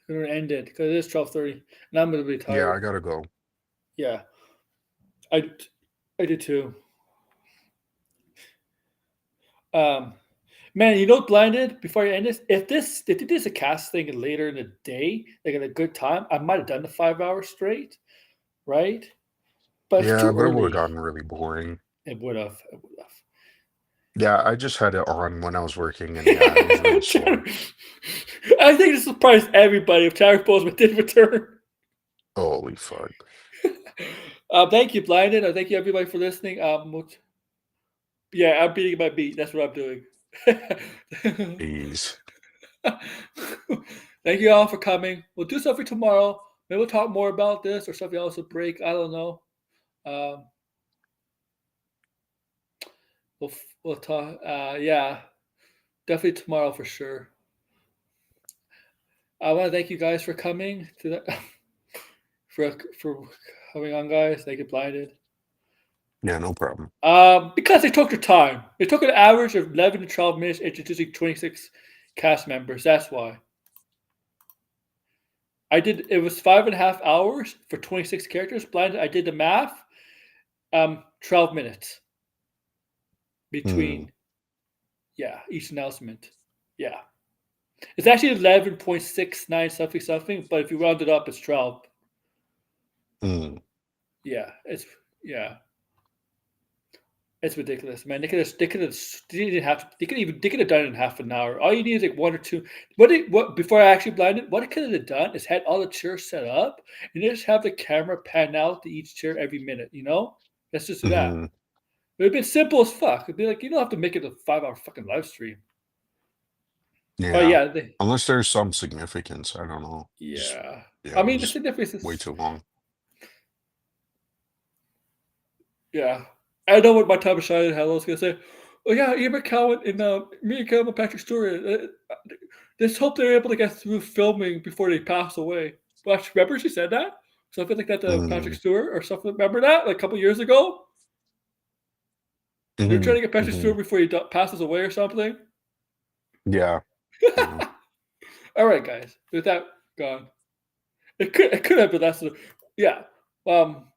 We're going to end it because it is 12:30 and I'm going to be Yeah, tired. I gotta go. Yeah. I did too. Man, you know, Blinded, before I end this, if they did this a cast thing later in the day, like at a good time, I might have done the 5 hours straight, right? But it's Yeah, too but it would have early. gotten really boring. It would have. It would have. Yeah, I just had it on when I was working, and yeah, it was really slow. I think it surprised everybody if Chadwick Boseman did return. Holy fuck. Thank you, Blinded. Thank you, everybody, for listening. Yeah, I'm beating my beat. That's what I'm doing. Jeez. Thank you all for coming. We'll do something tomorrow. Maybe we'll talk more about this or something else will break. I don't know. We'll talk. Yeah, definitely tomorrow for sure. I want to thank you guys for coming to that. for coming on, guys. Thank you, Blinded. Yeah, no problem. Because they took their time. They took an average of 11 to 12 minutes introducing 26 cast members. That's why. It was 5.5 hours for 26 characters. Blinded, I did the math. 12 minutes between each announcement. Yeah. It's actually 11.69 something, but if you round it up, it's 12. Yeah, it's ridiculous, man. They could have done it in half an hour. All you need is like one or two. What before I actually Blinded, what it could have done is had all the chairs set up and just have the camera pan out to each chair every minute. You know, let's just do that. It would have been simple as fuck. It'd be like you don't have to make it a 5-hour fucking live stream. Yeah. Oh yeah, Unless there's some significance, I don't know. Yeah. Yeah, I mean the significance is way too long. Yeah. I know what my time of shining hell was gonna say. Oh yeah, Ian McCallum and me and Cameron Patrick Stewart. Let's hope they're able to get through filming before they pass away. But remember she said that? Something like that to Patrick Stewart or something. Remember that? Like a couple years ago? They're trying to get Patrick Stewart before he passes away or something. Yeah. All right, guys. With that gone. It could have been less. Yeah.